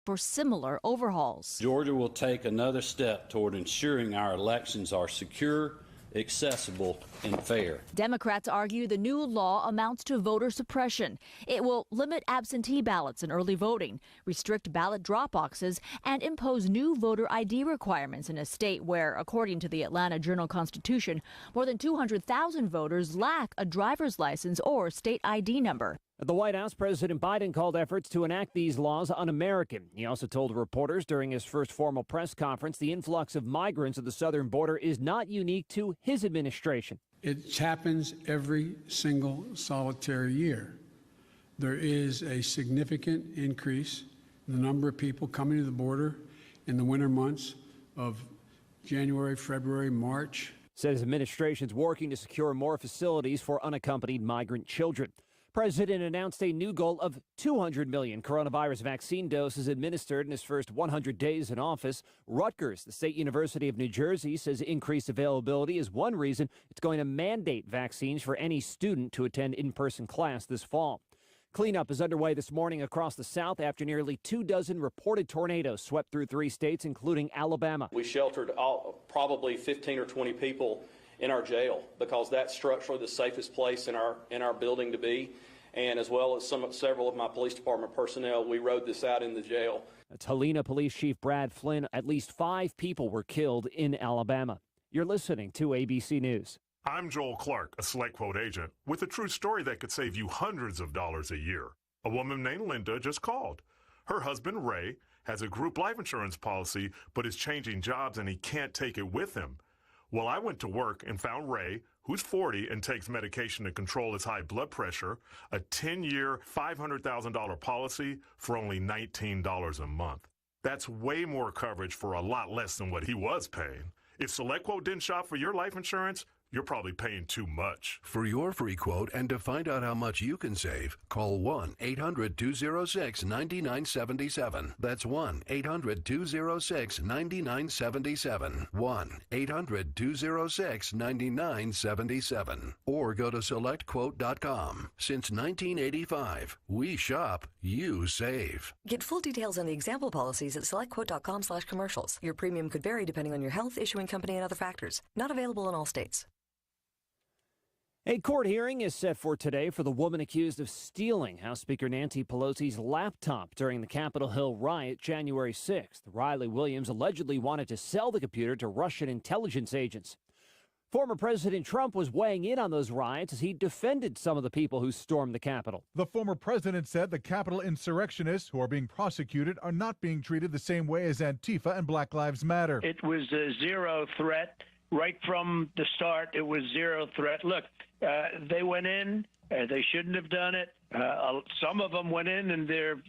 for similar overhauls. Georgia will take another step toward ensuring our elections are secure, accessible, and fair. Democrats argue the new law amounts to voter suppression. It will limit absentee ballots and early voting, restrict ballot drop boxes, and impose new voter ID requirements in a state where, according to the Atlanta Journal-Constitution, more than 200,000 voters lack a driver's license or state ID number. At the White House, President Biden called efforts to enact these laws un-American. He also told reporters during his first formal press conference the influx of migrants at the southern border is not unique to his administration. It happens every single solitary year. There is a significant increase in the number of people coming to the border in the winter months of January, February, March. Says his administration's working to secure more facilities for unaccompanied migrant children. President announced a new goal of 200 million coronavirus vaccine doses administered in his first 100 days in office. Rutgers, the State University of New Jersey, says increased availability is one reason it's going to mandate vaccines for any student to attend in-person class this fall. Cleanup is underway this morning across the South after nearly 24 reported tornadoes swept through 3 states, including Alabama. We sheltered probably 15 or 20 people in our jail because that's structurally the safest place in our building to be. And as well as several of my police department personnel, we rode this out in the jail. That's Helena Police Chief Brad Flynn. At least 5 people were killed in Alabama. You're listening to ABC News. I'm Joel Clark, a SelectQuote agent, with a true story that could save you hundreds of dollars a year. A woman named Linda just called. Her husband, Ray, has a group life insurance policy, but is changing jobs and he can't take it with him. Well, I went to work and found Ray, who's 40 and takes medication to control his high blood pressure, a 10-year, $500,000 policy for only $19 a month. That's way more coverage for a lot less than what he was paying. If SelectQuote didn't shop for your life insurance, you're probably paying too much. For your free quote and to find out how much you can save, call 1-800-206-9977. That's 1-800-206-9977. 1-800-206-9977. Or go to SelectQuote.com. Since 1985, we shop, you save. Get full details on the example policies at SelectQuote.com/commercials. Your premium could vary depending on your health, issuing company, and other factors. Not available in all states. A court hearing is set for today for the woman accused of stealing House Speaker Nancy Pelosi's laptop during the Capitol Hill riot January 6th. Riley Williams allegedly wanted to sell the computer to Russian intelligence agents. Former President Trump was weighing in on those riots as he defended some of the people who stormed the Capitol. The former president said the Capitol insurrectionists who are being prosecuted are not being treated the same way as Antifa and Black Lives Matter. It was a zero threat. Right from the start, it was zero threat. Look, they went in. They shouldn't have done it. Some of them went in and they're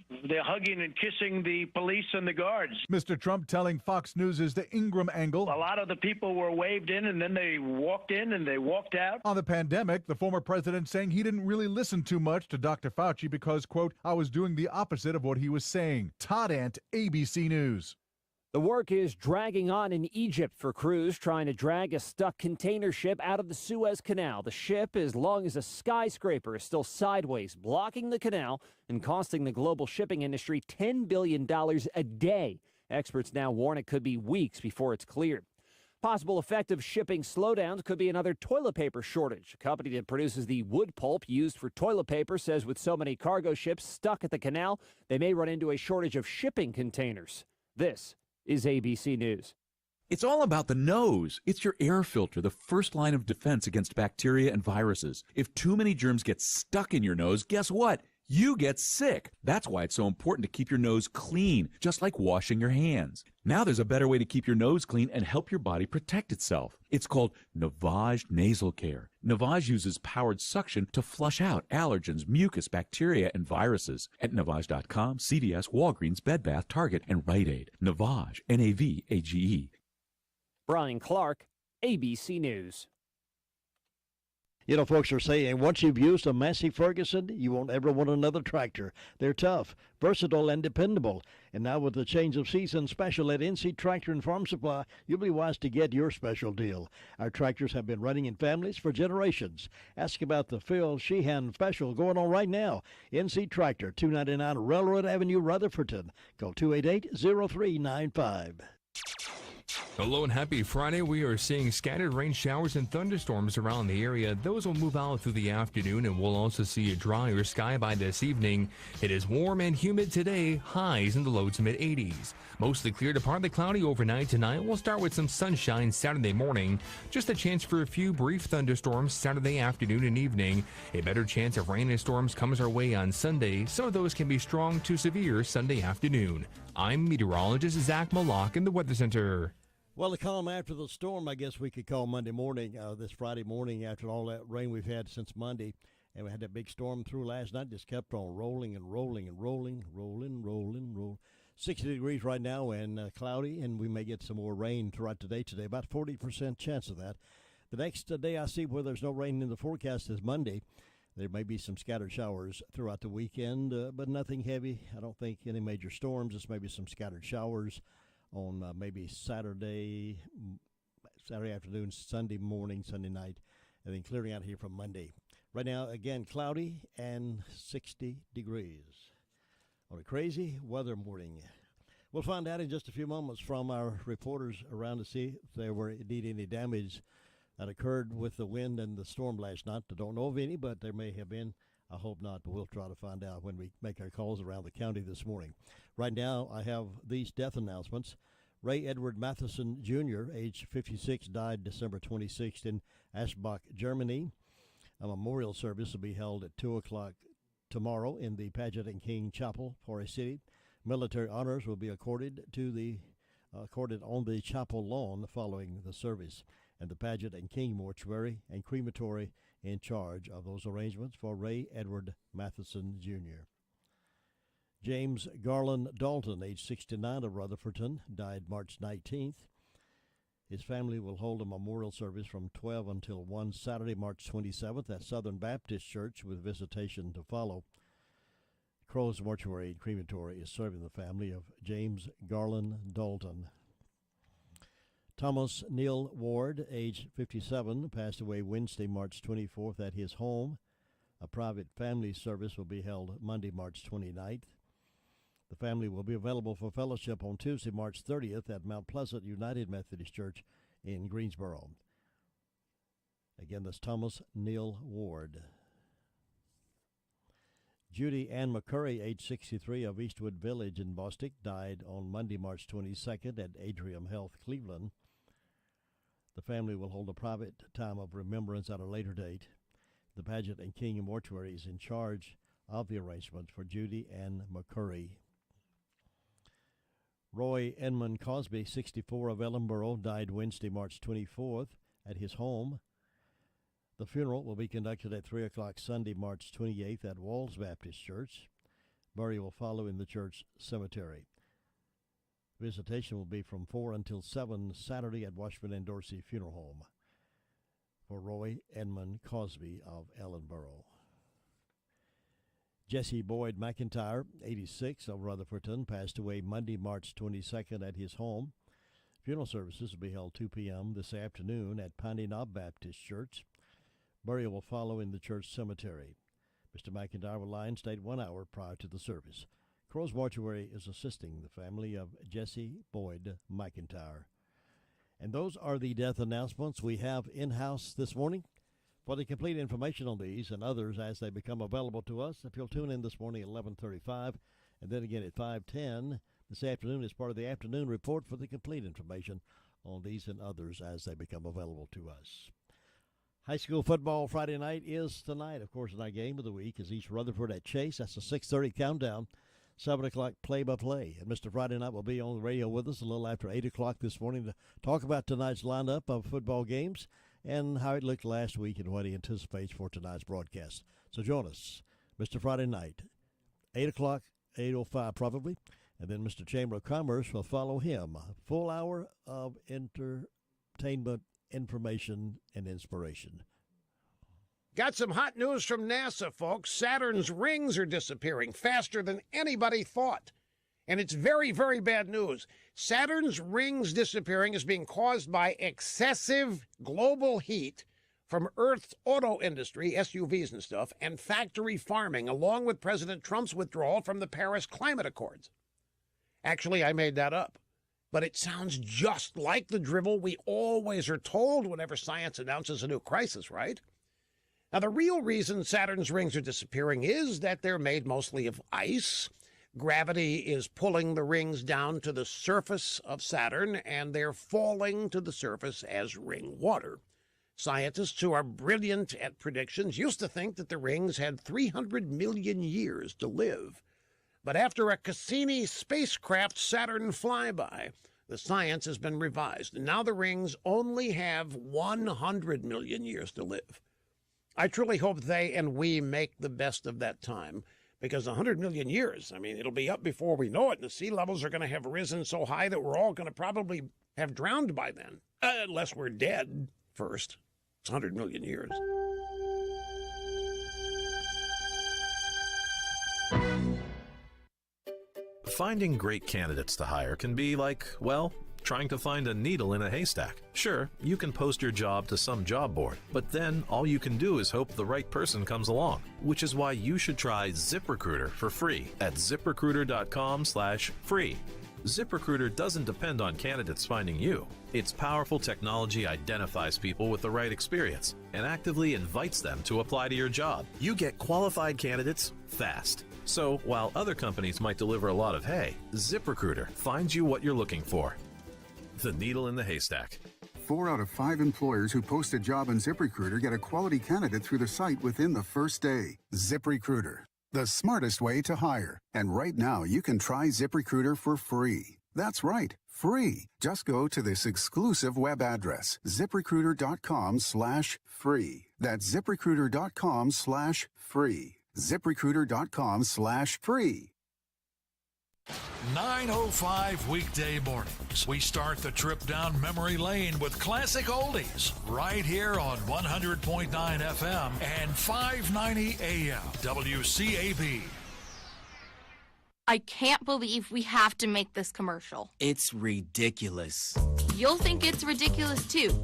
hugging and kissing the police and the guards. Mr. Trump telling Fox News' The Ingram Angle. A lot of the people were waved in and then they walked in and they walked out. On the pandemic, the former president saying he didn't really listen too much to Dr. Fauci because, quote, I was doing the opposite of what he was saying. Todd Ant, ABC News. The work is dragging on in Egypt for crews trying to drag a stuck container ship out of the Suez Canal. The ship, as long as a skyscraper, is still sideways, blocking the canal and costing the global shipping industry $10 billion a day. Experts now warn it could be weeks before it's cleared. Possible effect of shipping slowdowns could be another toilet paper shortage. A company that produces the wood pulp used for toilet paper says with so many cargo ships stuck at the canal, they may run into a shortage of shipping containers. This is ABC News. It's all about the nose. It's your air filter, the first line of defense against bacteria and viruses. If too many germs get stuck in your nose, guess what? You get sick. That's why it's so important to keep your nose clean, just like washing your hands. Now there's a better way to keep your nose clean and help your body protect itself. It's called Navage Nasal Care. Navage uses powered suction to flush out allergens, mucus, bacteria, and viruses. At Navage.com, CVS, Walgreens, Bed Bath, Target, and Rite Aid. Navage, Navage. Brian Clark, ABC News. You know, folks are saying once you've used a Massey Ferguson, you won't ever want another tractor. They're tough, versatile, and dependable. And now with the change of season special at NC Tractor and Farm Supply, you'll be wise to get your special deal. Our tractors have been running in families for generations. Ask about the Phil Sheehan special going on right now. NC Tractor, 299 Railroad Avenue, Rutherfordton. Call 288-0395. Hello and happy Friday. We are seeing scattered rain showers and thunderstorms around the area. Those will move out through the afternoon, and we'll also see a drier sky by this evening. It is warm and humid today, highs in the low to mid-80s. Mostly clear to partly cloudy overnight tonight. We'll start with some sunshine Saturday morning. Just a chance for a few brief thunderstorms Saturday afternoon and evening. A better chance of rain and storms comes our way on Sunday. Some of those can be strong to severe Sunday afternoon. I'm meteorologist Zach Mallock in the Weather Center. Well, the calm after the storm, I guess we could call Monday morning, this Friday morning after all that rain we've had since Monday. And we had that big storm through last night, just kept on rolling and rolling and rolling. 60 degrees right now and cloudy, and we may get some more rain throughout the day today, about 40% chance of that. The next day I see where there's no rain in the forecast is Monday. There may be some scattered showers throughout the weekend, but nothing heavy. I don't think any major storms, just maybe some scattered showers on maybe Saturday afternoon, Sunday morning, Sunday night, and then clearing out here from Monday. Right now, again, cloudy and 60 degrees on a crazy weather morning. We'll find out in just a few moments from our reporters around to see if there were indeed any damage that occurred with the wind and the storm last night. I don't know of any, but there may have been. I hope not, but we'll try to find out when we make our calls around the county this morning. Right now, I have these death announcements. Ray Edward Matheson, Jr., age 56, died December 26th in Aschbach, Germany. A memorial service will be held at 2 o'clock tomorrow in the Paget and King Chapel, Forest City. Military honors will be accorded on the chapel lawn following the service. And the Paget and King Mortuary and Crematory in charge of those arrangements for Ray Edward Matheson, Jr. James Garland Dalton, age 69, of Rutherfordton, died March 19th. His family will hold a memorial service from 12 until 1 Saturday, March 27th at Southern Baptist Church with visitation to follow. Crow's Mortuary and Crematory is serving the family of James Garland Dalton. Thomas Neil Ward, age 57, passed away Wednesday, March 24th at his home. A private family service will be held Monday, March 29th. The family will be available for fellowship on Tuesday, March 30th at Mount Pleasant United Methodist Church in Greensboro. Again, that's Thomas Neil Ward. Judy Ann McCurry, age 63, of Eastwood Village in Bostic, died on Monday, March 22nd at Adrium Health, Cleveland. The family will hold a private time of remembrance at a later date. The Paget and King Mortuary is in charge of the arrangements for Judy Ann McCurry. Roy Edmund Cosby, 64, of Ellenboro, died Wednesday, March 24th at his home. The funeral will be conducted at 3 o'clock Sunday, March 28th at Walls Baptist Church. Burial will follow in the church cemetery. Visitation will be from 4 until 7 Saturday at Washburn and Dorsey Funeral Home for Roy Edmund Cosby of Ellenboro. Jesse Boyd McIntyre, 86, of Rutherfordton, passed away Monday, March 22nd at his home. Funeral services will be held 2 p.m. this afternoon at Piney Knob Baptist Church. Burial will follow in the church cemetery. Mr. McIntyre will lie in state 1 hour prior to the service. Crow's Mortuary is assisting the family of Jesse Boyd McIntyre. And those are the death announcements we have in-house this morning. For the complete information on these and others as they become available to us, if you'll tune in this morning at 11:35 and then again at 5:10 this afternoon as part of the afternoon report for the complete information on these and others as they become available to us. High school football Friday night is tonight. Of course, our game of the week is East Rutherford at Chase. That's a 6:30 countdown. 7 o'clock play-by-play. And Mr. Friday Night will be on the radio with us a little after 8 o'clock this morning to talk about tonight's lineup of football games and how it looked last week and what he anticipates for tonight's broadcast. So join us, Mr. Friday Night, 8 o'clock, 8:05 probably, and then Mr. Chamber of Commerce will follow him. A full hour of entertainment, information, and inspiration. Got some hot news from NASA, folks. Saturn's rings are disappearing faster than anybody thought. And it's very, very bad news. Saturn's rings disappearing is being caused by excessive global heat from Earth's auto industry, SUVs and stuff, and factory farming, along with President Trump's withdrawal from the Paris Climate Accords. Actually, I made that up. But it sounds just like the drivel we always are told whenever science announces a new crisis, right? Now, the real reason Saturn's rings are disappearing is that they're made mostly of ice. Gravity is pulling the rings down to the surface of Saturn, and they're falling to the surface as ring water. Scientists who are brilliant at predictions used to think that the rings had 300 million years to live. But after a Cassini spacecraft Saturn flyby, the science has been revised, and now the rings only have 100 million years to live. I truly hope they and we make the best of that time, because 100 million years, I mean, it'll be up before we know it, and the sea levels are going to have risen so high that we're all going to probably have drowned by then, unless we're dead first. It's 100 million years. Finding great candidates to hire can be like, well, trying to find a needle in a haystack. Sure, you can post your job to some job board, but then all you can do is hope the right person comes along, which is why you should try ZipRecruiter for free at ZipRecruiter.com/free. ZipRecruiter doesn't depend on candidates finding you. Its powerful technology identifies people with the right experience and actively invites them to apply to your job. You get qualified candidates fast. So while other companies might deliver a lot of hay, ZipRecruiter finds you what you're looking for. The needle in the haystack. 4 out of 5 employers who post a job on ZipRecruiter get a quality candidate through the site within the first day. ZipRecruiter, the smartest way to hire. And right now, you can try ZipRecruiter for free. That's right, free. Just go to this exclusive web address, ZipRecruiter.com/free. That's ZipRecruiter.com/free. ZipRecruiter.com/free. 9:05 weekday mornings. We start the trip down memory lane with classic oldies right here on 100.9 FM and 590 AM WCAB. I can't believe we have to make this commercial. It's ridiculous. You'll think it's ridiculous too.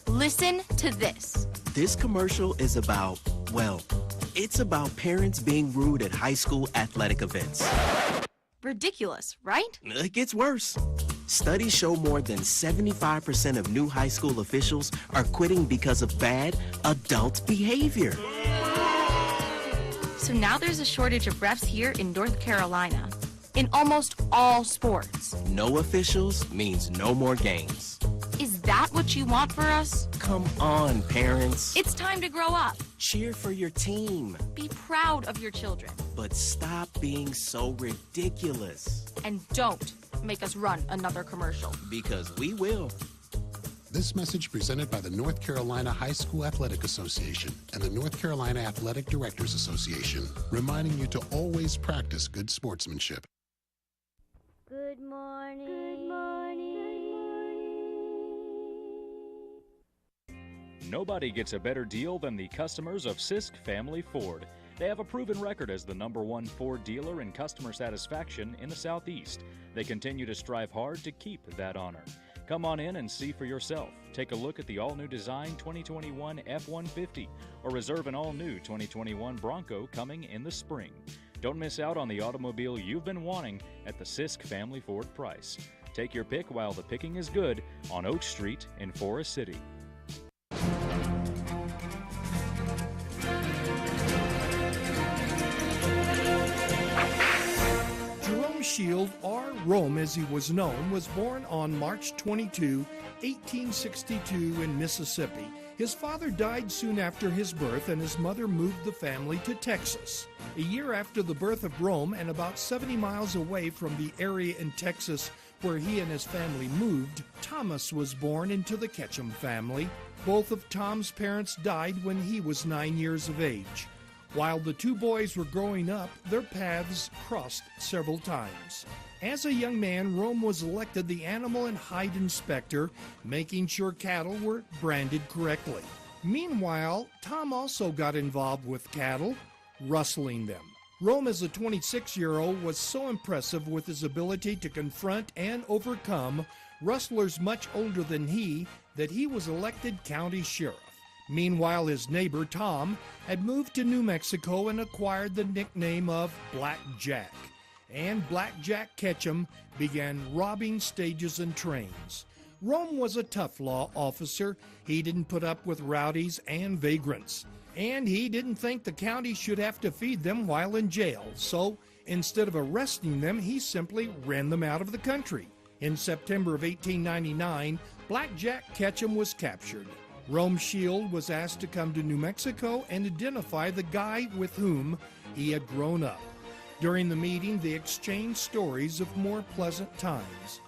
Listen to this. This commercial is about, well, it's about parents being rude at high school athletic events. Ridiculous, right? It gets worse. Studies show more than 75% of new high school officials are quitting because of bad adult behavior. So now there's a shortage of refs here in North Carolina, in almost all sports. No officials means no more games. Is that what you want for us? Come on, parents. It's time to grow up. Cheer for your team. Be proud of your children. But stop being so ridiculous. And don't make us run another commercial. Because we will. This message presented by the North Carolina High School Athletic Association and the North Carolina Athletic Directors Association, reminding you to always practice good sportsmanship. Good morning. Good morning. Nobody gets a better deal than the customers of Sisk Family Ford. They have a proven record as the #1 Ford dealer in customer satisfaction in the Southeast. They continue to strive hard to keep that honor. Come on in and see for yourself. Take a look at the all-new design 2021 F-150 or reserve an all-new 2021 Bronco coming in the spring. Don't miss out on the automobile you've been wanting at the Sisk Family Ford price. Take your pick while the picking is good on Oak Street in Forest City. Jerome Shield, or Rome as he was known, was born on March 22, 1862 in Mississippi. His father died soon after his birth, and his mother moved the family to Texas. A year after the birth of Rome, and about 70 miles away from the area in Texas where he and his family moved, Thomas was born into the Ketchum family. Both of Tom's parents died when he was 9 years of age. While the two boys were growing up, their paths crossed several times. As a young man, Rome was elected the animal and hide inspector, making sure cattle were branded correctly. Meanwhile, Tom also got involved with cattle, rustling them. Rome, as a 26-year-old, was so impressive with his ability to confront and overcome rustlers much older than he that he was elected county sheriff. Meanwhile, his neighbor, Tom, had moved to New Mexico and acquired the nickname of Black Jack. And Black Jack Ketchum began robbing stages and trains. Rome was a tough law officer. He didn't put up with rowdies and vagrants. And he didn't think the county should have to feed them while in jail. So instead of arresting them, he simply ran them out of the country. In September of 1899, Black Jack Ketchum was captured. Rome Shield was asked to come to New Mexico and identify the guy with whom he had grown up. During the meeting, they exchanged stories of more pleasant times.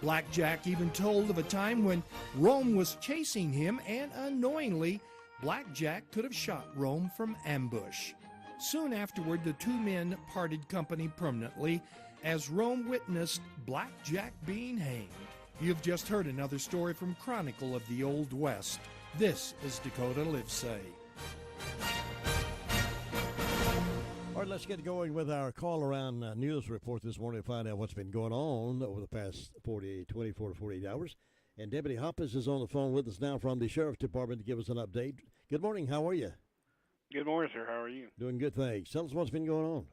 Black Jack even told of a time when Rome was chasing him, and unknowingly, Black Jack could have shot Rome from ambush. Soon afterward, the two men parted company permanently as Rome witnessed Black Jack being hanged. You've just heard another story from Chronicle of the Old West. This is Dakota Livesay. All right, let's get going with our call-around news report this morning to find out what's been going on over the past 24 to 48 hours. And Deputy Hoppus is on the phone with us now from the Sheriff's Department to give us an update. Good morning. How are you? Good morning, sir. How are you? Doing good, thanks. Tell us what's been going on.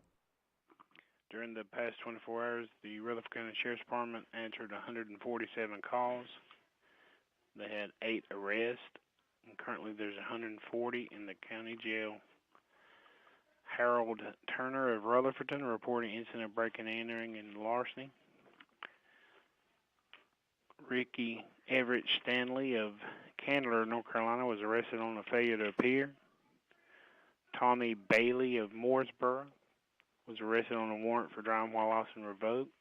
During the past 24 hours, the Rutherford County Sheriff's Department answered 147 calls. They had 8 arrests, and currently there's 140 in the county jail. Harold Turner of Rutherfordton reporting incident of breaking and entering and larceny. Ricky Everett Stanley of Candler, North Carolina, was arrested on a failure to appear. Tommy Bailey of Mooresboro was arrested on a warrant for driving while lost and revoked.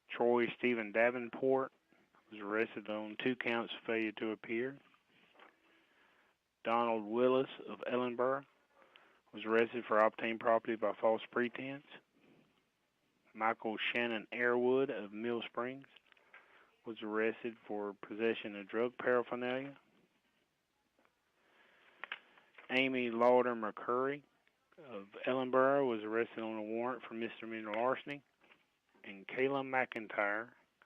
Troy Stephen Davenport was arrested on 2 counts of failure to appear. Donald Willis of Ellenboro was arrested for obtaining property by false pretense. Michael Shannon Airwood of Mill Springs was arrested for possession of drug paraphernalia. Amy Lauder McCurry of Ellenboro was arrested on a warrant for misdemeanor larceny. And Kayla McIntyre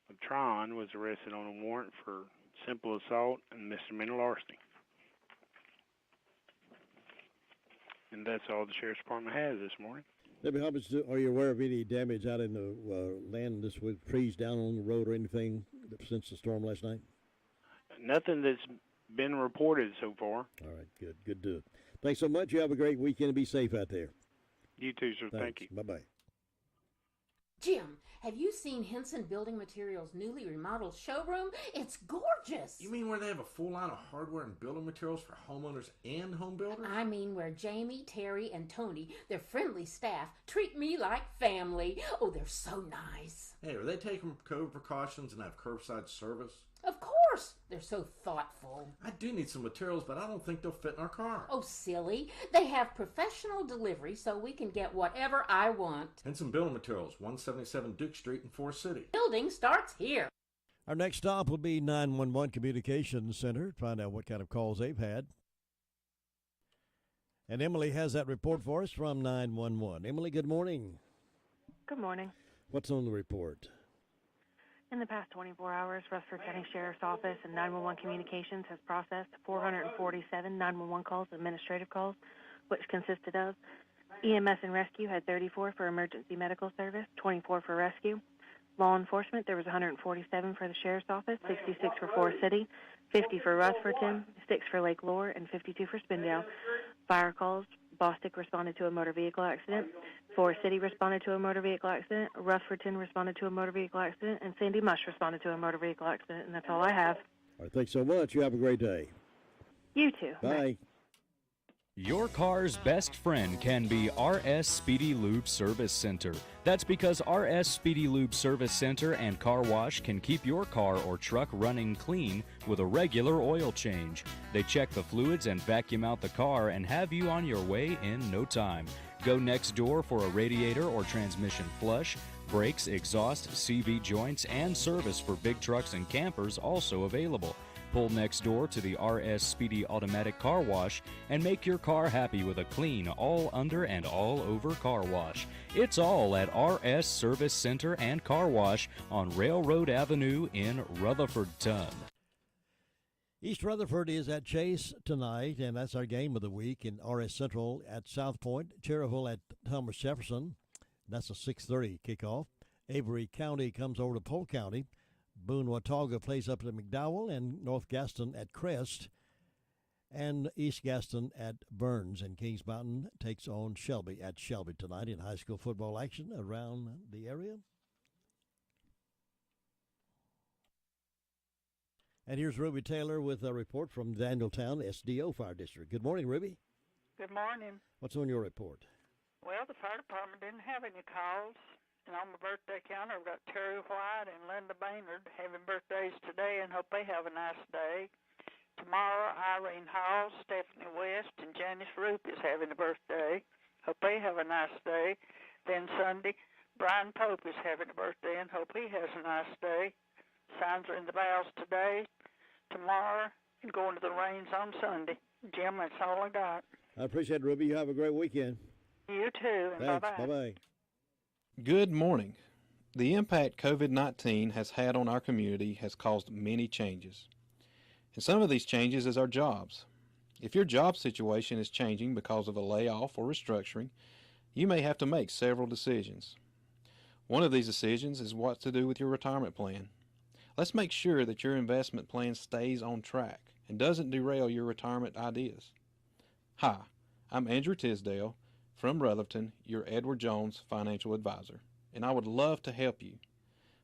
of Tryon was arrested on a warrant for simple assault and misdemeanor larceny. And that's all the Sheriff's Department has this morning. Deputy Hoppus, are you aware of any damage out in the land this with trees down on the road or anything since the storm last night? Nothing that's been reported so far. All right, good. Good to. Thanks so much. You have a great weekend and be safe out there. You too, sir. Thanks. Thank you. Bye-bye. Jim, have you seen Henson Building Materials' newly remodeled showroom? It's gorgeous. You mean where they have a full line of hardware and building materials for homeowners and home builders? I mean where Jamie, Terry, and Tony, their friendly staff, treat me like family. Oh, they're so nice. Hey, are they taking COVID precautions and have curbside service? Of course. They're so thoughtful. I do need some materials, but I don't think they'll fit in our car. Oh, silly. They have professional delivery so we can get whatever I want. Henson Building Materials, 177 Duke Street in Forest City. Building starts here. Our next stop will be 911 Communications Center to find out what kind of calls they've had. And Emily has that report for us from 911. Emily, good morning. Good morning. What's on the report? In the past 24 hours, Rutherford County Sheriff's Office and 911 Communications has processed 447 911 calls, administrative calls, which consisted of EMS and Rescue had 34 for emergency medical service, 24 for rescue. Law enforcement, there was 147 for the Sheriff's Office, 66 for Forest City, 50 for Rutherfordton, 6 for Lake Lore, and 52 for Spindale. Fire calls, Bostic responded to a motor vehicle accident. Forest City responded to a motor vehicle accident. Rutherfordton responded to a motor vehicle accident. And Sandy Mush responded to a motor vehicle accident. And that's all I have. All right, thanks so much. You have a great day. You too. Bye. Your car's best friend can be RS Speedy Lube Service Center. That's because RS Speedy Lube Service Center and Car Wash can keep your car or truck running clean with a regular oil change. They check the fluids and vacuum out the car and have you on your way in no time. Go next door for a radiator or transmission flush, brakes, exhaust, CV joints, and service for big trucks and campers also available. Pull next door to the RS Speedy Automatic Car Wash and make your car happy with a clean, all under and all over car wash. It's all at RS Service Center and Car Wash on Railroad Avenue in Rutherfordton. East Rutherford is at Chase tonight, and that's our game of the week. In RS Central at South Point, Cherryville at Thomas Jefferson. That's a 6:30 kickoff. Avery County comes over to Polk County. Boone Watauga plays up at McDowell, and North Gaston at Crest, and East Gaston at Burns. And Kings Mountain takes on Shelby at Shelby tonight in high school football action around the area. And here's Ruby Taylor with a report from Danieltown SDO Fire District. Good morning, Ruby. Good morning. What's on your report? Well, the fire department didn't have any calls. And on my birthday counter, I've got Terry White and Linda Baynard having birthdays today and hope they have a nice day. Tomorrow, Irene Hall, Stephanie West, and Janice Roop is having a birthday. Hope they have a nice day. Then Sunday, Brian Pope is having a birthday and hope he has a nice day. Signs are in the bows today, tomorrow, and going to the rains on Sunday. Jim, that's all I got. I appreciate it, Ruby. You have a great weekend. You too, and Thanks. bye-bye. Bye-bye. Good morning. The impact COVID-19 has had on our community has caused many changes. And some of these changes is our jobs. If your job situation is changing because of a layoff or restructuring, you may have to make several decisions. One of these decisions is what to do with your retirement plan. Let's make sure that your investment plan stays on track and doesn't derail your retirement ideas. Hi, I'm Andrew Tisdale from Rutherfordton, your Edward Jones financial advisor, and I would love to help you.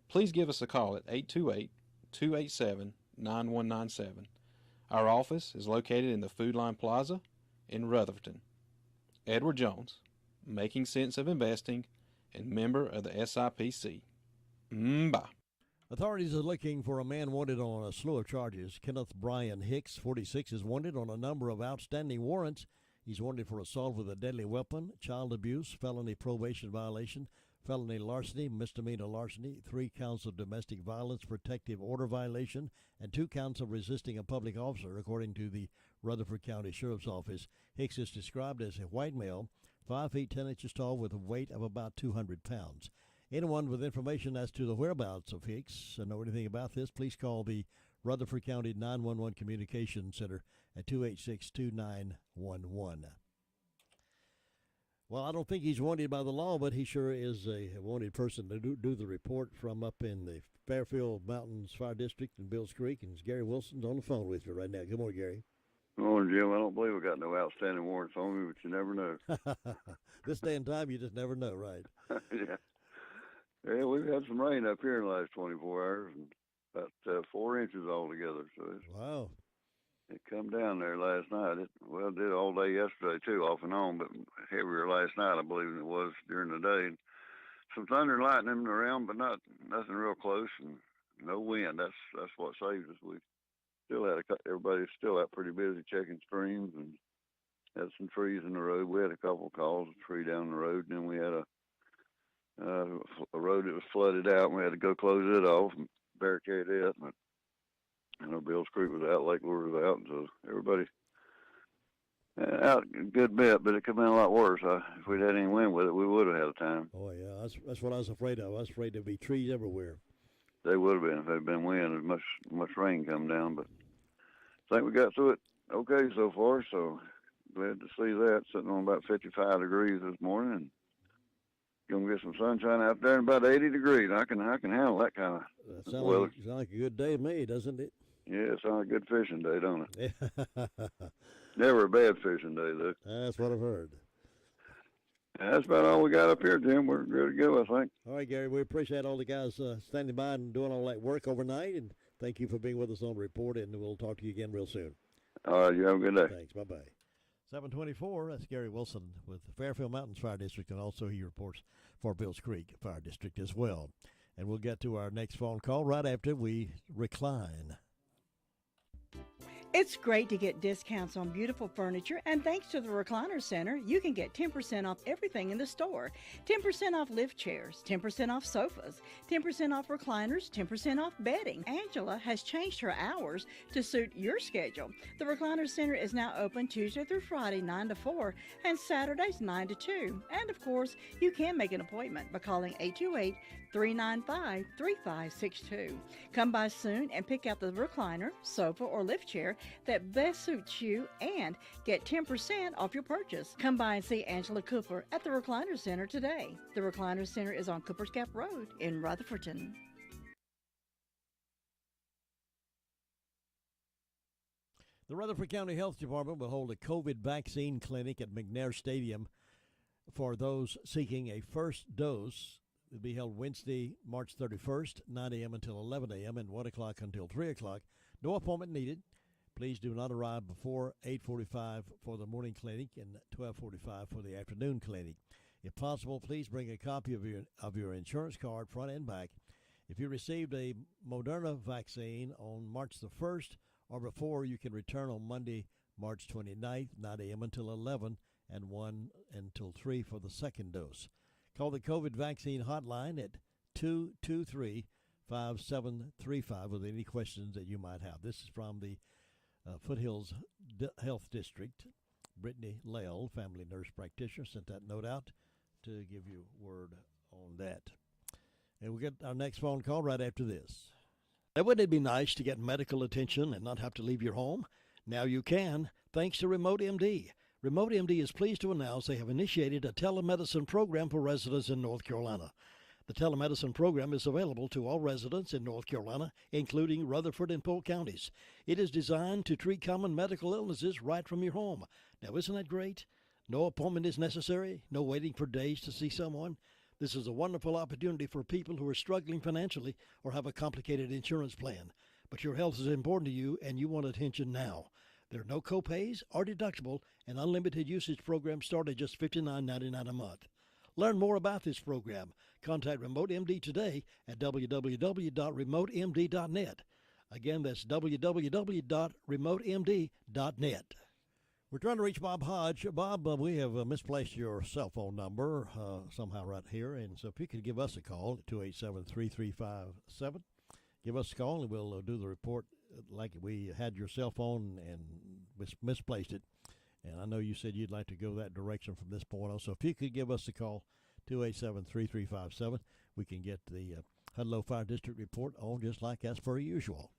Please give us a call at 828-287-9197. Our office is located in the Food Line Plaza in Rutherfordton. Edward Jones, making sense of investing and member of the SIPC. Bye. Authorities are looking for a man wanted on a slew of charges. Kenneth Brian Hicks, 46, is wanted on a number of outstanding warrants. He's wanted for assault with a deadly weapon, child abuse, felony probation violation, felony larceny, misdemeanor larceny, 3 counts of domestic violence, protective order violation, and 2 counts of resisting a public officer, according to the Rutherford County Sheriff's Office. Hicks is described as a white male, 5 feet 10 inches tall, with a weight of about 200 pounds. Anyone with information as to the whereabouts of Hicks and know anything about this, please call the Rutherford County 911 Communications Center at 286-2911. Well, I don't think he's wanted by the law, but he sure is a wanted person to do the report from up in the Fairfield Mountains Fire District in Bills Creek. And Gary Wilson's on the phone with you right now. Good morning, Gary. Good morning, Jim. I don't believe I got no outstanding warrants on me, but you never know. This day and time, you just never know, right? Yeah. Yeah, we've had some rain up here in the last 24 hours, and about 4 inches altogether. So wow. It come down there last night. It did all day yesterday too, off and on, but heavier last night, I believe, than it was during the day. And some thunder and lightning around, but nothing real close, and no wind. That's what saved us. We still had everybody's still out pretty busy checking streams and had some trees in the road. We had a couple calls, a tree down the road, and then we had a road that was flooded out, and we had to go close it off and barricade it. And our Bills Creek was out, Lake Lure was out, and so everybody out a good bit, but it could have been a lot worse. If we'd had any wind with it, we would have had a time. Oh, yeah, that's what I was afraid of. I was afraid there'd be trees everywhere. They would have been if there'd been wind and much rain come down, but I think we got through it okay so far, so glad to see that. Sitting on about 55 degrees this morning, and gonna get some sunshine out there, and about 80 degrees. I can handle that kind of weather. Sounds like a good day to me, doesn't it? Yeah, it sounds like a good fishing day, don't it? Never a bad fishing day, though. That's what I've heard. That's about all we got up here, Jim. We're good to go, I think. All right, Gary, we appreciate all the guys standing by and doing all that work overnight, and thank you for being with us on the report, and we'll talk to you again real soon. All right, you have a good day. Thanks, bye-bye. 724, that's Gary Wilson with the Fairfield Mountains Fire District, and also he reports for Bills Creek Fire District as well. And we'll get to our next phone call right after we recline. It's great to get discounts on beautiful furniture, and thanks to the Recliner Center, you can get 10% off everything in the store. 10% off lift chairs, 10% off sofas, 10% off recliners, 10% off bedding. Angela has changed her hours to suit your schedule. The Recliner Center is now open Tuesday through Friday, 9 to 4, and Saturdays, 9 to 2. And of course, you can make an appointment by calling 828-395-3562. Come by soon and pick out the recliner, sofa, or lift chair that best suits you and get 10% off your purchase. Come by and see Angela Cooper at the Recliner Center today. The Recliner Center is on Cooper's Gap Road in Rutherfordton. The Rutherford County Health Department will hold a COVID vaccine clinic at McNair Stadium for those seeking a first dose. It will be held Wednesday, March 31st, 9 a.m. until 11 a.m. and 1 o'clock until 3 o'clock. No appointment needed. Please do not arrive before 8:45 for the morning clinic and 12:45 for the afternoon clinic. If possible, please bring a copy of your insurance card, front and back. If you received a Moderna vaccine on March the 1st or before, you can return on Monday, March 29th, 9 a.m. until 11 and 1 until 3 for the second dose. Call the COVID vaccine hotline at 223-5735 with any questions that you might have. This is from the Foothills Health District. Brittany Lale, family nurse practitioner, sent that note out to give you word on that. And we'll get our next phone call right after this. Now, wouldn't it be nice to get medical attention and not have to leave your home? Now you can, thanks to Remote MD. Remote MD is pleased to announce they have initiated a telemedicine program for residents in North Carolina. The telemedicine program is available to all residents in North Carolina, including Rutherford and Polk counties. It is designed to treat common medical illnesses right from your home. Now, isn't that great? No appointment is necessary, no waiting for days to see someone. This is a wonderful opportunity for people who are struggling financially or have a complicated insurance plan. But your health is important to you, and you want attention now. There are no copays or deductible, and unlimited usage programs start at just $59.99 a month. Learn more about this program. Contact Remote MD today at www.remotemd.net. Again, that's www.remotemd.net. We're trying to reach Bob Hodge. Bob, we have misplaced your cell phone number somehow right here, and so if you could give us a call at 287-3357, give us a call and we'll do the report like we had your cell phone and misplaced it. And I know you said you'd like to go that direction from this point on. So if you could give us a call, 287-3357, we can get the Hudlow Fire District report on just like as per usual.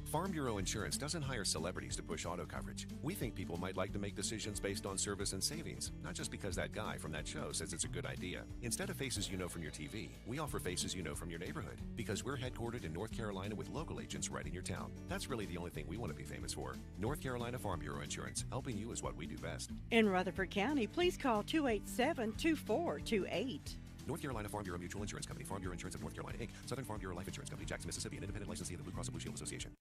Farm Bureau Insurance doesn't hire celebrities to push auto coverage. We think people might like to make decisions based on service and savings, not just because that guy from that show says it's a good idea. Instead of faces you know from your TV, we offer faces you know from your neighborhood, because we're headquartered in North Carolina with local agents right in your town. That's really the only thing we want to be famous for. North Carolina Farm Bureau Insurance. Helping you is what we do best. In Rutherford County, please call 287-2428. North Carolina Farm Bureau Mutual Insurance Company, Farm Bureau Insurance of North Carolina, Inc., Southern Farm Bureau Life Insurance Company, Jackson, Mississippi, an independent licensee of the Blue Cross and Blue Shield Association.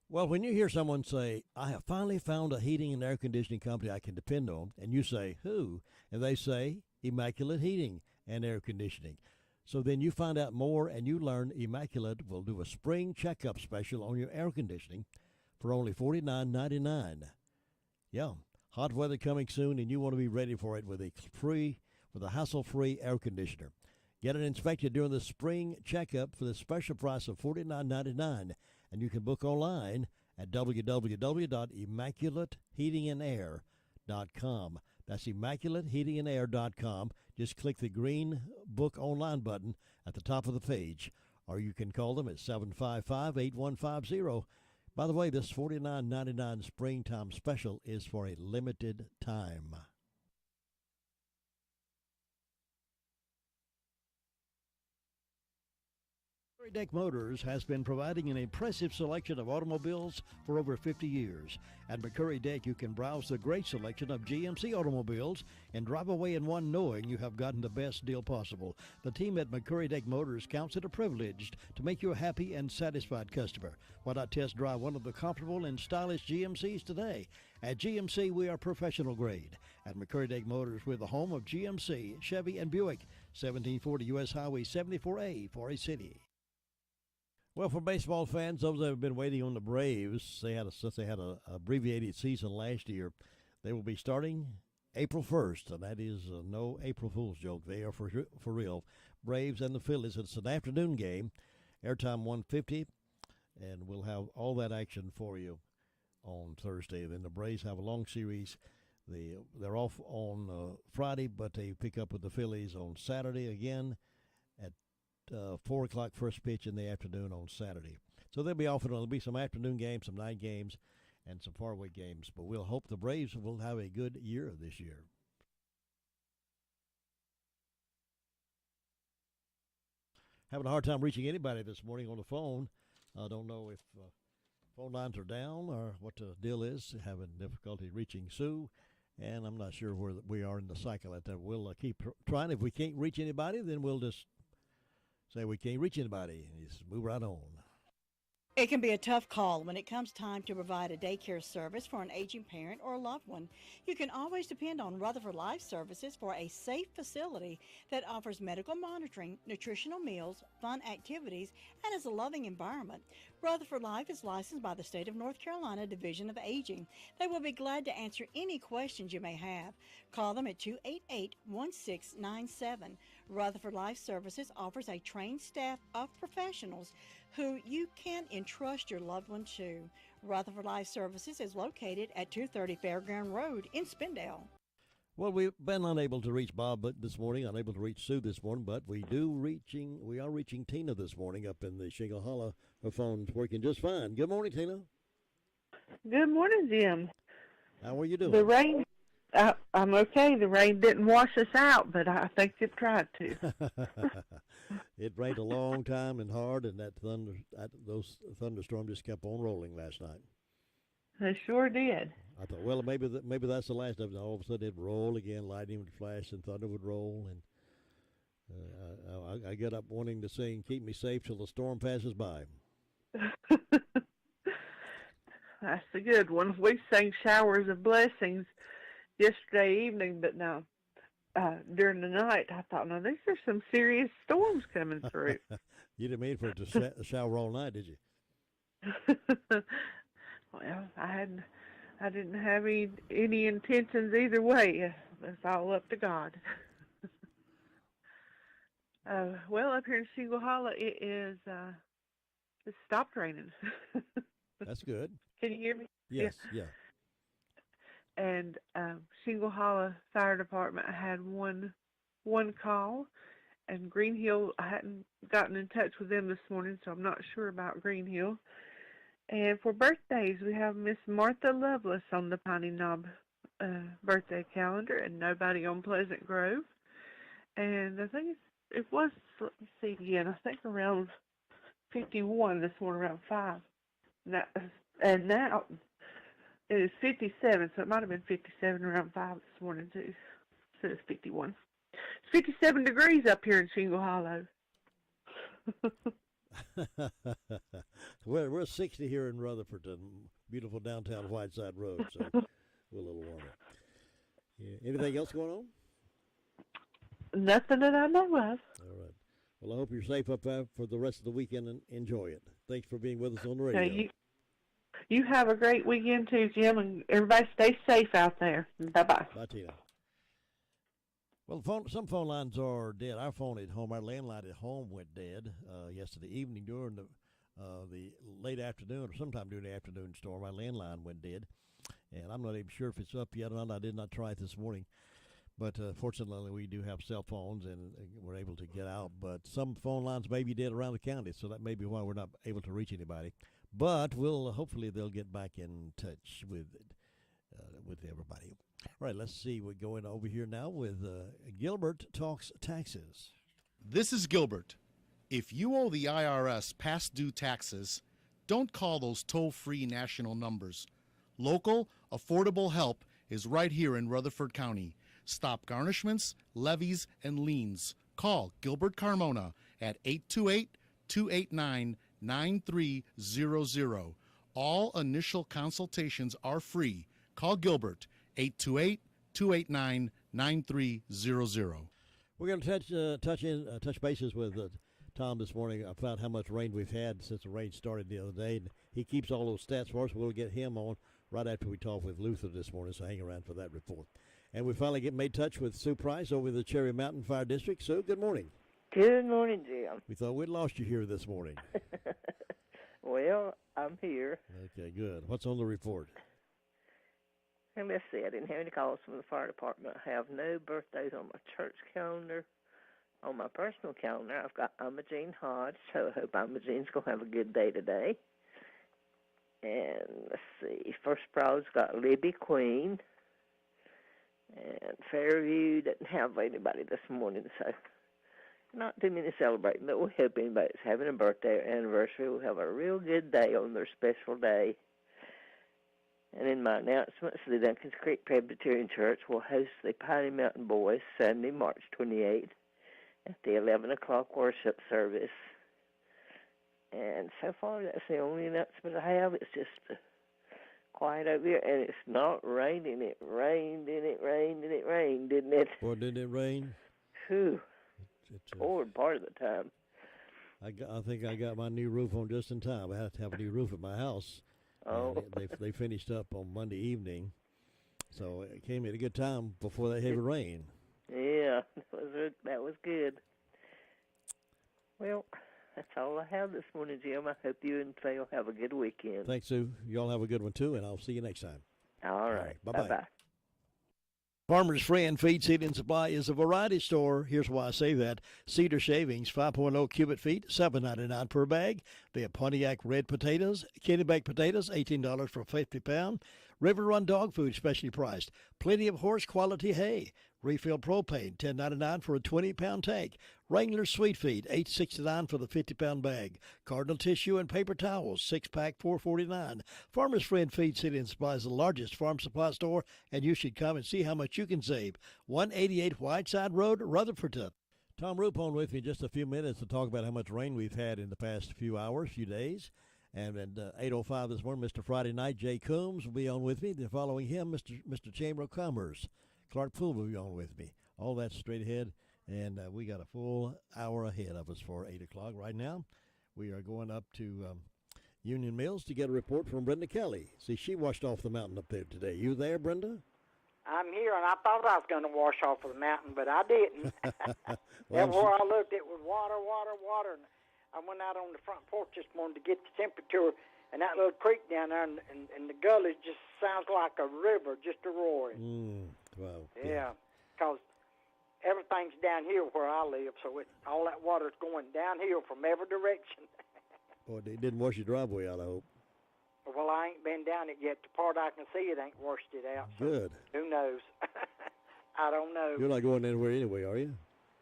Well, when you hear someone say, I have finally found a heating and air conditioning company I can depend on, and you say, who? And they say, Immaculate Heating and Air Conditioning. So then you find out more and you learn Immaculate will do a spring checkup special on your air conditioning for only $49.99. Yeah, hot weather coming soon, and you want to be ready for it with a hassle-free air conditioner. Get it inspected during the spring checkup for the special price of $49.99, and you can book online at www.immaculateheatingandair.com. That's immaculateheatingandair.com. Just click the green Book Online button at the top of the page, or you can call them at 755-8150. By the way, this $49.99 springtime special is for a limited time. Deck Motors has been providing an impressive selection of automobiles for over 50 years. At McCurry Deck, you can browse the great selection of GMC automobiles and drive away in one knowing you have gotten the best deal possible. The team at McCurry Deck Motors counts it a privilege to make you a happy and satisfied customer. Why not test drive one of the comfortable and stylish GMCs today? At GMC, we are professional grade. At McCurry Deck Motors, we're the home of GMC, Chevy, and Buick. 1740 U.S. Highway 74A, Forest City. Well, for baseball fans, those that have been waiting on the Braves, since they had a abbreviated season last year, they will be starting April 1st, and that is no April Fool's joke. They are for real. Braves and the Phillies. It's an afternoon game, airtime 150, and we'll have all that action for you on Thursday. Then the Braves have a long series. They're off on Friday, but they pick up with the Phillies on Saturday again at 4 o'clock first pitch in the afternoon on Saturday. So they'll be off, and there'll be some afternoon games, some night games, and some faraway games. But we'll hope the Braves will have a good year this year. Having a hard time reaching anybody this morning on the phone. I don't know if phone lines are down or what the deal is. Having difficulty reaching Sue, and I'm not sure where we are in the cycle at that. We'll keep trying. If we can't reach anybody, then we'll just say we can't reach anybody and just move right on. It can be a tough call when it comes time to provide a daycare service for an aging parent or a loved one. You can always depend on Rutherford Life Services for a safe facility that offers medical monitoring, nutritional meals, fun activities, and is a loving environment. Rutherford Life is licensed by the State of North Carolina Division of Aging. They will be glad to answer any questions you may have. Call them at 288-1697. Rutherford Life Services offers a trained staff of professionals who you can entrust your loved one to. Rutherford Life Services is located at 230 Fairground Road in Spindale. Well, we've been unable to reach Bob this morning, unable to reach Sue this morning, but we are reaching Tina this morning up in the Shingle Hollow. Her phone's working just fine. Good morning, Tina. Good morning, Jim. How are you doing? The rain, I'm okay. The rain didn't wash us out, but I think it tried to. It rained a long time and hard, and those thunderstorms just kept on rolling last night. They sure did. I thought, well, maybe that's the last of it. All of a sudden, it'd roll again, lightning would flash, and thunder would roll, and I get up wanting to sing "Keep Me Safe Till the Storm Passes By." That's a good one. We sang "Showers of Blessings" yesterday evening, but now during the night, I thought, no, these are some serious storms coming through. You didn't mean for it to shower all night, did you? Well, I didn't have any intentions either way. It's all up to God. Well, up here in Shingle Hollow, it stopped raining. That's good. Can you hear me? Yes, yeah. And Shingle Hollow Fire Department had one call, and Green Hill, I hadn't gotten in touch with them this morning, so I'm not sure about Green Hill. And for birthdays, we have Miss Martha Lovelace on the Piney Knob birthday calendar, and nobody on Pleasant Grove. And I think it was, let me see again, I think around 51 this morning, around 5. And now it is 57, so it might have been 57 around 5 this morning, too. So it's 51. It's 57 degrees up here in Shingle Hollow. We're 60 here in Rutherford, beautiful downtown Whiteside Road, so we're a little warmer. Yeah. Anything else going on? Nothing that I know of. All right. Well, I hope you're safe up there for the rest of the weekend and enjoy it. Thanks for being with us on the radio. Okay, you have a great weekend too, Jim, and everybody stay safe out there. Bye-bye. Bye, Tina. Well, some phone lines are dead. Our phone at home, our landline at home went dead yesterday evening during the late afternoon or sometime during the afternoon storm. Our landline went dead, and I'm not even sure if it's up yet or not. I did not try it this morning. But fortunately, we do have cell phones, and we're able to get out. But some phone lines may be dead around the county, so that may be why we're not able to reach anybody. But hopefully they'll get back in touch with everybody. All right, let's see. We're going over here now with Gilbert Talks Taxes. This is Gilbert. If you owe the IRS past due taxes, don't call those toll-free national numbers. Local, affordable help is right here in Rutherford County. Stop garnishments, levies, and liens. Call Gilbert Carmona at 828-289-9300. All initial consultations are free. Call Gilbert, 828-289-9300. We're going to touch bases with Tom this morning about how much rain we've had since the rain started the other day. And he keeps all those stats for us. We'll get him on right after we talk with Luther this morning, so hang around for that report. And we finally made touch with Sue Price over the Cherry Mountain Fire District. Sue, good morning. Good morning, Jim. We thought we'd lost you here this morning. Well, I'm here. Okay, good. What's on the report? And let's see, I didn't have any calls from the fire department. I have no birthdays on my church calendar. On my personal calendar, I've got Imogene Hodge, so I hope Imogene's going to have a good day today. And let's see, First Proud's got Libby Queen. And Fairview didn't have anybody this morning, so not too many celebrating, but we'll hope anybody's having a birthday or anniversary will have a real good day on their special day. And in my announcements, the Duncans Creek Presbyterian Church will host the Piney Mountain Boys Sunday, March 28th at the 11 o'clock worship service. And so far, that's the only announcement I have. It's just quiet over here, and it's not raining. It rained, and it rained, and it rained, didn't it? Boy, didn't it rain? Whew. Poured part of the time. I think I got my new roof on just in time. I have to have a new roof at my house. Oh. They finished up on Monday evening, so it came at a good time before that heavy rain. Yeah, that was good. Well, that's all I have this morning, Jim. I hope you and Phil have a good weekend. Thanks, Sue. You all have a good one, too, and I'll see you next time. All right. Bye-bye. Bye-bye. Farmer's Friend Feed, Seed, and Supply is a variety store. Here's why I say that. Cedar shavings, 5.0 cubic feet, $7.99 per bag. They have Pontiac red potatoes, candy baked potatoes, $18 for a 50-pound. River Run dog food, specially priced. Plenty of horse quality hay. Refill propane, $10.99 for a 20-pound tank. Wrangler Sweet Feed, $8.69 for the 50-pound bag. Cardinal Tissue and paper towels, 6-pack, $4.49. Farmer's Friend Feed, Seed, and Supply is the largest farm supply store, and you should come and see how much you can save. 188 Whiteside Road, Rutherfordton. Tom Roop on with me just a few minutes to talk about how much rain we've had in the past few hours, few days. And at 8:05 this morning, Mr. Friday Night, Jay Coombs will be on with me. Then following him, Mr. Chamber of Commerce, Clark Poole will be on with me. All that's straight ahead, and we got a full hour ahead of us for 8 o'clock right now. We are going up to Union Mills to get a report from Brenda Kelly. See, she washed off the mountain up there today. You there, Brenda? I'm here, and I thought I was going to wash off of the mountain, but I didn't. Everywhere I looked, it was water, water, water. And I went out on the front porch this morning to get the temperature, and that little creek down there, and the gully just sounds like a river, just a roaring. Wow. Yeah, because everything's downhill where I live, so all that water's going downhill from every direction. Boy, they didn't wash your driveway out, I hope. Well, I ain't been down it yet. The part I can see, it ain't washed it out. So Good. who knows? I don't know. You're not going anywhere anyway, are you?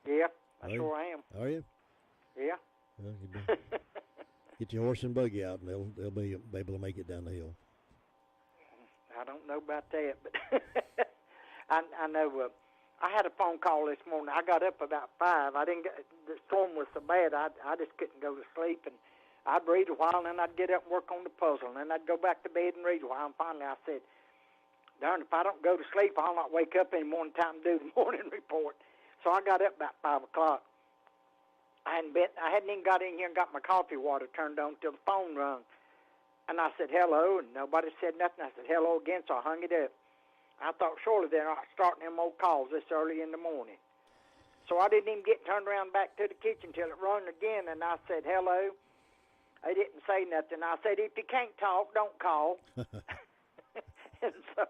Yeah, I Are you? sure am. Are you? Yeah. Well, get your horse and buggy out, and they'll be able to make it down the hill. I don't know about that, but I know. I had a phone call this morning. I got up about 5. I didn't get, the storm was so bad, I just couldn't go to sleep, and I'd read a while, and then I'd get up and work on the puzzle, and then I'd go back to bed and read a while, and finally I said, darn, if I don't go to sleep, I'll not wake up any morning time to do the morning report. So I got up about 5 o'clock. I hadn't even got in here and got my coffee water turned on till the phone rung. And I said, hello, and nobody said nothing. I said, hello again, so I hung it up. I thought, surely they're not starting them old calls this early in the morning. So I didn't even get turned around back to the kitchen till it rung again, and I said, hello. They didn't say nothing. I said, if you can't talk, don't call. And so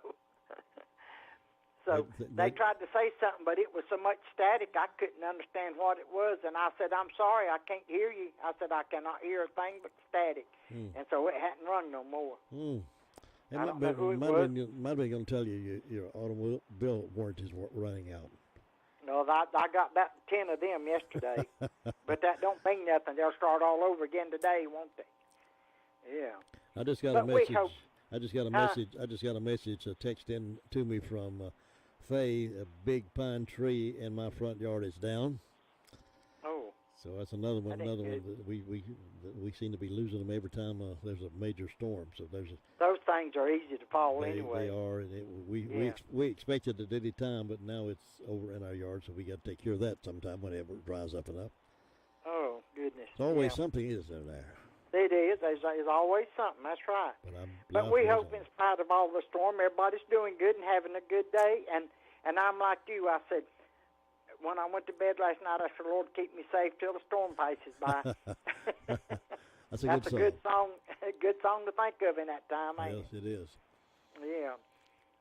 they tried to say something, but it was so much static, I couldn't understand what it was. And I said, I'm sorry, I can't hear you. I said, I cannot hear a thing but static. And so it hadn't rung no more. I don't know who it was. Might be going to tell you your automobile warranties were running out. No, I got about 10 of them yesterday. But that don't mean nothing. They'll start all over again today, won't they? Yeah. I just got a message. I just got a message, a text in to me from Faye. A big pine tree in my front yard is down. Oh. So that's another one. Another one that we seem to be losing them every time there's a major storm. So those things are easy to fall anyway. They are, and we expected it at any time, but now it's over in our yard, so we got to take care of that sometime whenever it dries up enough. Oh. goodness. It's always Yeah. something, isn't there? It is. There's always something. That's right. But we hope, in spite of all the storm, everybody's doing good and having a good day. And I'm like you. I said, when I went to bed last night, I said, Lord, keep me safe till the storm passes by. That's a That's good a song. good song to think of in that time, ain't Yes, it is. it? Yeah.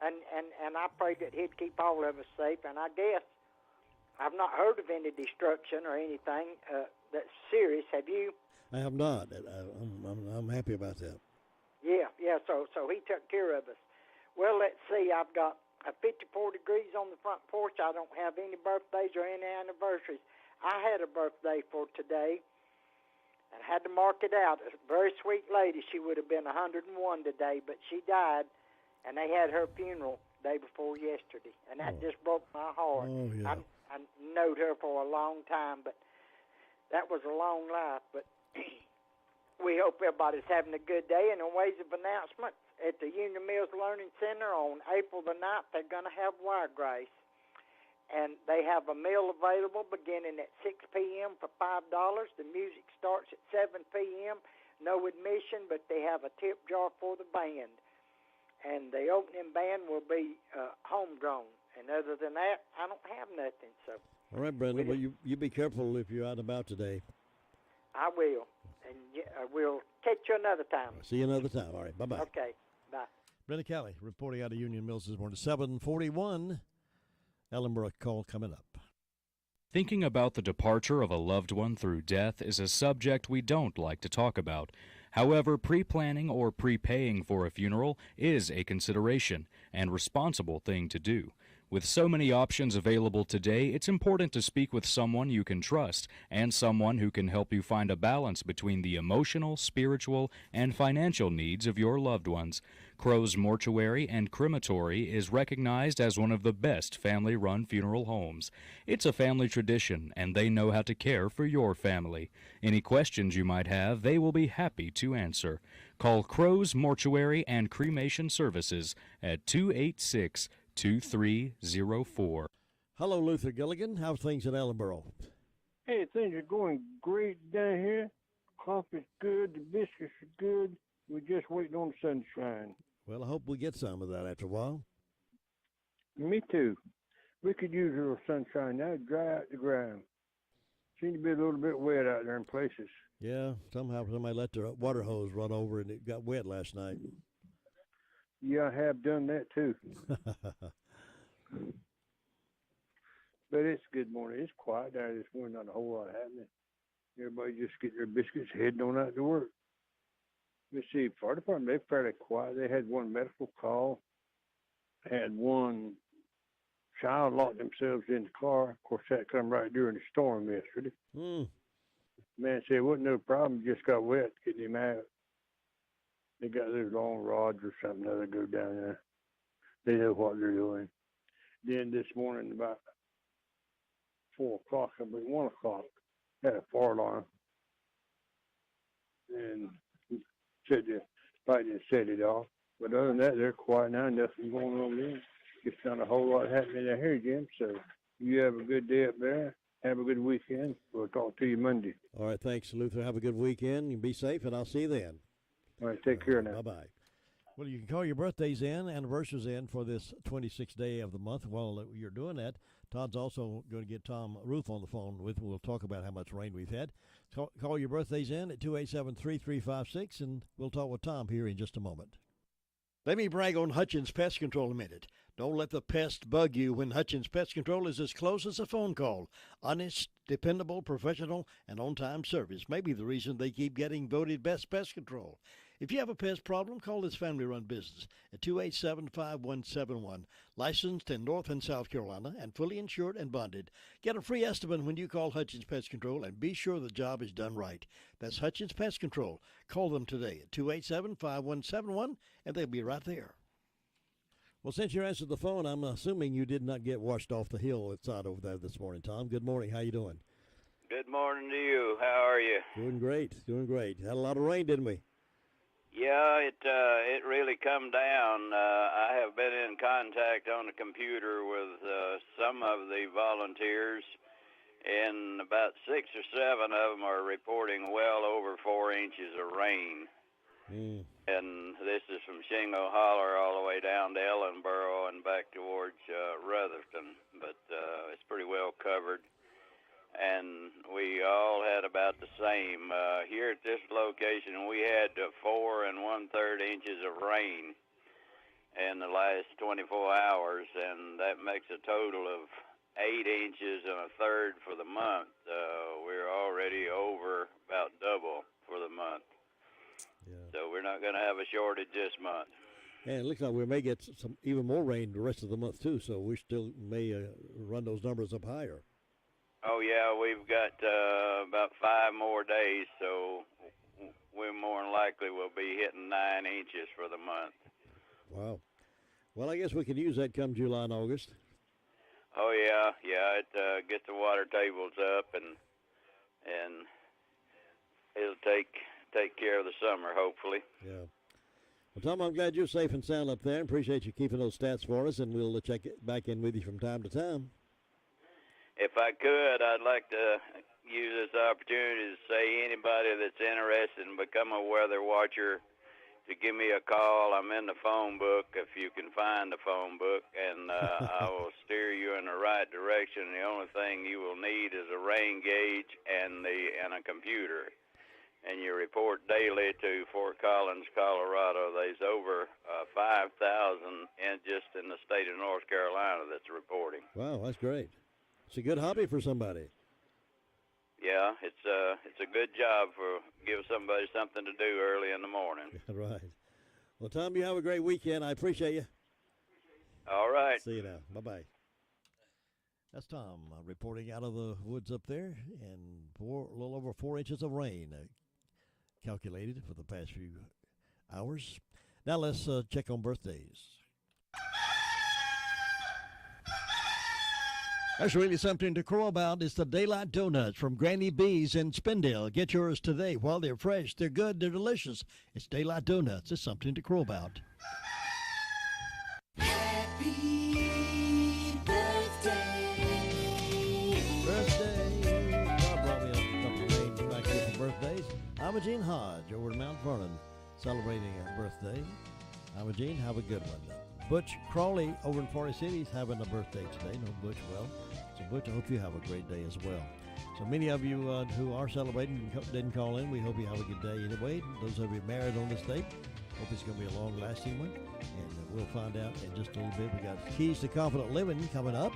And I pray that he'd keep all of us safe. And I guess I've not heard of any destruction or anything that's serious. Have you? I have not. I'm happy about that. Yeah. So he took care of us. Well, let's see. I've got 54 degrees on the front porch. I don't have any birthdays or any anniversaries. I had a birthday for today, and had to mark it out. A very sweet lady. She would have been 101 today, but she died, and they had her funeral day before yesterday, and that just broke my heart. Oh, yeah. I knowed her for a long time, but that was a long life. But we hope everybody's having a good day. And in ways of announcement, at the Union Mills Learning Center on April the 9th, they're going to have wiregrass. And they have a meal available beginning at 6 p.m. for $5. The music starts at 7 p.m. No admission, but they have a tip jar for the band. And the opening band will be homegrown. And other than that, I don't have nothing. So All right, Brenda. Well, you be careful if you're out and about today. I will. And we'll catch you another time. See you another time. All right. Bye-bye. Okay. Bye. Brenda Kelly reporting out of Union Mills this morning. 741. Ellenborough call coming up. Thinking about the departure of a loved one through death is a subject we don't like to talk about. However, pre-planning or prepaying for a funeral is a consideration and responsible thing to do. With so many options available today, it's important to speak with someone you can trust and someone who can help you find a balance between the emotional, spiritual, and financial needs of your loved ones. Crow's Mortuary and Crematory is recognized as one of the best family-run funeral homes. It's a family tradition, and they know how to care for your family. Any questions you might have, they will be happy to answer. Call Crow's Mortuary and Cremation Services at 286-2304. Hello, Luther Gilligan. How's things in Ellenborough? Hey, things are going great down here. Coffee's good. The biscuits are good. We're just waiting on the sunshine. Well, I hope we get some of that after a while. Me too. We could use a little sunshine now, dry out the ground. Seems to be a little bit wet out there in places. Yeah, somehow somebody let their water hose run over and it got wet last night. Yeah, I have done that too. But it's a good morning. It's quiet down this morning, not a whole lot happening. Everybody just getting their biscuits, heading on out to work. Let's see, fire department, they're fairly quiet. They had one medical call, had one child locked themselves in the car. Of course, that come right during the storm yesterday. Man said it wasn't no problem, just got wet getting him out. They got those long rods or something that go down there. They know what they're doing. Then this morning about 4 o'clock, I believe 1 o'clock, had a fire alarm. And said the fight didn't set it off. But other than that, they're quiet now. Nothing going on there. Just not a whole lot happening down here, Jim. So you have a good day up there. Have a good weekend. We'll talk to you Monday. All right, thanks, Luther. Have a good weekend. You be safe, and I'll see you then. All right, take care now. Bye-bye. Well, you can call your birthdays in, anniversaries in for this 26th day of the month. While you're doing that, Todd's also going to get Tom Roof on the phone with him. We'll talk about how much rain we've had. Call your birthdays in at 287-3356, and we'll talk with Tom here in just a moment. Let me brag on Hutchins Pest Control a minute. Don't let the pest bug you when Hutchins Pest Control is as close as a phone call. Honest, dependable, professional, and on-time service may be the reason they keep getting voted best pest control. If you have a pest problem, call this family-run business at 287-5171. Licensed in North and South Carolina and fully insured and bonded. Get a free estimate when you call Hutchins Pest Control and be sure the job is done right. That's Hutchins Pest Control. Call them today at 287-5171 and they'll be right there. Well, since you answered the phone, I'm assuming you did not get washed off the hill outside over there this morning, Tom. Good morning. How you doing? Good morning to you. How are you? Doing great. Doing great. Had a lot of rain, didn't we? Yeah, it really come down. I have been in contact on the computer with some of the volunteers, and about 6 or 7 of them are reporting well over 4 inches of rain. And this is from Shingle Holler all the way down to Ellenboro and back towards Rutherford. But it's pretty well covered. And we all had about the same. Here at this location, we had 4 1/3 inches of rain in the last 24 hours, and that makes a total of 8 inches and 1/3 for the month. We're already over about double for the month. Yeah. So we're not going to have a shortage this month. And it looks like we may get some even more rain the rest of the month, too, so we still may run those numbers up higher. Oh, yeah, we've got about 5 more days, so we more than likely will be hitting 9 inches for the month. Wow. Well, I guess we could use that come July and August. Oh, yeah, it gets the water tables up, and it'll take care of the summer, hopefully. Yeah. Well, Tom, I'm glad you're safe and sound up there. Appreciate you keeping those stats for us, and we'll check it back in with you from time to time. If I could, I'd like to use this opportunity to say anybody that's interested in becoming a weather watcher to give me a call. I'm in the phone book if you can find the phone book, and I will steer you in the right direction. The only thing you will need is a rain gauge and a computer. And you report daily to Fort Collins, Colorado. There's over 5,000 just in the state of North Carolina that's reporting. Wow, that's great. It's a good hobby for somebody. Yeah, it's a good job for give somebody something to do early in the morning. Right. Well, Tom, you have a great weekend. I appreciate you. All right. See you now. Bye-bye. That's Tom reporting out of the woods up there, and a little over 4 inches of rain calculated for the past few hours. Now let's check on birthdays. There's really something to crow about. It's the Daylight Donuts from Granny B's in Spindale. Get yours today while they're fresh. They're good. They're delicious. It's Daylight Donuts. It's something to crow about. Happy birthday. Birthday. Bob brought me up a couple of names back here for birthdays. Imogene Hodge over in Mount Vernon celebrating a birthday. Imogene, have a good one. Butch Crawley over in Forest City is having a birthday today. No Butch, well. So, Butch, I hope you have a great day as well. So, many of you who are celebrating didn't call in. We hope you have a good day anyway. Those of you married on this day, hope it's going to be a long-lasting one. And we'll find out in just a little bit. We got Keys to Confident Living coming up.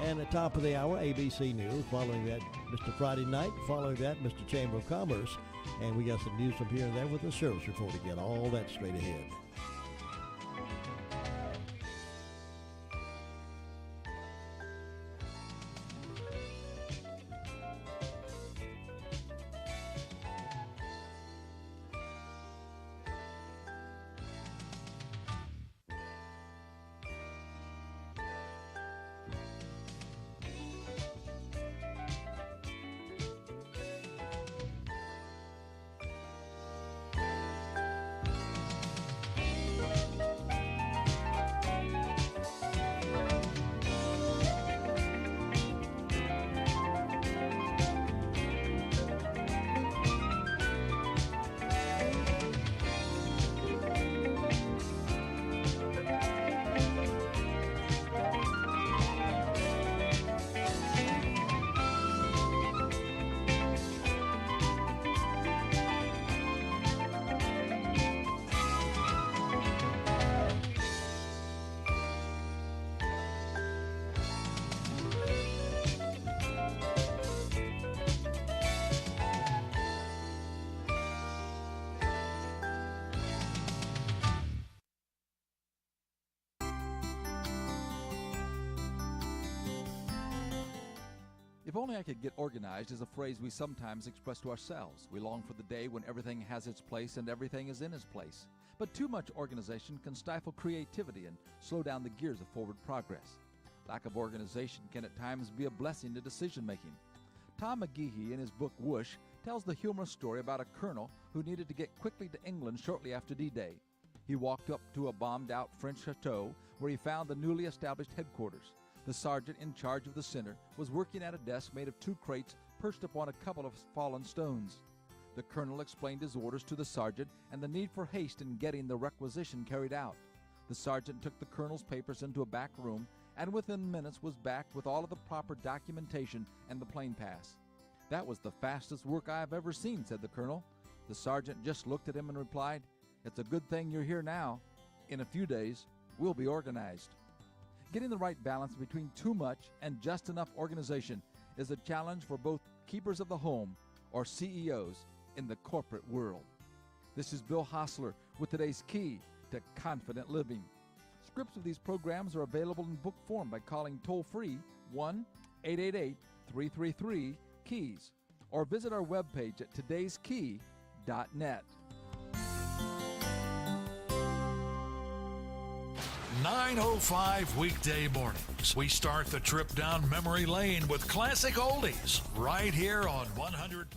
And at the top of the hour, ABC News. Following that, Mr. Friday Night. Following that, Mr. Chamber of Commerce. And we got some news from here and there with the service report to get all that straight ahead. If only I could get organized is a phrase we sometimes express to ourselves. We long for the day when everything has its place and everything is in its place. But too much organization can stifle creativity and slow down the gears of forward progress. Lack of organization can at times be a blessing to decision-making. Tom McGehee, in his book Whoosh, tells the humorous story about a colonel who needed to get quickly to England shortly after D-Day. He walked up to a bombed-out French chateau where he found the newly established headquarters. The sergeant in charge of the center was working at a desk made of 2 crates perched upon a couple of fallen stones. The colonel explained his orders to the sergeant and the need for haste in getting the requisition carried out. The sergeant took the colonel's papers into a back room and within minutes was back with all of the proper documentation and the plane pass. "That was the fastest work I have ever seen," said the colonel. The sergeant just looked at him and replied, "It's a good thing you're here now. In a few days, we'll be organized." Getting the right balance between too much and just enough organization is a challenge for both keepers of the home or CEOs in the corporate world. This is Bill Hostler with today's Key to Confident Living. Scripts of these programs are available in book form by calling toll-free 1-888-333-KEYS or visit our webpage at todayskey.net. 9:05 weekday mornings. We start the trip down memory lane with classic oldies right here on 100.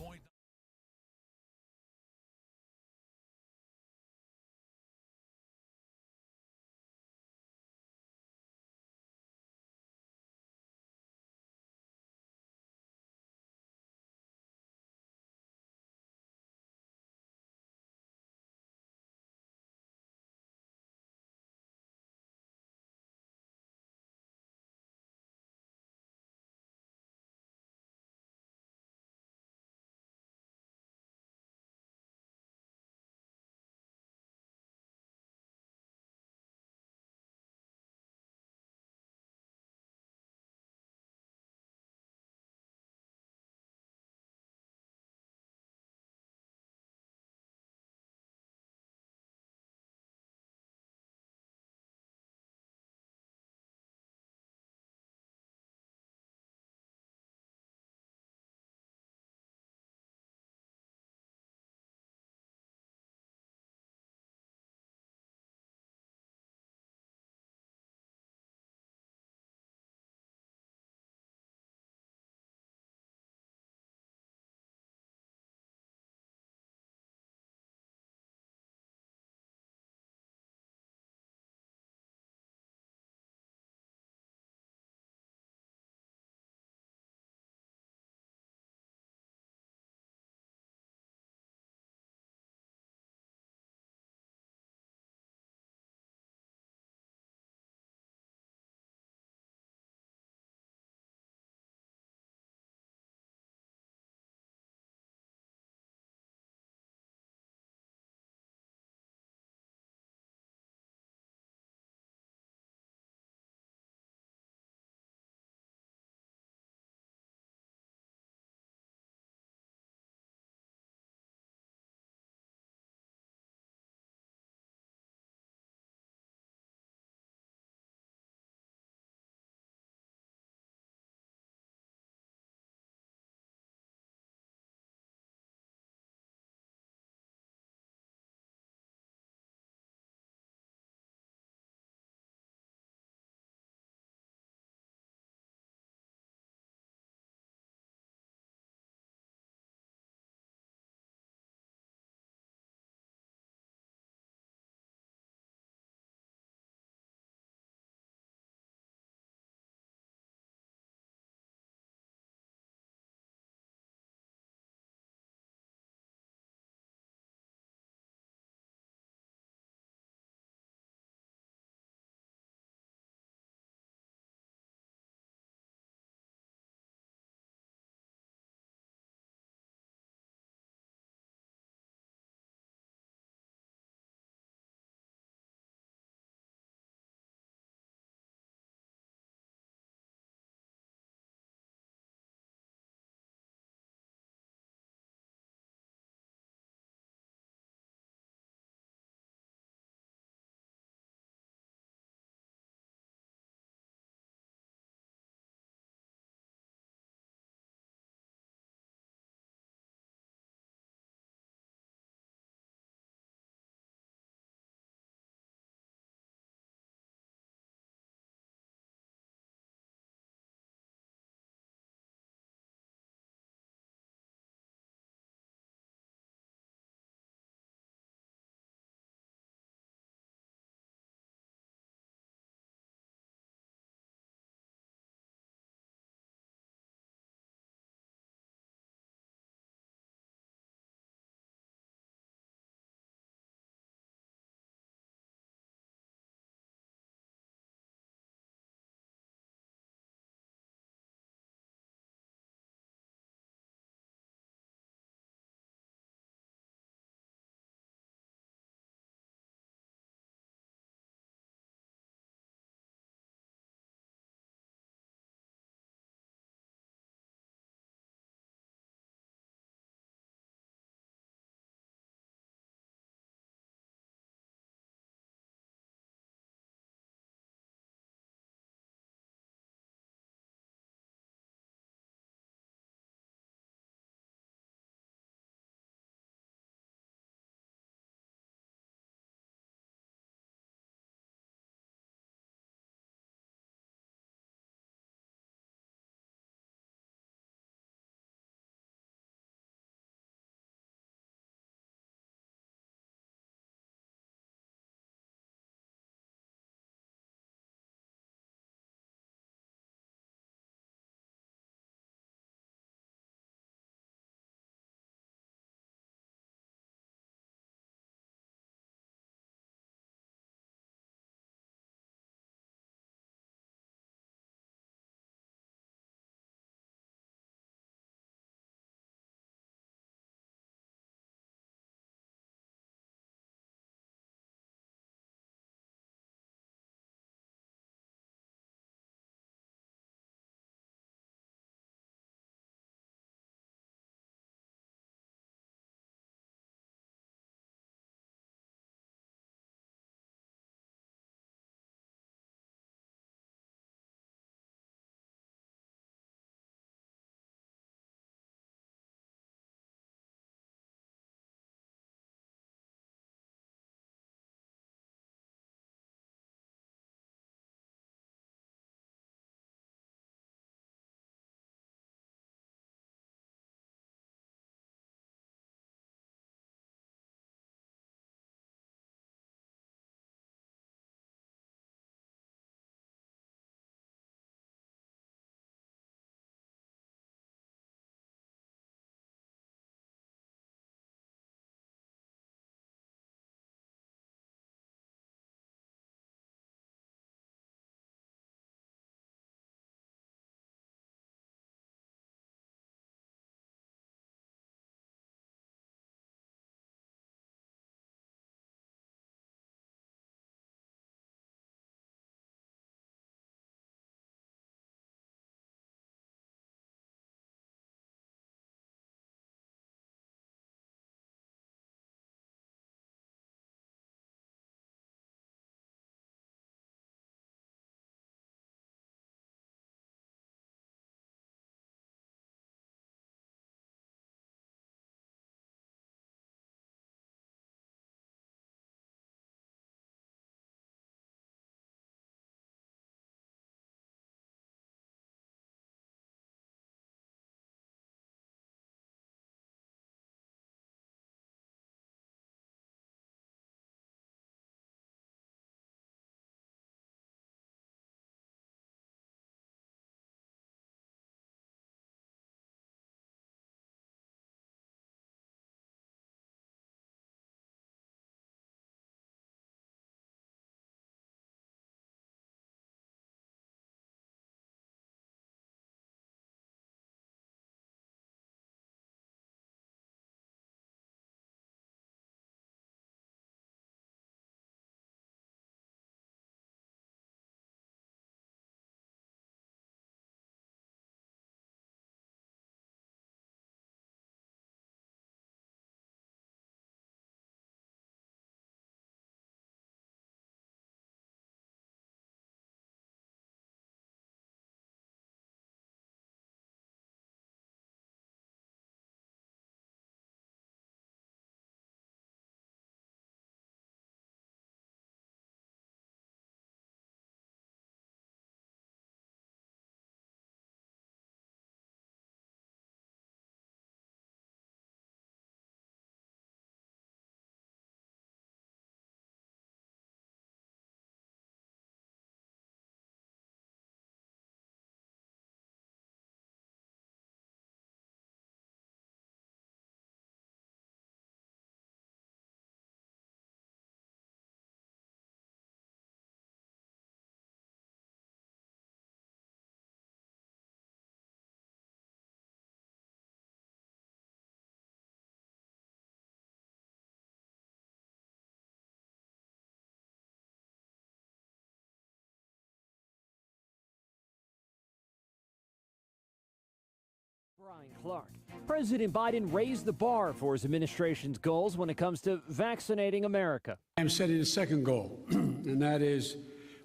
Brian Clark. President Biden raised the bar for his administration's goals when it comes to vaccinating America. I'm setting a second goal, and that is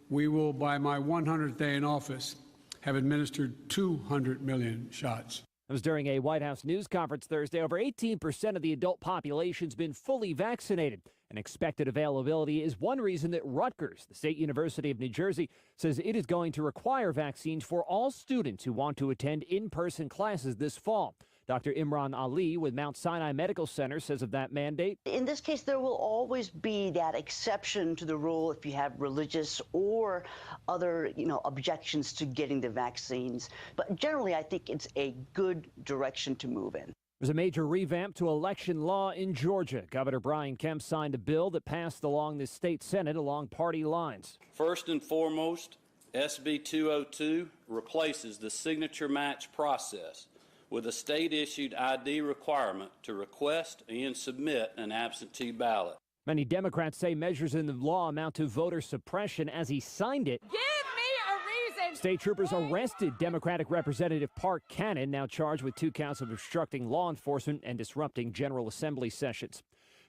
we will, by my 100th day in office, have administered 200 million shots. It was during a White House news conference Thursday. Over 18% of the adult population's been fully vaccinated. And expected availability is one reason that Rutgers, the State University of New Jersey, says it is going to require vaccines for all students who want to attend in-person classes this fall. Dr. Imran Ali with Mount Sinai Medical Center says of that mandate. In this case, there will always be that exception to the rule if you have religious or other, objections to getting the vaccines. But generally, I think it's a good direction to move in. There's a major revamp to election law in Georgia. Governor Brian Kemp signed a bill that passed along the state Senate along party lines. First and foremost, SB 202 replaces the signature match process with a state-issued ID requirement to request and submit an absentee ballot. Many Democrats say measures in the law amount to voter suppression. As he signed it, give me a reason. State troopers arrested Democratic Representative Park Cannon, now charged with 2 counts of obstructing law enforcement and disrupting General Assembly sessions.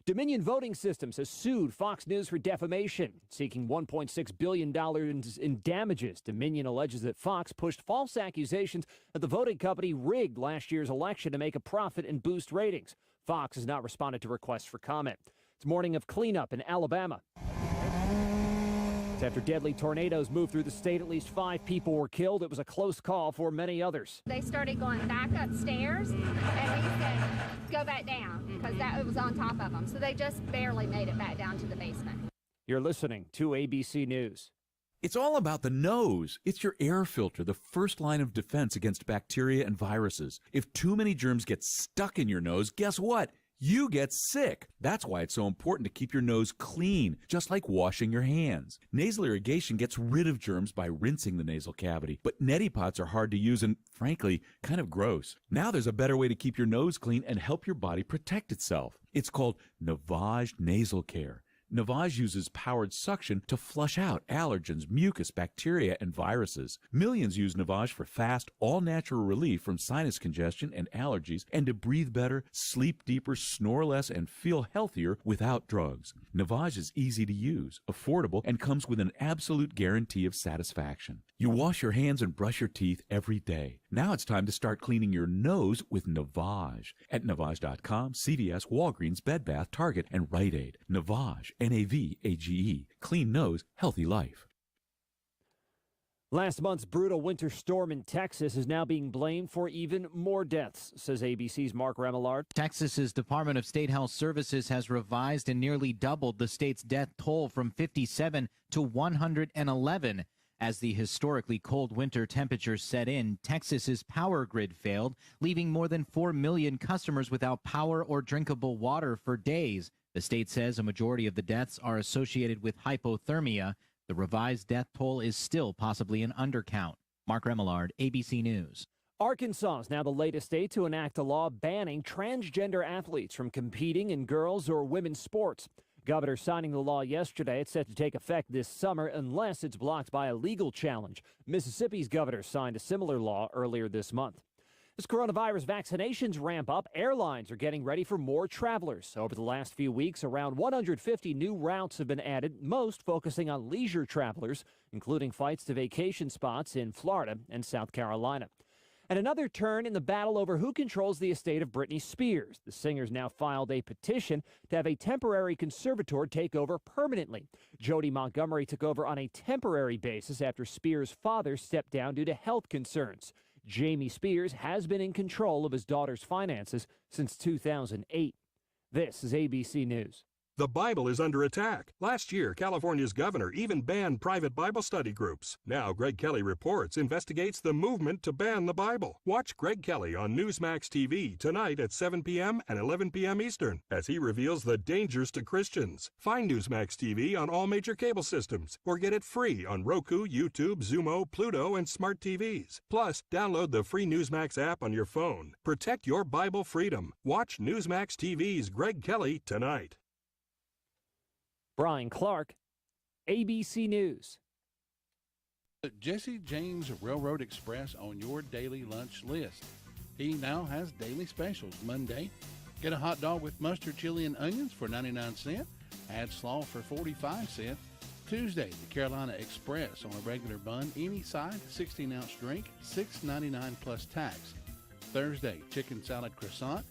Dominion Voting Systems has sued Fox News for defamation, seeking $1.6 billion in damages. Dominion alleges that Fox pushed false accusations that the voting company rigged last year's election to make a profit and boost ratings. Fox has not responded to requests for comment. It's morning of cleanup in Alabama. After deadly tornadoes moved through the state, at least 5 people were killed. It was a close call for many others. They started going back upstairs, and we said, go back down, because it was on top of them. So they just barely made it back down to the basement. You're listening to ABC News. It's all about the nose. It's your air filter, the first line of defense against bacteria and viruses. If too many germs get stuck in your nose, guess what? You get sick. That's why it's so important to keep your nose clean, just like washing your hands. Nasal irrigation gets rid of germs by rinsing the nasal cavity, but neti pots are hard to use and, frankly, kind of gross. Now there's a better way to keep your nose clean and help your body protect itself. It's called Navage Nasal Care. Navage uses powered suction to flush out allergens, mucus, bacteria, and viruses. Millions use Navage for fast, all-natural relief from sinus congestion and allergies, and to breathe better, sleep deeper, snore less, and feel healthier without drugs. Navage is easy to use, affordable, and comes with an absolute guarantee of satisfaction. You wash your hands and brush your teeth every day. Now it's time to start cleaning your nose with Navage. At Navage.com, CVS, Walgreens, Bed Bath, Target, and Rite Aid. Navage, N-A-V-A-G-E. Clean nose, healthy life. Last month's brutal winter storm in Texas is now being blamed for even more deaths, says ABC's Mark Remillard. Texas's Department of State Health Services has revised and nearly doubled the state's death toll from 57 to 111. As the historically cold winter temperatures set in, Texas's power grid failed, leaving more than 4 million customers without power or drinkable water for days. The state says a majority of the deaths are associated with hypothermia. The revised death toll is still possibly an undercount. Mark Remillard, ABC News. Arkansas is now the latest state to enact a law banning transgender athletes from competing in girls' or women's sports. Governor signing the law yesterday. It's set to take effect this summer unless it's blocked by a legal challenge. Mississippi's governor signed a similar law earlier this month. As coronavirus vaccinations ramp up, airlines are getting ready for more travelers. Over the last few weeks, around 150 new routes have been added, most focusing on leisure travelers, including flights to vacation spots in Florida and South Carolina. And another turn in the battle over who controls the estate of Britney Spears. The singer's now filed a petition to have a temporary conservator take over permanently. Jody Montgomery took over on a temporary basis after Spears' father stepped down due to health concerns. Jamie Spears has been in control of his daughter's finances since 2008. This is ABC News. The Bible is under attack. Last year, California's governor even banned private Bible study groups. Now, Greg Kelly Reports investigates the movement to ban the Bible. Watch Greg Kelly on Newsmax TV tonight at 7 p.m. and 11 p.m. Eastern as he reveals the dangers to Christians. Find Newsmax TV on all major cable systems or get it free on Roku, YouTube, Xumo, Pluto, and smart TVs. Plus, download the free Newsmax app on your phone. Protect your Bible freedom. Watch Newsmax TV's Greg Kelly tonight. Brian Clark, ABC News. Jesse James Railroad Express on your daily lunch list. He now has daily specials. Monday, get a hot dog with mustard, chili, and onions for 99 cents. Add slaw for 45 cents. Tuesday, the Carolina Express on a regular bun, any side, 16-ounce drink, $6.99 plus tax. Thursday, chicken salad croissant,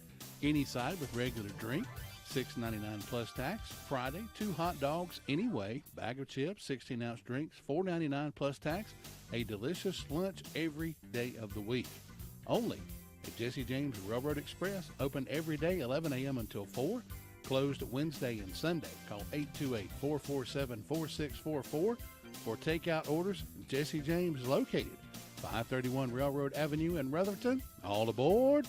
any side with regular drink, $6.99 plus tax. Friday, 2 hot dogs, any way, bag of chips, 16-ounce drinks, $4.99 plus tax. A delicious lunch every day of the week. Only at Jesse James Railroad Express, open every day, 11 a.m. until 4. Closed Wednesday and Sunday. Call 828-447-4644 for takeout orders. Jesse James, located 531 Railroad Avenue in Rutherford. All aboard!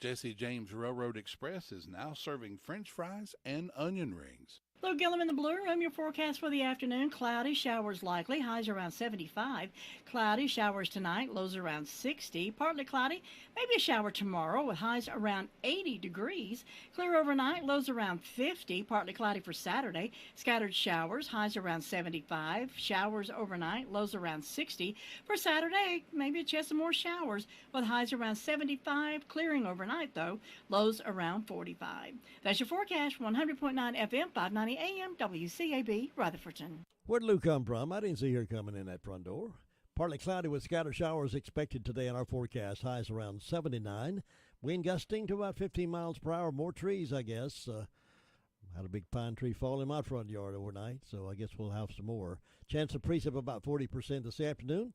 Jesse James Railroad Express is now serving French fries and onion rings. Lou Gillum in the Blue Room, your forecast for the afternoon. Cloudy, showers likely, highs around 75. Cloudy, showers tonight, lows around 60. Partly cloudy, maybe a shower tomorrow with highs around 80 degrees. Clear overnight, lows around 50. Partly cloudy for Saturday. Scattered showers, highs around 75. Showers overnight, lows around 60. For Saturday, maybe a chance of more showers with highs around 75. Clearing overnight, though, lows around 45. That's your forecast, 100.9 FM, 590 AM, WCAB, Rutherfordton. Where'd Lou come from? I didn't see her coming in that front door. Partly cloudy with scattered showers expected today in our forecast. Highs around 79. Wind gusting to about 15 miles per hour. More trees, I guess. Had a big pine tree fall in my front yard overnight, so I guess we'll have some more. Chance of precip about 40% this afternoon.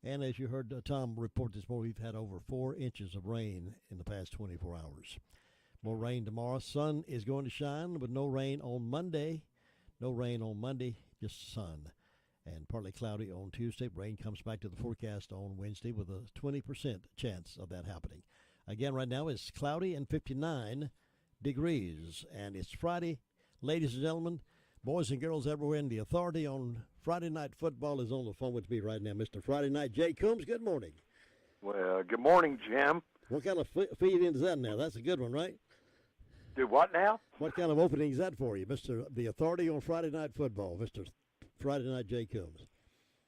And as you heard Tom report this morning, we've had over 4 inches of rain in the past 24 hours. More rain tomorrow. Sun is going to shine with no rain on Monday. No rain on Monday, just sun. And partly cloudy on Tuesday. Rain comes back to the forecast on Wednesday with a 20% chance of that happening. Again, right now it's cloudy and 59 degrees. And it's Friday. Ladies and gentlemen, boys and girls everywhere, and the authority on Friday Night Football is on the phone with me right now. Mr. Friday Night Jay Coombs, good morning. Well, good morning, Jim. What kind of feed in is that now? That's a good one, right? Do what now? What kind of opening is that for you, Mr. The Authority on Friday Night Football, Mr. Friday Night Jay Coombs?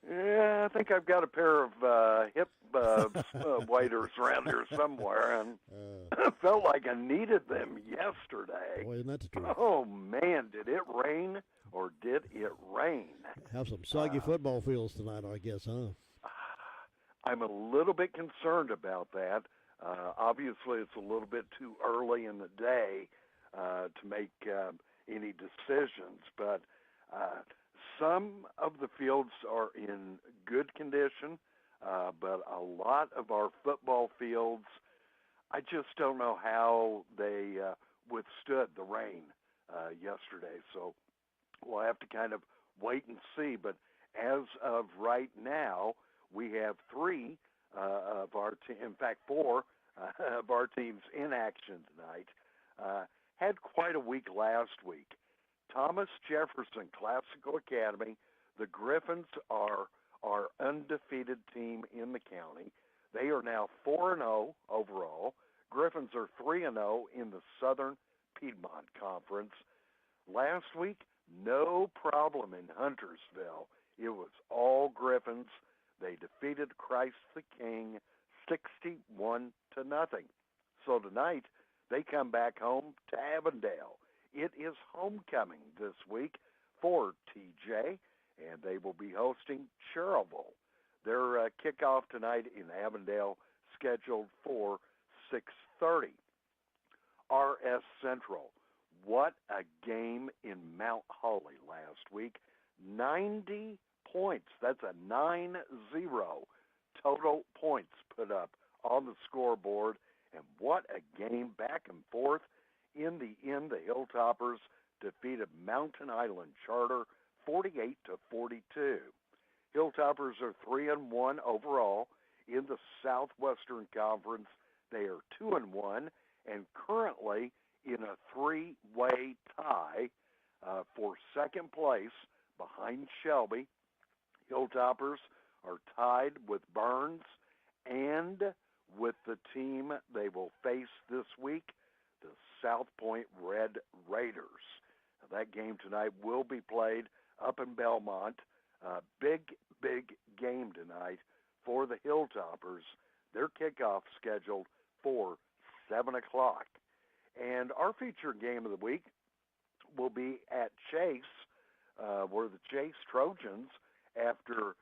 Yeah, I think I've got a pair of hip waders around here somewhere, and I felt like I needed them yesterday. Boy, isn't that the truth? Oh, man, did it rain or did it rain? Have some soggy football fields tonight, I guess, huh? I'm a little bit concerned about that. Obviously, it's a little bit too early in the day to make any decisions, but some of the fields are in good condition, but a lot of our football fields, I just don't know how they withstood the rain yesterday. So we'll have to kind of wait and see. But as of right now, we have 3 of our in fact 4 of our teams in action tonight. Had quite a week last week. Thomas Jefferson Classical Academy, the Griffins are our undefeated team in the county. They are now 4-0 overall. Griffins are 3-0 in the Southern Piedmont Conference. Last week, no problem in Huntersville. It was all Griffins. They defeated Christ the King 61-0. So tonight, they come back home to Avondale. It is homecoming this week for TJ, and they will be hosting Cherylville. Their kickoff tonight in Avondale scheduled for 6:30. RS Central, what a game in Mount Holly last week. 90 points. That's a 9-0 total points put up on the scoreboard. And what a game back and forth. In the end, the Hilltoppers defeated Mountain Island Charter 48-42. Hilltoppers are 3-1 overall in the Southwestern Conference. They are 2-1 and currently in a 3-way tie for second place behind Shelby. Hilltoppers are tied with Burns and with the team they will face this week, the South Point Red Raiders. Now, that game tonight will be played up in Belmont. Big game tonight for the Hilltoppers. Their kickoff scheduled for 7 o'clock. And our featured game of the week will be at Chase, where the Chase Trojans, after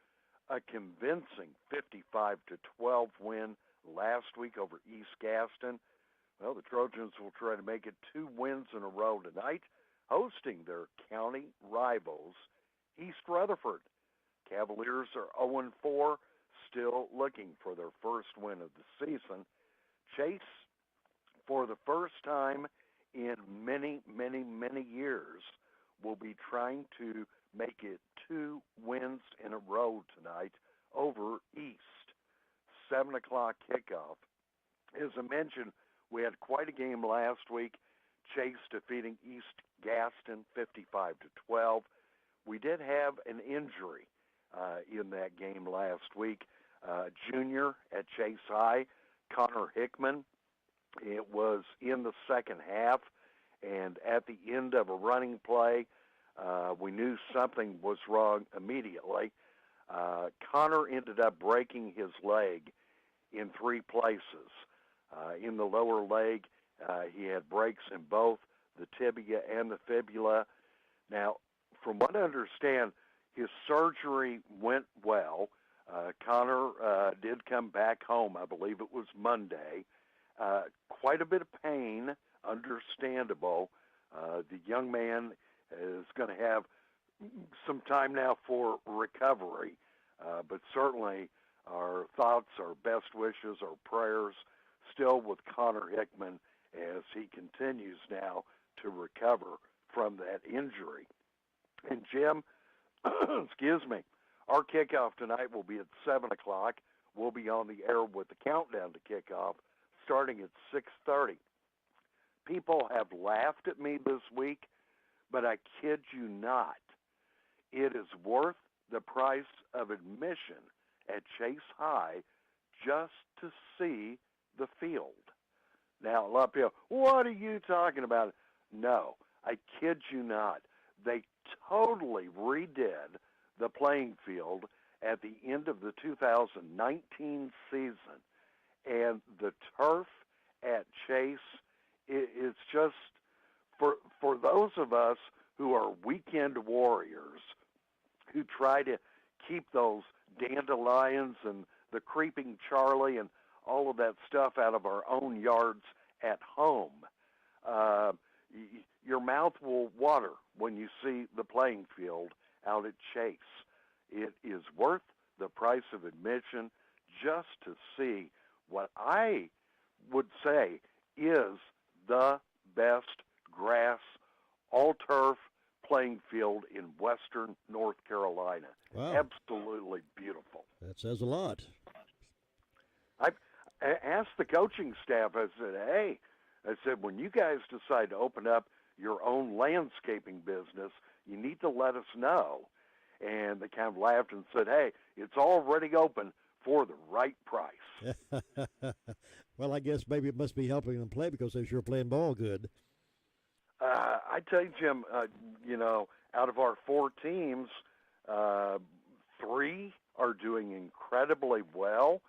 a convincing 55-12 win last week over East Gaston, well, the Trojans will try to make it 2 wins in a row tonight, hosting their county rivals, East Rutherford. Cavaliers are 0-4, still looking for their first win of the season. Chase, for the first time in many, many, many years, will be trying to make it 2 wins in a row tonight over East. 7 o'clock kickoff. As I mentioned, we had quite a game last week. Chase defeating East Gaston 55-12. We did have an injury in that game last week. Junior at Chase High, Connor Hickman. It was in the second half, and at the end of a running play, we knew something was wrong immediately. Connor ended up breaking his leg in 3 places. In the lower leg, he had breaks in both the tibia and the fibula. Now, from what I understand, his surgery went well. Connor did come back home, I believe it was Monday. Quite a bit of pain, understandable. The young man is going to have some time now for recovery, but certainly our thoughts, our best wishes, our prayers still with Connor Hickman as he continues now to recover from that injury. And Jim, excuse me, our kickoff tonight will be at 7 o'clock. We'll be on the air with the countdown to kickoff starting at 6:30. People have laughed at me this week, but I kid you not. It is worth the price of admission at Chase High just to see the field. Now, a lot of people, what are you talking about? No, I kid you not. They totally redid the playing field at the end of the 2019 season. And the turf at Chase is just, for those of us who are weekend warriors, who try to keep those dandelions and the creeping Charlie and all of that stuff out of our own yards at home, your mouth will water when you see the playing field out at Chase. It is worth the price of admission just to see what I would say is the best grass, all-turf playing field in western North Carolina. Wow. Absolutely beautiful. That says a lot. I asked the coaching staff, I said, when you guys decide to open up your own landscaping business, you need to let us know. And they kind of laughed and said, hey, it's already open for the right price. Well, I guess maybe it must be helping them play because they're sure playing ball good. I tell you, Jim, out of our 4 teams, 3 are doing incredibly well.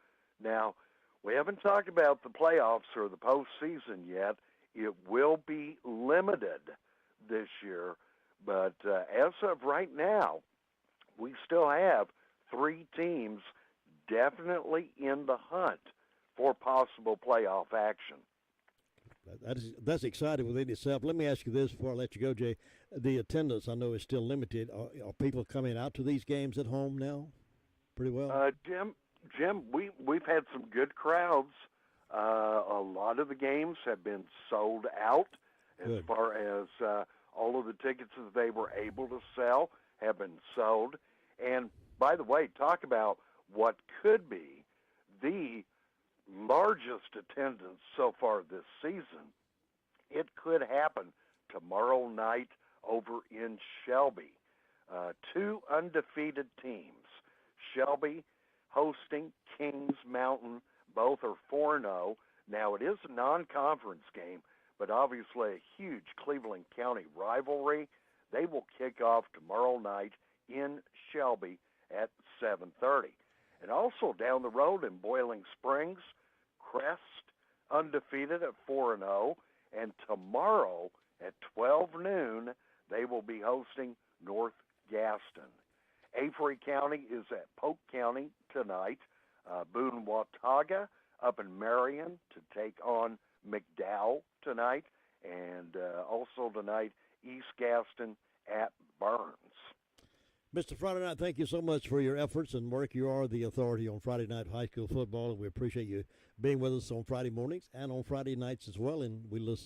Now, we haven't talked about the playoffs or the postseason yet. It will be limited this year. But as of right now, we still have 3 teams definitely in the hunt for possible playoff action. That's exciting within itself. Let me ask you this before I let you go, Jay. The attendance, I know, is still limited. Are people coming out to these games at home now pretty well? Jim, we've had some good crowds. A lot of the games have been sold out. As far as all of the tickets that they were able to sell have been sold. And by the way, talk about what could be the largest attendance so far this season. It could happen tomorrow night over in Shelby. 2 undefeated teams. Shelby hosting Kings Mountain. Both are 4-0. Now, it is a non-conference game, but obviously a huge Cleveland County rivalry. They will kick off tomorrow night in Shelby at 7:30. And also down the road in Boiling Springs, Crest undefeated at 4-0, and tomorrow at 12 noon, they will be hosting North Gaston. Avery County is at Polk County tonight. Boone Watauga up in Marion to take on McDowell tonight, and also tonight East Gaston at Burns. Mr. Friday Night, thank you so much for your efforts and work. You are the authority on Friday night high school football, and we appreciate you being with us on Friday mornings and on Friday nights as well. And we look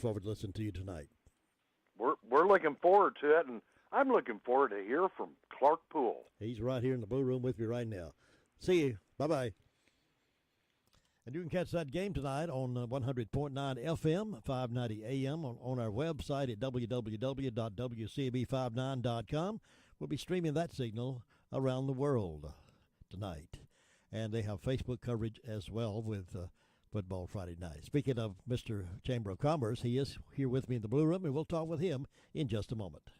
forward to listening to you tonight. We're looking forward to it, and I'm looking forward to hear from Clark Poole. He's right here in the Blue Room with me right now. See you. Bye-bye. And you can catch that game tonight on 100.9 FM, 590 AM, on our website at www.wcab59.com. We'll be streaming that signal around the world tonight. And they have Facebook coverage as well with Football Friday night. Speaking of Mr. Chamber of Commerce, he is here with me in the Blue Room, and we'll talk with him in just a moment.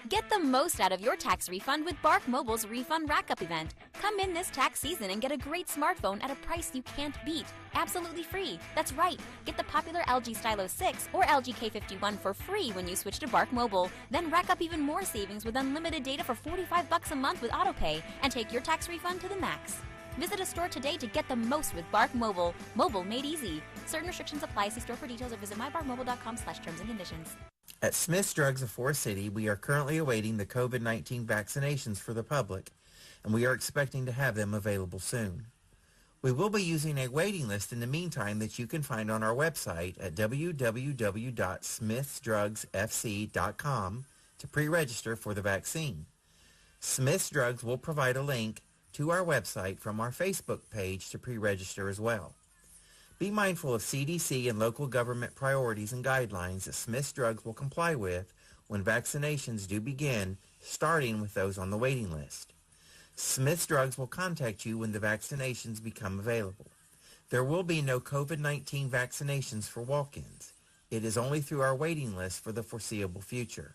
Get the most out of your tax refund with Bark Mobile's Refund Rack-Up event. Come in this tax season and get a great smartphone at a price you can't beat. Absolutely free. That's right. Get the popular LG Stylo 6 or LG K51 for free when you switch to Bark Mobile. Then rack up even more savings with unlimited data for $45 a month with AutoPay and take your tax refund to the max. Visit a store today to get the most with Bark Mobile. Mobile made easy. Certain restrictions apply. See store for details or visit mybarkmobile.com/terms and conditions. At Smith's Drugs of Forest City, we are currently awaiting the COVID-19 vaccinations for the public, and we are expecting to have them available soon. We will be using a waiting list in the meantime that you can find on our website at www.smithsdrugsfc.com to pre-register for the vaccine. Smith's Drugs will provide a link to our website from our Facebook page to pre-register as well. Be mindful of CDC and local government priorities and guidelines that Smith's Drugs will comply with when vaccinations do begin, starting with those on the waiting list. Smith's Drugs will contact you when the vaccinations become available. There will be no COVID-19 vaccinations for walk-ins. It is only through our waiting list for the foreseeable future.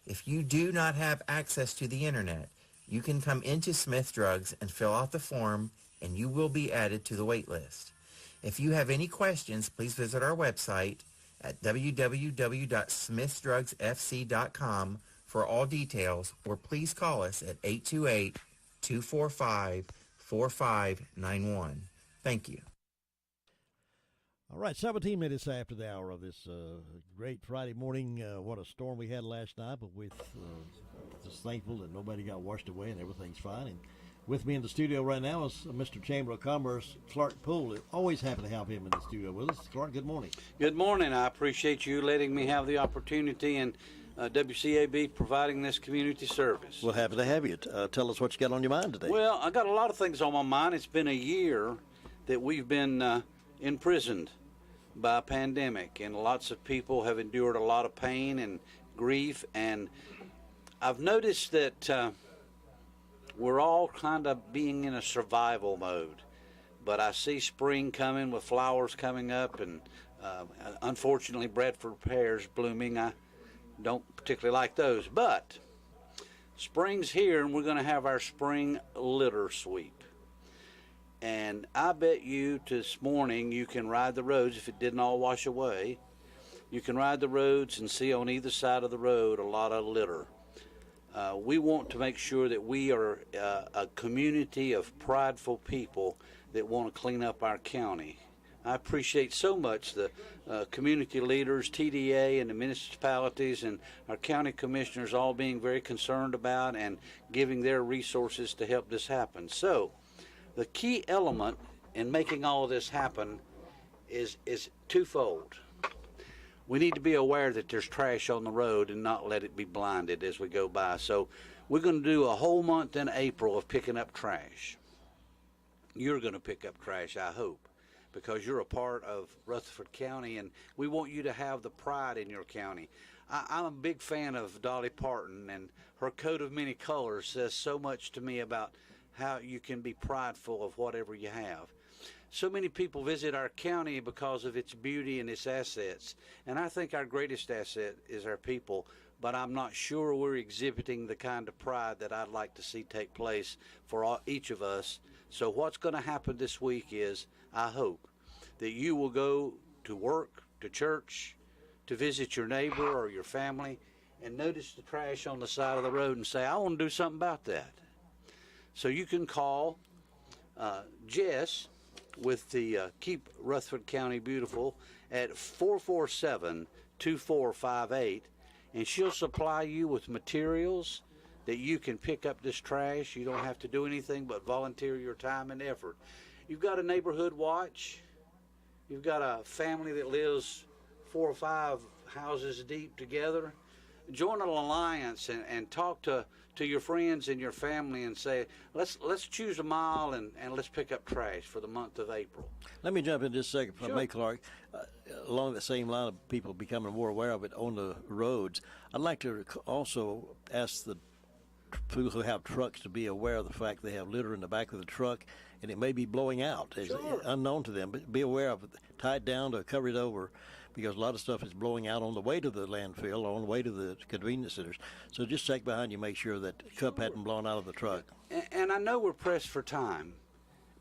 If you do not have access to the internet, you can come into Smith's Drugs and fill out the form, and you will be added to the wait list. If you have any questions, please visit our website at www.smithsdrugsfc.com for all details, or please call us at 828-245-4591. Thank you. All right, 17 minutes after the hour of this great Friday morning. What a storm we had last night, but we're just thankful that nobody got washed away and everything's fine. And with me in the studio right now is Mr. Chamber of Commerce, Clark Poole. Always happy to have him in the studio with us. Clark, good morning. Good morning. I appreciate you letting me have the opportunity and WCAB providing this community service. We're happy to have you. Tell us what you got on your mind today. Well, I got a lot of things on my mind. It's been a year that we've been imprisoned by a pandemic, and lots of people have endured a lot of pain and grief, and I've noticed that we're all kind of being in a survival mode. But I see spring coming with flowers coming up, and unfortunately Bradford pears blooming. I don't particularly like those, but spring's here, and we're going to have our spring litter sweep. And I bet you this morning you can ride the roads, if it didn't all wash away, you can ride the roads and see on either side of the road a lot of litter. We want to make sure that we are a community of prideful people that want to clean up our county. I appreciate so much the community leaders, TDA, and the municipalities and our county commissioners all being very concerned about and giving their resources to help this happen. So the key element in making all of this happen is twofold. We need to be aware that there's trash on the road and not let it be blinded as we go by. So we're going to do a whole month in April of picking up trash. You're going to pick up trash, I hope, because you're a part of Rutherford County, and we want you to have the pride in your county. I'm a big fan of Dolly Parton, and her coat of many colors says so much to me about how you can be prideful of whatever you have. So many people visit our county because of its beauty and its assets, and I think our greatest asset is our people, but I'm not sure we're exhibiting the kind of pride that I'd like to see take place for each of us. So what's going to happen this week is, I hope, that you will go to work, to church, to visit your neighbor or your family, and notice the trash on the side of the road and say, I want to do something about that. So you can call Jess with the Keep Rutherford County Beautiful at 447-2458, and she'll supply you with materials that you can pick up this trash. You don't have to do anything but volunteer your time and effort. You've got a neighborhood watch. You've got a family that lives 4 or 5 houses deep together. Join an alliance and talk to your friends and your family and say, let's choose a mile and let's pick up trash for the month of April. Let me jump in just a second, if I Sure. may, Clark. Along the same line of people becoming more aware of it on the roads, I'd like to also ask the people who have trucks to be aware of the fact they have litter in the back of the truck, and it may be blowing out. It's unknown to them, but be aware of it. Tie it down or cover it over, because a lot of stuff is blowing out on the way to the landfill or on the way to the convenience centers. So just check behind you, make sure that the cup hadn't blown out of the truck. And I know we're pressed for time,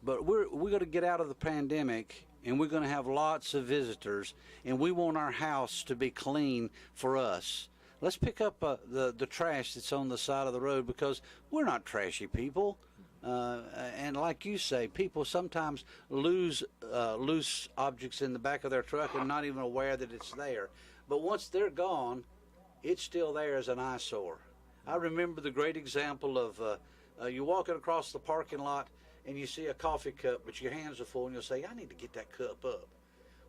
but we're going to get out of the pandemic, and we're going to have lots of visitors, and we want our house to be clean for us. Let's pick up the trash that's on the side of the road, because we're not trashy people. And like you say, people sometimes lose loose objects in the back of their truck and not even aware that it's there. But once they're gone, it's still there as an eyesore. I remember the great example of you walking across the parking lot and you see a coffee cup, but your hands are full, and you'll say, I need to get that cup up.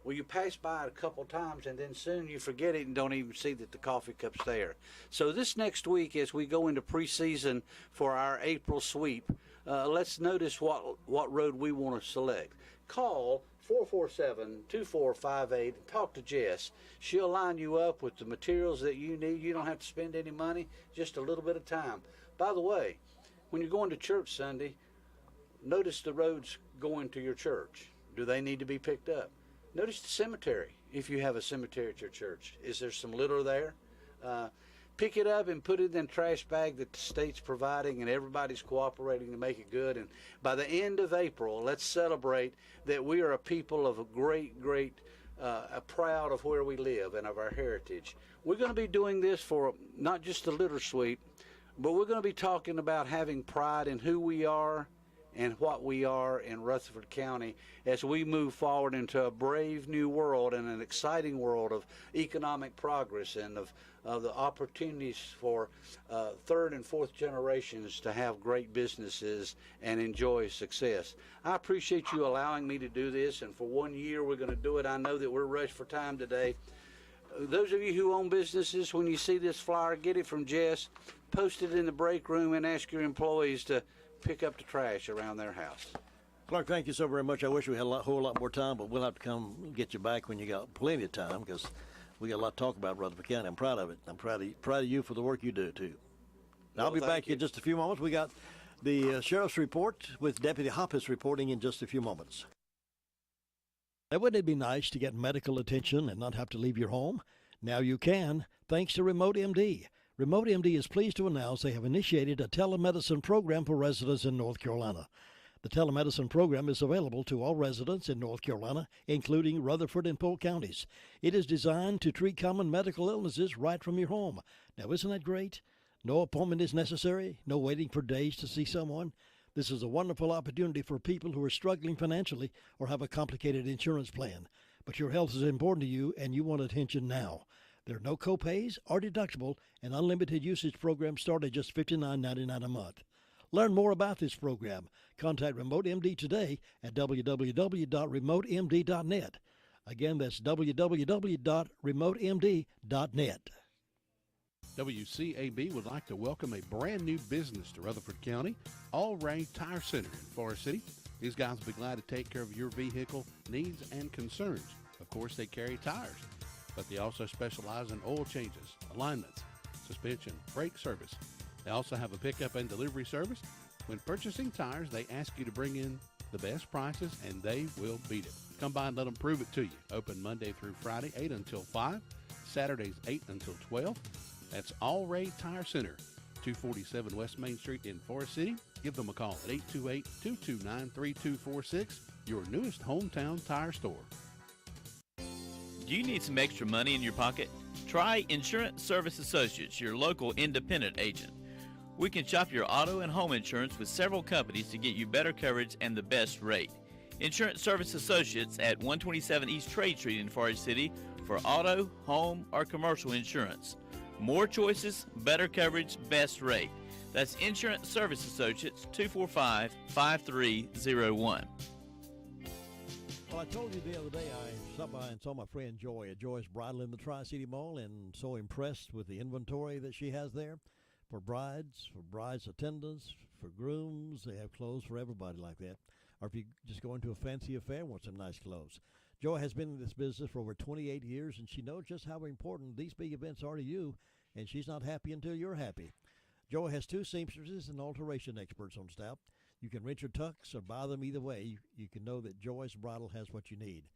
Well, you pass by it a couple times, and then soon you forget it and don't even see that the coffee cup's there. So this next week, as we go into preseason for our April sweep, let's notice what road we want to select. Call 447-2458 and talk to Jess. She'll line you up with the materials that you need. You don't have to spend any money, just a little bit of time. By the way, when you're going to church Sunday, notice the roads going to your church. Do they need to be picked up? Notice the cemetery, if you have a cemetery at your church. Is there some litter there? Pick it up and put it in the trash bag that the state's providing, and everybody's cooperating to make it good. And by the end of April, let's celebrate that we are a people of a great, proud of where we live and of our heritage. We're going to be doing this for not just the litter sweep, but we're going to be talking about having pride in who we are and what we are in Rutherford County as we move forward into a brave new world and an exciting world of economic progress and of the opportunities for third and fourth generations to have great businesses and enjoy success. I appreciate you allowing me to do this, and for 1 year we're going to do it. I know that we're rushed for time today. Those of you who own businesses, when you see this flyer, get it from Jess, post it in the break room, and ask your employees to pick up the trash around their house. Clark, thank you so very much. I wish we had a whole lot more time, but we'll have to come get you back when you got plenty of time, because we got a lot to talk about Rutherford County. I'm proud of it. I'm proud of you for the work you do, too. I'll be back in just a few moments. We got the Sheriff's Report with Deputy Hoppus reporting in just a few moments. Now, wouldn't it be nice to get medical attention and not have to leave your home? Now you can, thanks to Remote MD. Remote MD is pleased to announce they have initiated a telemedicine program for residents in North Carolina. The telemedicine program is available to all residents in North Carolina, including Rutherford and Polk counties. It is designed to treat common medical illnesses right from your home. Now, isn't that great? No appointment is necessary, no waiting for days to see someone. This is a wonderful opportunity for people who are struggling financially or have a complicated insurance plan. But your health is important to you, and you want attention now. There are no copays or deductible, and unlimited usage programs start at just $59.99 a month. Learn more about this program. Contact Remote MD today at www.remotemd.net. Again, that's www.remotemd.net. WCAB would like to welcome a brand new business to Rutherford County, All Ray Tire Center in Forest City. These guys will be glad to take care of your vehicle needs and concerns. Of course, they carry tires, but they also specialize in oil changes, alignments, suspension, brake service. They also have a pickup and delivery service. When purchasing tires, they ask you to bring in the best prices, and they will beat it. Come by and let them prove it to you. Open Monday through Friday, 8 until 5, Saturdays, 8 until 12. That's All Ray Tire Center, 247 West Main Street in Forest City. Give them a call at 828-229-3246 your newest hometown tire store. Do you need some extra money in your pocket? Try Insurance Service Associates, your local independent agent. We can shop your auto and home insurance with several companies to get you better coverage and the best rate. Insurance Service Associates at 127 East Trade Street in Forest City for auto, home, or commercial insurance. More choices, better coverage, best rate. That's Insurance Service Associates, 245-5301. Well, I told you the other day I stopped by and saw my friend Joy at Joy's Bridal in the Tri-City Mall, and so impressed with the inventory that she has there for brides attendants, for grooms. They have clothes for everybody like that. Or if you just go into a fancy affair and want some nice clothes. Joy has been in this business for over 28 years, and she knows just how important these big events are to you, and she's not happy until you're happy. Joy has 2 seamstresses and alteration experts on staff. You can rent your tux or buy them either way. You can know that Joy's Bridal has what you need.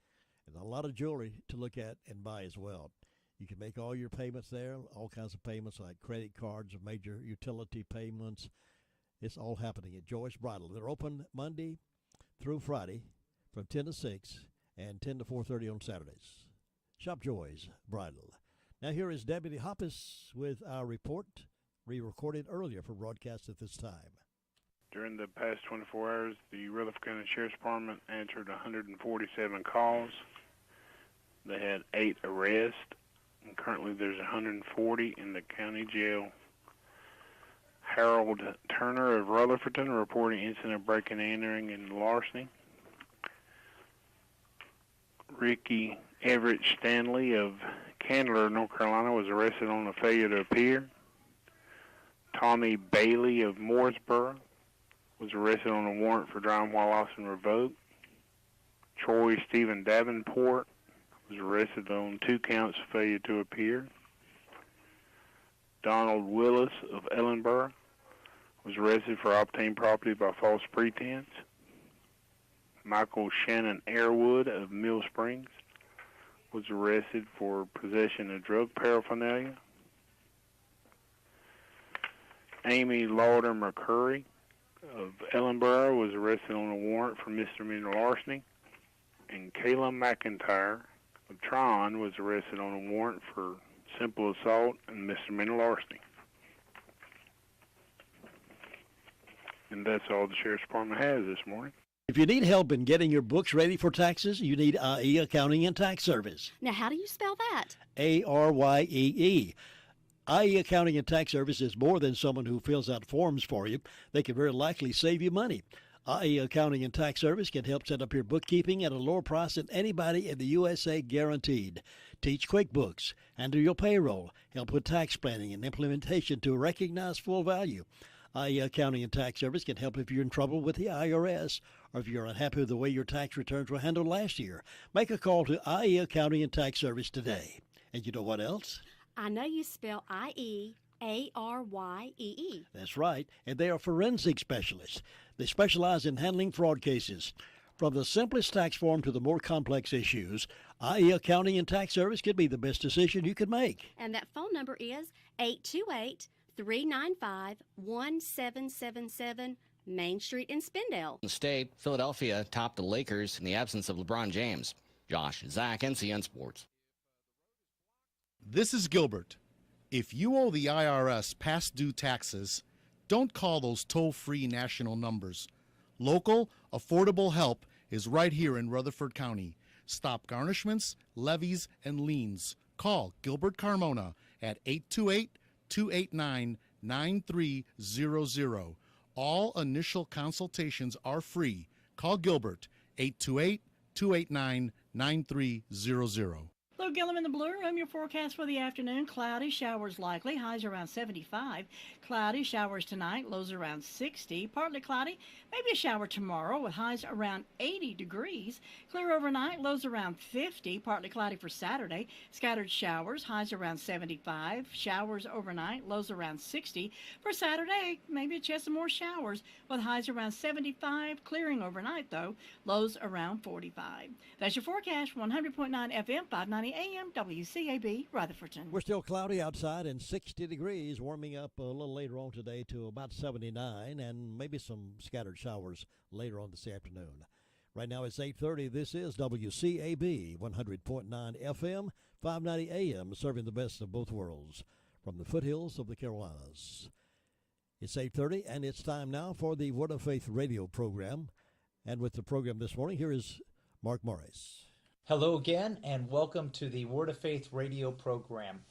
And a lot of jewelry to look at and buy as well. You can make all your payments there, all kinds of payments like credit cards or major utility payments. It's all happening at Joy's Bridal. They're open Monday through Friday from 10 to 6 and 10 to 4:30 on Saturdays. Shop Joy's Bridal. Now here is Deputy Hoppus with our report, re-recorded earlier for broadcast at this time. During the past 24 hours, the Rutherford County Sheriff's Department answered 147 calls. They had 8 arrests, and currently there's 140 in the county jail. Harold Turner of Rutherfordton reporting incident of breaking and entering and larceny. Ricky Everett Stanley of Candler, North Carolina, was arrested on a failure to appear. Tommy Bailey of Mooresboro was arrested on a warrant for driving while lost and revoked. Troy Stephen Davenport was arrested on 2 counts of failure to appear. Donald Willis of Ellenboro was arrested for obtaining property by false pretense. Michael Shannon Airwood of Mill Springs was arrested for possession of drug paraphernalia. Amy Lauder McCurry of Ellenboro was arrested on a warrant for misdemeanor larceny. And Kayla McIntyre of Tryon was arrested on a warrant for simple assault and misdemeanor larceny. And that's all the Sheriff's Department has this morning. If you need help in getting your books ready for taxes, you need IE Accounting and Tax Service. Now, how do you spell that? ARYEE. IE Accounting and Tax Service is more than someone who fills out forms for you. They can very likely save you money. IE Accounting and Tax Service can help set up your bookkeeping at a lower price than anybody in the USA, guaranteed. Teach QuickBooks, handle your payroll, help with tax planning and implementation to recognize full value. IE Accounting and Tax Service can help if you're in trouble with the IRS or if you're unhappy with the way your tax returns were handled last year. Make a call to IE Accounting and Tax Service today. And you know what else? I know you spell IEARYEE. That's right, and they are forensic specialists. They specialize in handling fraud cases. From the simplest tax form to the more complex issues, IE Accounting and Tax Service could be the best decision you could make. And that phone number is 828-395-1777, Main Street in Spindale. State, Philadelphia topped the Lakers in the absence of LeBron James. Josh, Zach, NCN Sports. This is Gilbert. If you owe the IRS past due taxes, don't call those toll-free national numbers. Local, affordable help is right here in Rutherford County. Stop garnishments, levies, and liens. Call Gilbert Carmona at 828-289-9300. All initial consultations are free. Call Gilbert, 828-289-9300. Lou Gillum in the Blue Room, your forecast for the afternoon. Cloudy, showers likely, highs around 75. Cloudy, showers tonight, lows around 60. Partly cloudy, maybe a shower tomorrow with highs around 80 degrees. Clear overnight, lows around 50. Partly cloudy for Saturday. Scattered showers, highs around 75. Showers overnight, lows around 60. For Saturday, maybe a chance of more showers with highs around 75. Clearing overnight, though, lows around 45. That's your forecast, 100.9 FM, 590 AM, WCAB, Rutherfordton. We're still cloudy outside and 60 degrees, warming up a little later on today to about 79, and maybe some scattered showers later on this afternoon. Right now it's 8:30. This is WCAB 100.9 FM, 590 AM, serving the best of both worlds from the foothills of the Carolinas. It's 8:30, and it's time now for the Word of Faith radio program. And with the program this morning, here is Mark Morris. Hello again, and welcome to the Word of Faith radio program.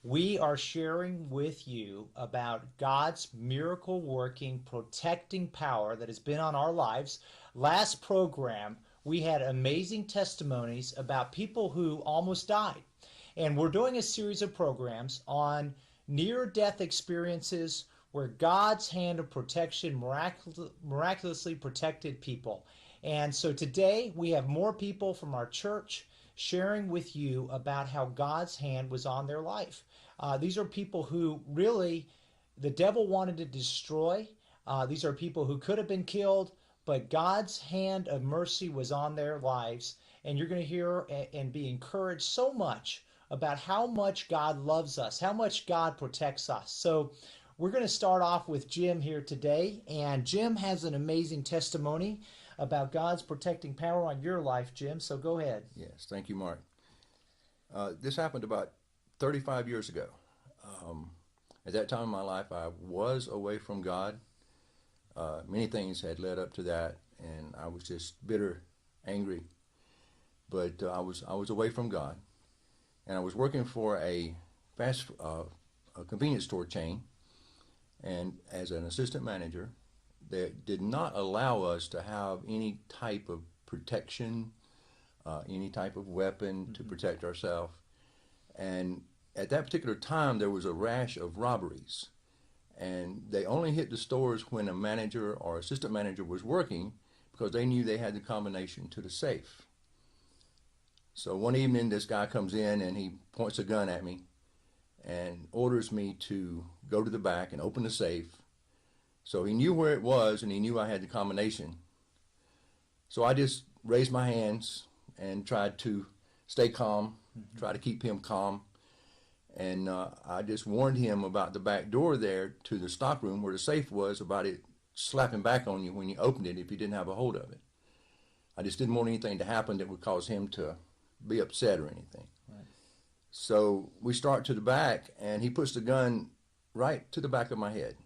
We are sharing with you about God's miracle working, protecting power that has been on our lives. Last program, we had amazing testimonies about people who almost died. And we're doing a series of programs on near-death experiences where God's hand of protection miraculously protected people. And so today we have more people from our church sharing with you about how God's hand was on their life. These are people who really the devil wanted to destroy. These are people who could have been killed, but God's hand of mercy was on their lives. And you're going to hear and be encouraged so much about how much God loves us, how much God protects us. So we're going to start off with Jim here today. And Jim has an amazing testimony about God's protecting power on your life, Jim. So go ahead. Yes, thank you, Mark. This happened about 35 years ago. At that time in my life, I was away from God. Many things had led up to that, and I was just bitter, angry. But I was away from God, and I was working for a convenience store chain, and as an assistant manager, they did not allow us to have any type of protection, any type of weapon to protect ourselves. And at that particular time, there was a rash of robberies. And they only hit the stores when a manager or assistant manager was working because they knew they had the combination to the safe. So one evening, this guy comes in and he points a gun at me and orders me to go to the back and open the safe. So he knew where it was, and he knew I had the combination. So I just raised my hands and tried to stay calm, try to keep him calm. And I just warned him about the back door there to the stockroom where the safe was, about it slapping back on you when you opened it if you didn't have a hold of it. I just didn't want anything to happen that would cause him to be upset or anything. Right. So we start to the back, and he puts the gun right to the back of my head.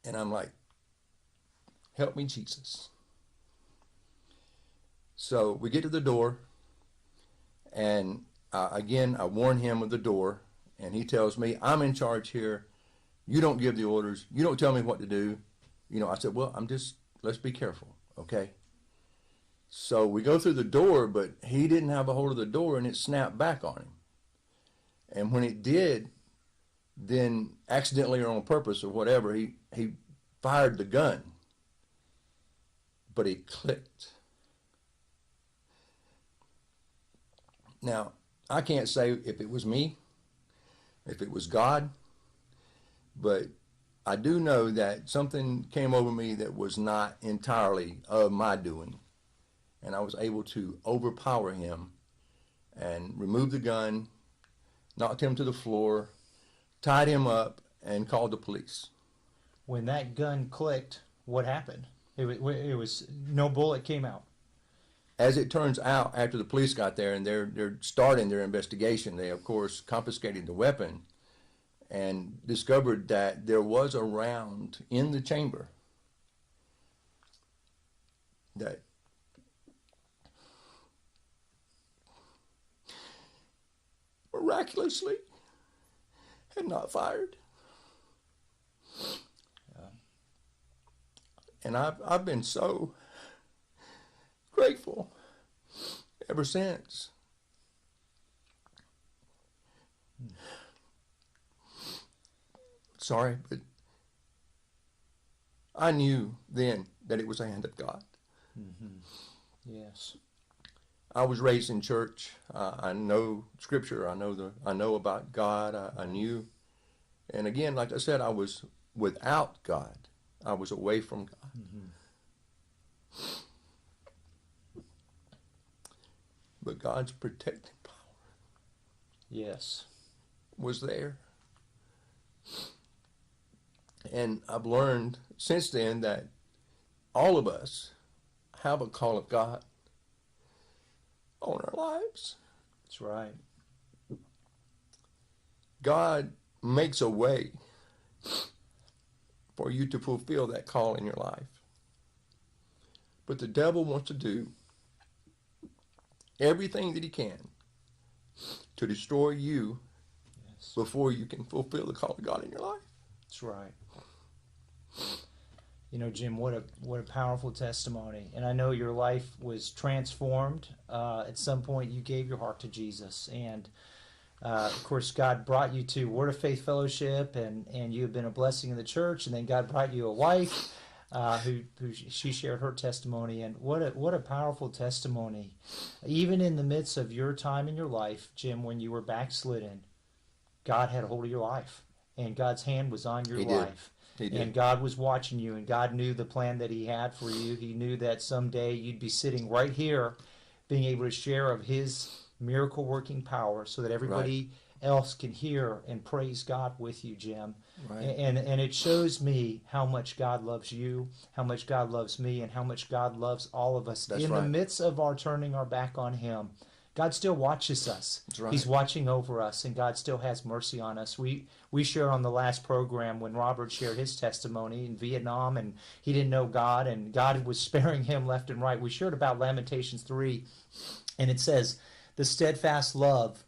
And I'm like, help me, Jesus. So we get to the door, and again, I warn him of the door, and he tells me, I'm in charge here. You don't give the orders. You don't tell me what to do. You know, I said, well, let's be careful, okay? So we go through the door, but he didn't have a hold of the door, and it snapped back on him. And when it did, then accidentally or on purpose or whatever, he fired the gun, but it clicked. Now, I can't say if it was me, if it was God, but I do know that something came over me that was not entirely of my doing, and I was able to overpower him and remove the gun, knocked him to the floor, tied him up, and called the police. When that gun clicked, what happened? It was no bullet came out. As it turns out, after the police got there and they're starting their investigation, they of course confiscated the weapon and discovered that there was a round in the chamber that miraculously had not fired. And I've been so grateful ever since. Sorry, but I knew then that it was the hand of God. Yes. I was raised in church. I know Scripture. I know about God. I knew. And again, like I said, I was without God. I was away from God. But God's protecting power, yes, was there. And I've learned since then that all of us have a call of God on our lives. That's right. God makes a way for you to fulfill that call in your life. But the devil wants to do everything that he can to destroy you before you can fulfill the call of God in your life. That's right. You know, Jim, what a powerful testimony. And I know your life was transformed. At some point, you gave your heart to Jesus. And, of course, God brought you to Word of Faith Fellowship, and you have been a blessing in the church. And then God brought you a wife who she shared her testimony. And what a powerful testimony. Even in the midst of your time in your life, Jim, when you were backslidden, God had a hold of your life. And God's hand was on your life. He did. And God was watching you, and God knew the plan that he had for you. He knew that someday you'd be sitting right here being able to share of his miracle-working power so that everybody else can hear and praise God with you, Jim. Right. And it shows me how much God loves you, how much God loves me, and how much God loves all of us. That's in right. the midst of our turning our back on him, God still watches us. That's right. He's watching over us, and God still has mercy on us. We shared on the last program when Robert shared his testimony in Vietnam, and he didn't know God, and God was sparing him left and right. We shared about Lamentations 3, and it says, the steadfast love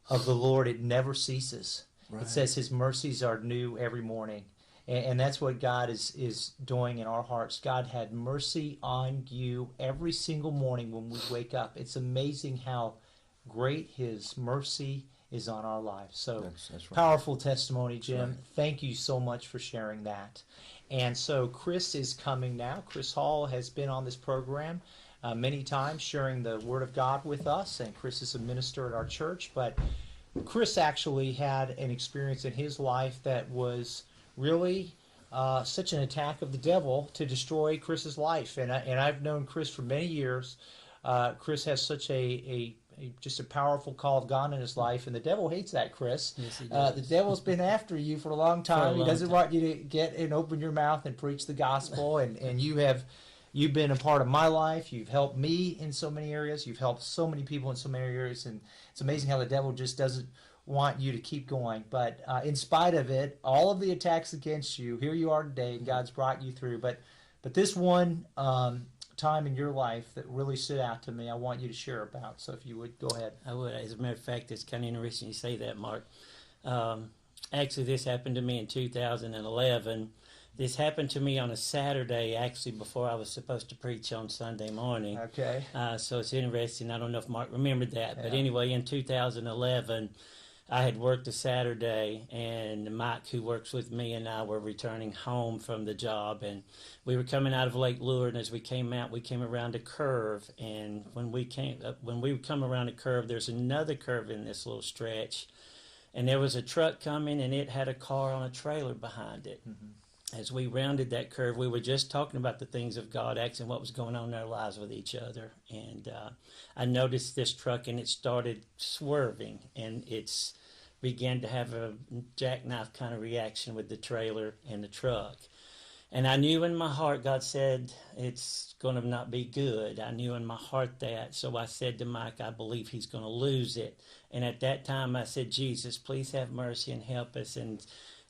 of the Lord, it never ceases. Right. It says his mercies are new every morning. And that's what God is doing in our hearts. God had mercy on you every single morning when we wake up. It's amazing how great his mercy is on our lives. So that's right. Powerful testimony, Jim. Right. Thank you so much for sharing that. And so Chris is coming now. Chris Hall has been on this program many times sharing the Word of God with us. And Chris is a minister at our church. But Chris actually had an experience in his life that was really such an attack of the devil to destroy Chris's life. And I've known Chris for many years. Chris has such just a powerful call of God in his life, and the devil hates that, Chris. Yes, he does. The devil's been after you for a long time. He doesn't time. want you to get and open your mouth and preach the gospel, and you've been a part of my life. You've helped me in so many areas. You've helped so many people in so many areas, and it's amazing how the devil just doesn't want you to keep going. But in spite of it, all of the attacks against you, here you are today, and God's brought you through. But this one time in your life that really stood out to me, I want you to share about. So if you would, go ahead. I would. As a matter of fact, it's kind of interesting you say that, Mark. Actually, this happened to me in 2011. This happened to me on a Saturday, actually, before I was supposed to preach on Sunday morning. Okay. So it's interesting. I don't know if Mark remembered that. But Yeah. anyway, in 2011, I had worked a Saturday, and Mike, who works with me, and I were returning home from the job, and we were coming out of Lake Lure, and as we came out, we came around a curve, and when we come around a curve, there's another curve in this little stretch, and there was a truck coming, and it had a car on a trailer behind it. Mm-hmm. As we rounded that curve, we were just talking about the things of God, asking what was going on in our lives with each other. And I noticed this truck, and it started swerving, and it's began to have a jackknife kind of reaction with the trailer and the truck. And I knew in my heart, God said, it's going to not be good. I knew in my heart that. So I said to Mike, I believe he's going to lose it. And at that time, I said, Jesus, please have mercy and help us. And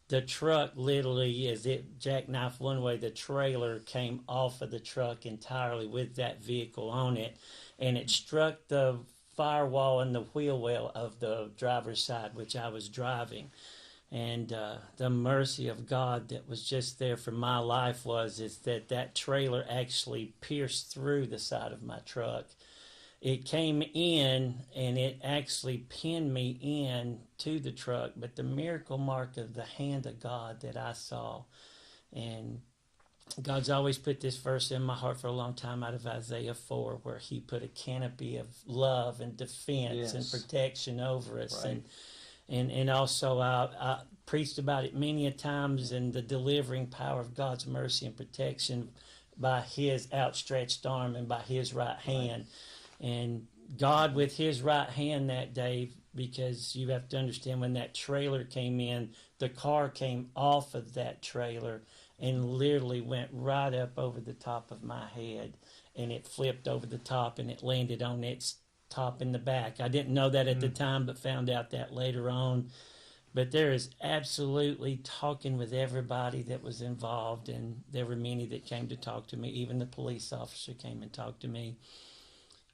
the truck literally, as it jackknifed one way, the trailer came off of the truck entirely with that vehicle on it, and it struck the firewall and the wheel well of the driver's side, which I was driving. And the mercy of God that was just there for my life is that trailer actually pierced through the side of my truck. It came in, and it actually pinned me in to the truck. But the miracle mark of the hand of God that I saw, and God's always put this verse in my heart for a long time out of Isaiah 4, where he put a canopy of love and defense and protection over us. Right. And also I preached about it many a times, in the delivering power of God's mercy and protection by his outstretched arm and by his right hand. And God with his right hand that day, because you have to understand, when that trailer came in, the car came off of that trailer, and literally went right up over the top of my head, and it flipped over the top and it landed on its top in the back. I didn't know that at the time, but found out that later on. But there is absolutely talking with everybody that was involved, and there were many that came to talk to me. Even the police officer came and talked to me.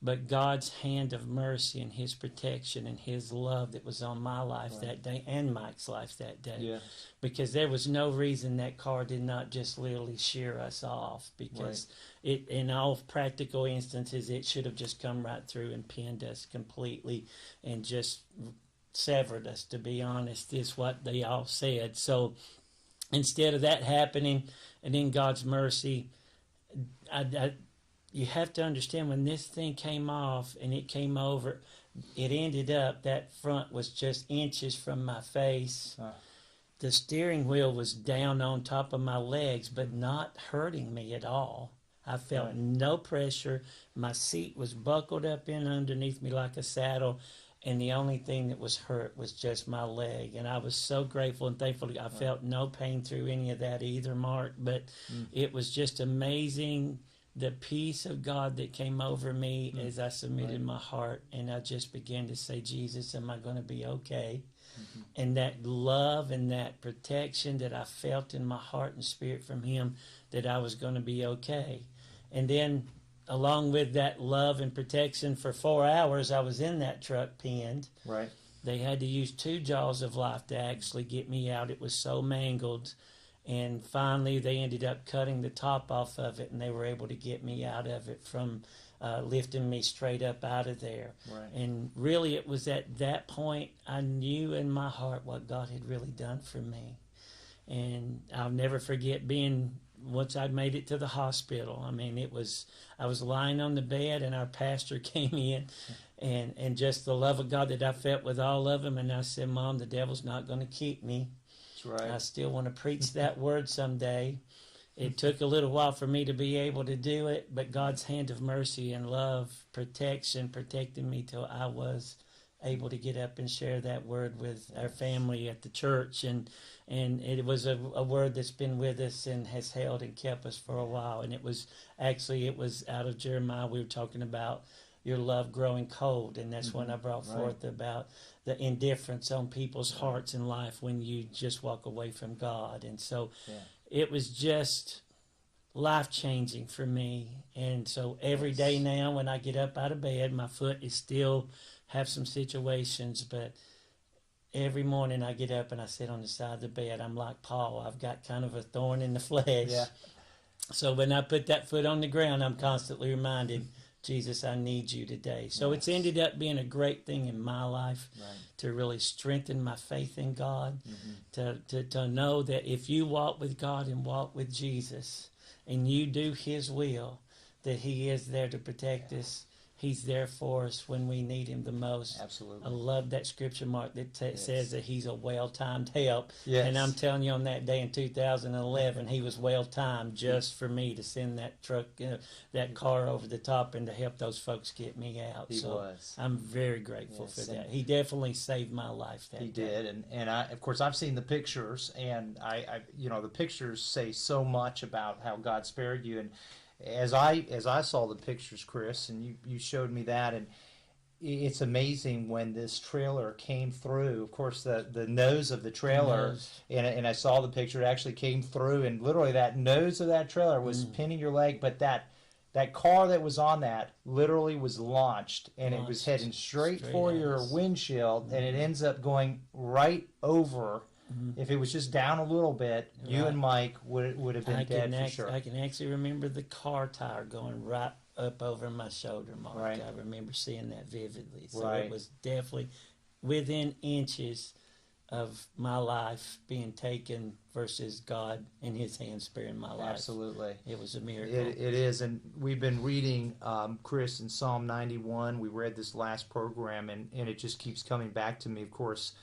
But God's hand of mercy and His protection and His love that was on my life that day and Mike's life that day. Yes. Because there was no reason that car did not just literally shear us off. Because it, in all practical instances, it should have just come right through and pinned us completely and just severed us, to be honest, is what they all said. So instead of that happening, and in God's mercy, you have to understand, when this thing came off and it came over, it ended up, that front was just inches from my face. The steering wheel was down on top of my legs, but not hurting me at all. I felt no pressure. My seat was buckled up in underneath me like a saddle, and the only thing that was hurt was just my leg. And I was so grateful and thankful. I felt no pain through any of that either, Mark, but it was just amazing, the peace of God that came over me as I submitted my heart, and I just began to say, Jesus, am I going to be okay? And that love and that protection that I felt in my heart and spirit from Him, that I was going to be okay. And then along with that love and protection, for 4 hours I was in that truck pinned. Right. They had to use 2 jaws of life to actually get me out. It was so mangled. And finally, they ended up cutting the top off of it, and they were able to get me out of it from lifting me straight up out of there. Right. And really, it was at that point I knew in my heart what God had really done for me. And I'll never forget once I made it to the hospital. I mean, I was lying on the bed, and our pastor came in, and just the love of God that I felt with all of them. And I said, Mom, the devil's not going to keep me. Right. I still want to preach that word someday. It took a little while for me to be able to do it, but God's hand of mercy and love, protection, protected me till I was able to get up and share that word with our family at the church. And it was a word that's been with us and has held and kept us for a while. And it was out of Jeremiah. We were talking about your love growing cold, and that's when I brought forth about the indifference on people's hearts in life when you just walk away from God. And so it was just life-changing for me. And so every day now when I get up out of bed, my foot is still have some situations, but every morning I get up and I sit on the side of the bed. I'm like Paul. I've got kind of a thorn in the flesh. Yeah. So when I put that foot on the ground, I'm constantly reminded, Jesus, I need you today. So it's ended up being a great thing in my life to really strengthen my faith in God, to know that if you walk with God and walk with Jesus and you do His will, that He is there to protect us. He's there for us when we need Him the most. Absolutely. I love that scripture, Mark, that says that He's a well-timed help. Yes. And I'm telling you, on that day in 2011, He was well-timed just for me to send that truck, that car over the top and to help those folks get me out. He was. I'm very grateful for that. He definitely saved my life that day. He did. And I, of course, I've seen the pictures, and I the pictures say so much about how God spared you. And as I saw the pictures, Chris, and you showed me that, and it's amazing when this trailer came through. Of course, the nose of the trailer, and I saw the picture, it actually came through, and literally that nose of that trailer was pinning your leg, but that car that was on that literally was launched, and it was heading straight for your windshield, and it ends up going right over. If it was just down a little bit, you and Mike would have been dead for sure. I can actually remember the car tire going right up over my shoulder, Mark. Right. I remember seeing that vividly. So Right. it was definitely within inches of my life being taken versus God in His hand sparing my life. Absolutely. It was a miracle. It is, and we've been reading, Chris, in Psalm 91. We read this last program, and it just keeps coming back to me, of course.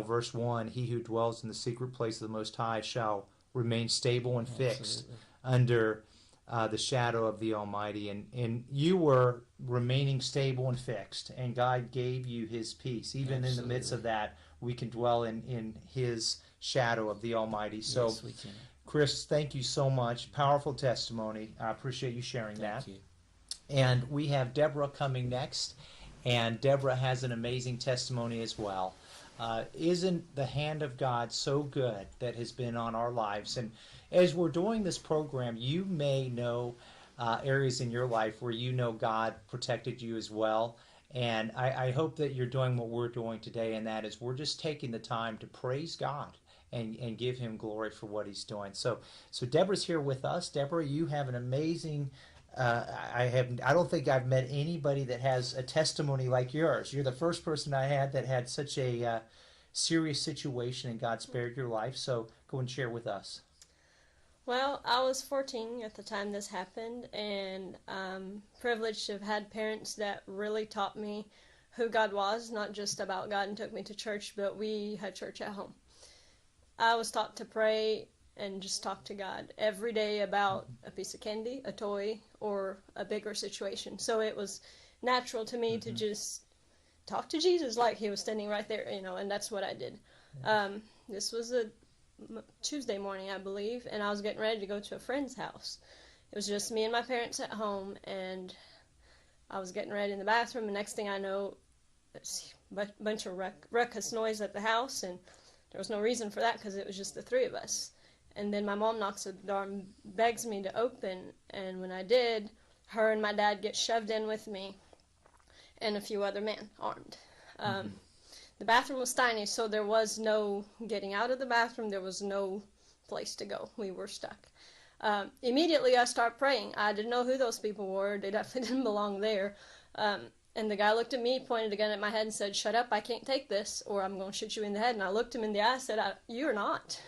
Verse 1, he who dwells in the secret place of the Most High shall remain stable and fixed under the shadow of the Almighty. And you were remaining stable and fixed, and God gave you His peace. Even in the midst of that, we can dwell in His shadow of the Almighty. So yes, we can. Chris, thank you so much. Powerful testimony. I appreciate you sharing that. Thank you. And we have Deborah coming next, and Deborah has an amazing testimony as well. Isn't the hand of God so good that has been on our lives? And as we're doing this program, you may know areas in your life where you know God protected you as well. And I hope that you're doing what we're doing today, and that is we're just taking the time to praise God and give him glory for what he's doing. So Deborah's here with us. Deborah, you have an amazing I don't think I've met anybody that has a testimony like yours. You're the first person I had that had such a serious situation and God spared your life. So go and share with us. Well, I was 14 at the time this happened, and privileged to have had parents that really taught me who God was, not just about God and took me to church, but we had church at home. I was taught to pray and just talk to God every day about a piece of candy, a toy, or a bigger situation. So it was natural to me to just talk to Jesus like he was standing right there, and that's what I did. This was a Tuesday morning, I believe, and I was getting ready to go to a friend's house. It was just me and my parents at home, and I was getting ready in the bathroom, and next thing I know, it's a bunch of ruckus noise at the house, and there was no reason for that because it was just the three of us. And then my mom knocks at the door and begs me to open. And when I did, her and my dad get shoved in with me and a few other men armed. The bathroom was tiny, so there was no getting out of the bathroom. There was no place to go. We were stuck. Immediately, I start praying. I didn't know who those people were. They definitely didn't belong there. And the guy looked at me, pointed a gun at my head, and said, "Shut up, I can't take this, or I'm going to shoot you in the head." And I looked him in the eye and said, "You're not."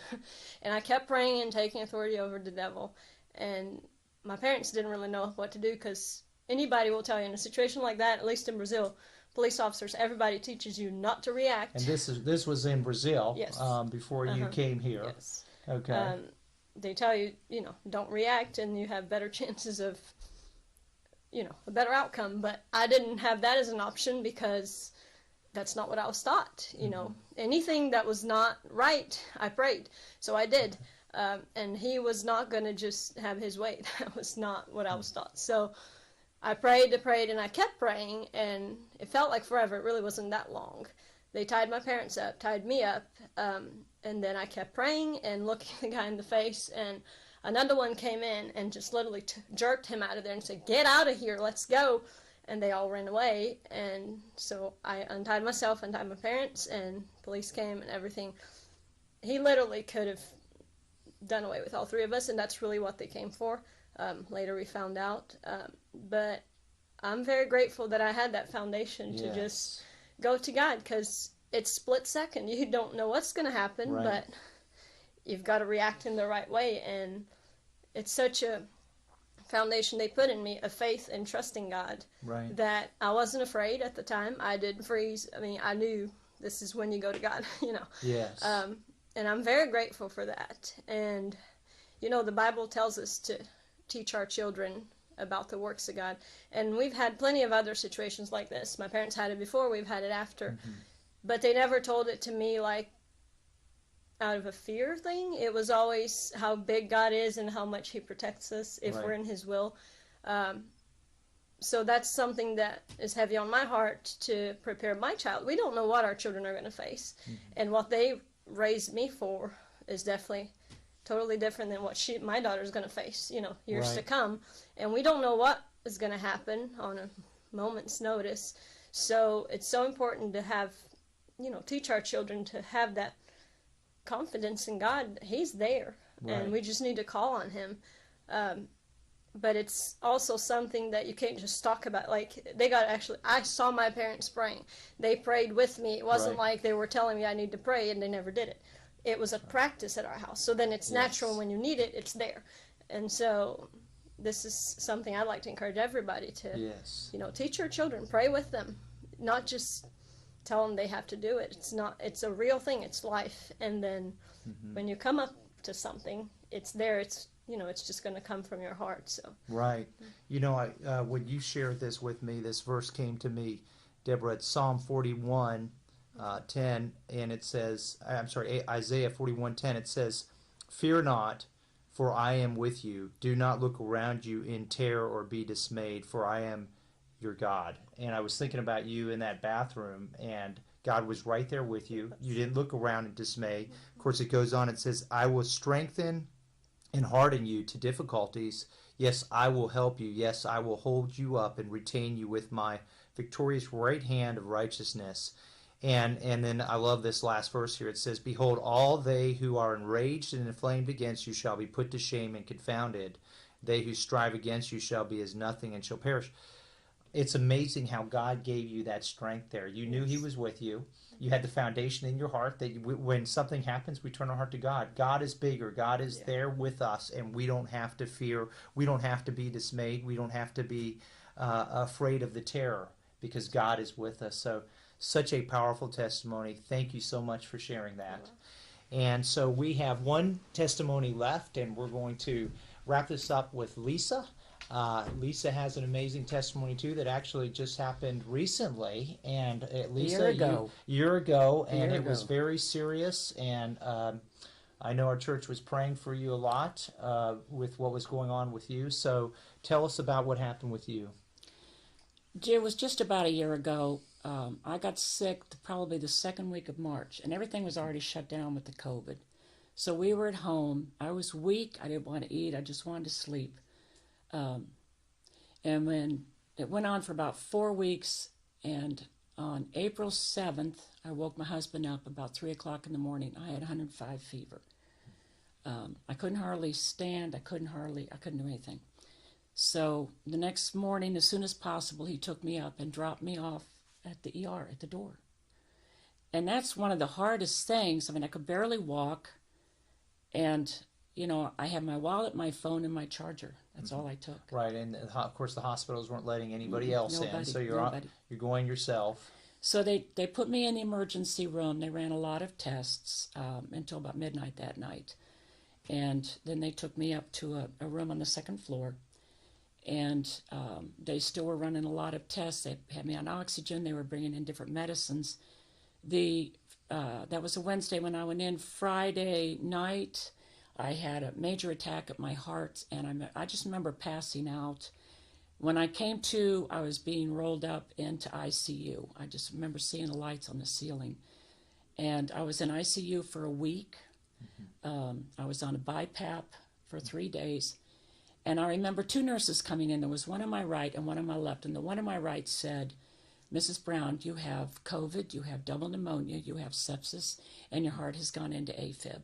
And I kept praying and taking authority over the devil. And my parents didn't really know what to do, because anybody will tell you in a situation like that, at least in Brazil, police officers, everybody teaches you not to react. And this was in Brazil, yes. Before you came here. Yes. Okay. They tell you, don't react, and you have better chances of a better outcome. But I didn't have that as an option because that's not what I was taught. Anything that was not right, I prayed. So I did. And he was not going to just have his way. That was not what I was taught. So I prayed and I kept praying, and it felt like forever. It really wasn't that long. They tied my parents up, tied me up, and then I kept praying and looking the guy in the face, and another one came in and just literally jerked him out of there and said, "Get out of here, let's go." And they all ran away. And so I untied myself, untied my parents, and police came and everything. He literally could have done away with all three of us, and that's really what they came for. Later we found out. But I'm very grateful that I had that foundation to just go to God, because it's split second. You don't know what's going to happen, but you've got to react in the right way. And it's such a foundation they put in me of faith and trusting God that I wasn't afraid at the time. I didn't freeze. I mean, I knew this is when you go to God, Yes. And I'm very grateful for that. And, the Bible tells us to teach our children about the works of God. And we've had plenty of other situations like this. My parents had it before, we've had it after. But they never told it to me like out of a fear thing. It was always how big God is and how much he protects us if we're in his will. So that's something that is heavy on my heart to prepare my child. We don't know what our children are going to face. And what they raised me for is definitely totally different than what my daughter's going to face, years to come. And we don't know what is going to happen on a moment's notice. So it's so important to have, teach our children to have that confidence in God. He's there, and we just need to call on him. But it's also something that you can't just talk about. Like, I saw my parents praying. They prayed with me. It wasn't like they were telling me I need to pray and they never did it. It was a practice at our house. So then it's natural when you need it, it's there. And so this is something I'd like to encourage everybody to, teach your children, pray with them, not just tell them they have to do it. It's a real thing. It's life. And then when you come up to something, it's there. It's just going to come from your heart. So when you shared this with me, this verse came to me, Deborah. It's Psalm 41, 10, and it says, Isaiah 41:10. It says, "Fear not, for I am with you. Do not look around you in terror or be dismayed, for I am your God. And I was thinking about you in that bathroom, and God was right there with you. You didn't look around in dismay. Of course, it goes on, it says, I will strengthen and harden you to difficulties. Yes, I will help you. Yes, I will hold you up and retain you with my victorious right hand of righteousness. And then I love this last verse here. It says, behold, all they who are enraged and inflamed against you shall be put to shame and confounded. They who strive against you shall be as nothing and shall perish. It's amazing how God gave you that strength there. You knew He was with you. You had the foundation in your heart that when something happens, we turn our heart to God. God is bigger. God is there with us, and we don't have to fear. We don't have to be dismayed. We don't have to be afraid of the terror because God is with us. So, such a powerful testimony. Thank you so much for sharing that. And so we have one testimony left, and we're going to wrap this up with Lisa. Lisa has an amazing testimony too that actually just happened recently, and Lisa, year ago, and it was very serious. And I know our church was praying for you a lot with what was going on with you. So tell us about what happened with you. It was just about a year ago. I got sick probably the second week of March, and everything was already shut down with the COVID. So we were at home. I was weak. I didn't want to eat. I just wanted to sleep. And when it went on for about 4 weeks, and on April 7th, I woke my husband up about 3 o'clock in the morning. I had 105 fever. I couldn't hardly stand. I couldn't do anything. So the next morning, as soon as possible, he took me up and dropped me off at the ER at the door. And that's one of the hardest things. I mean, I could barely walk, and I had my wallet, my phone, and my charger. That's all I took. Right, and of course the hospitals weren't letting anybody else in, so you're going yourself. So they put me in the emergency room. They ran a lot of tests until about midnight that night. And then they took me up to a room on the second floor. And they still were running a lot of tests. They had me on oxygen. They were bringing in different medicines. That was a Wednesday when I went in. Friday night, I had a major attack at my heart, and I just remember passing out. When I came to, I was being rolled up into ICU. I just remember seeing the lights on the ceiling. And I was in ICU for a week. I was on a BiPAP for 3 days. And I remember 2 nurses coming in. There was one on my right and one on my left. And the one on my right said, Mrs. Brown, you have COVID, you have double pneumonia, you have sepsis, and your heart has gone into AFib.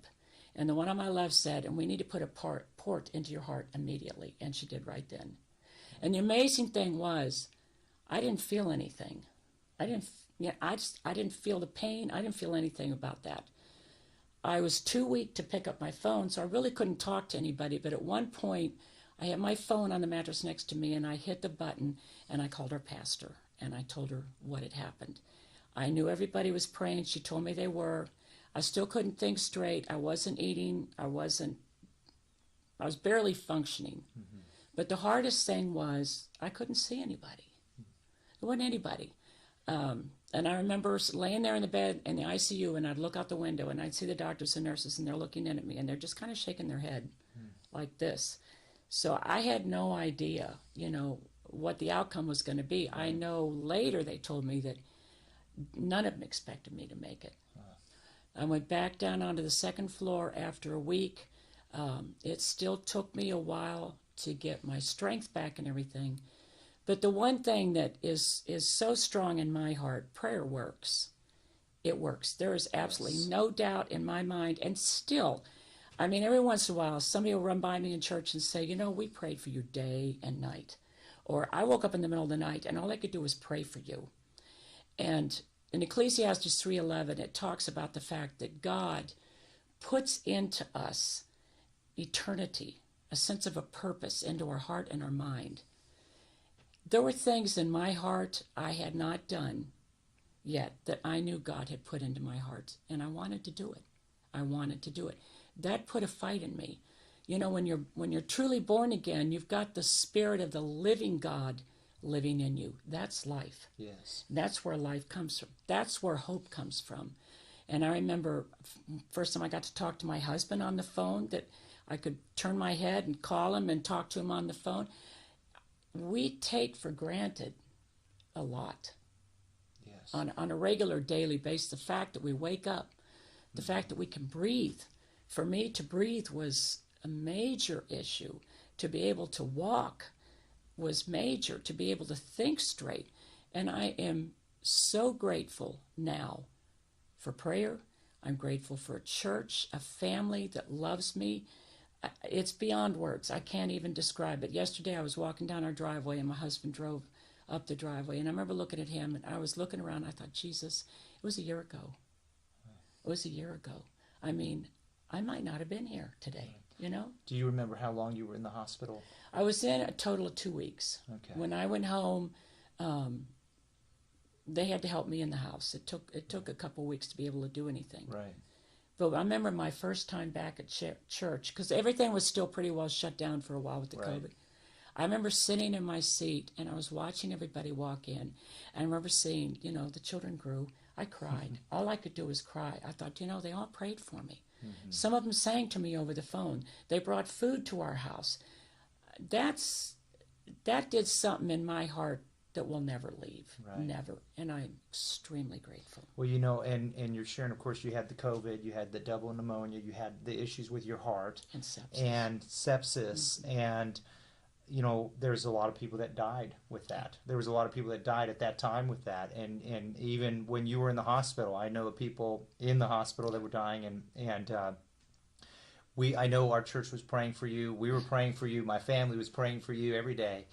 And the one on my left said, and we need to put a port into your heart immediately. And she did right then. And the amazing thing was, I didn't feel anything. I didn't feel the pain. I didn't feel anything about that. I was too weak to pick up my phone, so I really couldn't talk to anybody. But at one point, I had my phone on the mattress next to me, and I hit the button, and I called our pastor, and I told her what had happened. I knew everybody was praying. She told me they were. I still couldn't think straight. I wasn't eating. I was barely functioning. But the hardest thing was I couldn't see anybody. There wasn't anybody. And I remember laying there in the bed in the ICU, and I'd look out the window, and I'd see the doctors and nurses, and they're looking in at me, and they're just kind of shaking their head like this. So I had no idea, what the outcome was going to be. I know later they told me that none of them expected me to make it. I went back down onto the second floor after a week. It still took me a while to get my strength back and everything. But the one thing that is so strong in my heart, prayer works. It works. There is absolutely no doubt in my mind. And still, every once in a while, somebody will run by me in church and say, we prayed for you day and night. Or I woke up in the middle of the night and all I could do was pray for you. And in Ecclesiastes 3:11, it talks about the fact that God puts into us eternity, a sense of a purpose into our heart and our mind. There were things in my heart I had not done yet that I knew God had put into my heart, and I wanted to do it. I wanted to do it. That put a fight in me. When you're truly born again, you've got the Spirit of the living God living in you. That's life. Yes. That's where life comes from. That's where hope comes from. And I remember first time I got to talk to my husband on the phone, that I could turn my head and call him and talk to him on the phone. We take for granted a lot. Yes. On a regular daily basis, the fact that we wake up, the fact that we can breathe. For me, to breathe was a major issue. To be able to walk was major. To be able to think straight. And I am so grateful now for prayer. I'm grateful for a church, a family that loves me. It's beyond words. I can't even describe it. Yesterday I was walking down our driveway and my husband drove up the driveway, and I remember looking at him, and I was looking around. I thought, Jesus, it was a year ago. It was a year ago. I mean, I might not have been here today, you know? Do you remember how long you were in the hospital? I was in a total of 2 weeks. Okay. When I went home, they had to help me in the house. It took a couple of weeks to be able to do anything. Right. But I remember my first time back at church, because everything was still pretty well shut down for a while with the COVID. I remember sitting in my seat, and I was watching everybody walk in. And I remember seeing, you know, the children grew. I cried. All I could do was cry. I thought, you know, they all prayed for me. Mm-hmm. Some of them sang to me over the phone. They brought food to our house. That did something in my heart that will never leave. Right. Never. And I'm extremely grateful. Well, you know, and you're sharing, of course, you had the COVID, you had the double pneumonia, you had the issues with your heart. And sepsis. And you know, there's a lot of people that died with that. There was a lot of people that died at that time with that. And even when you were in the hospital, I know people in the hospital that were dying, and I know our church was praying for you. We were praying for you. My family was praying for you every day.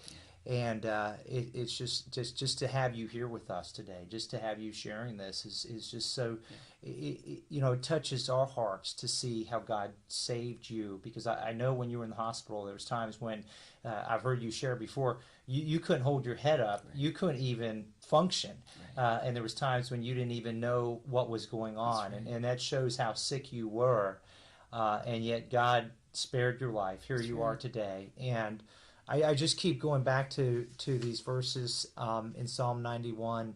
And it's just to have you here with us today, just to have you sharing this is just so, you know, it touches our hearts to see how God saved you. Because I know when you were in the hospital, there was times when I've heard you share before, you couldn't hold your head up, you couldn't even function, and there was times when you didn't even know what was going on, and that shows how sick you were, and yet God spared your life. Here you are today, and I just keep going back to these verses in Psalm 91,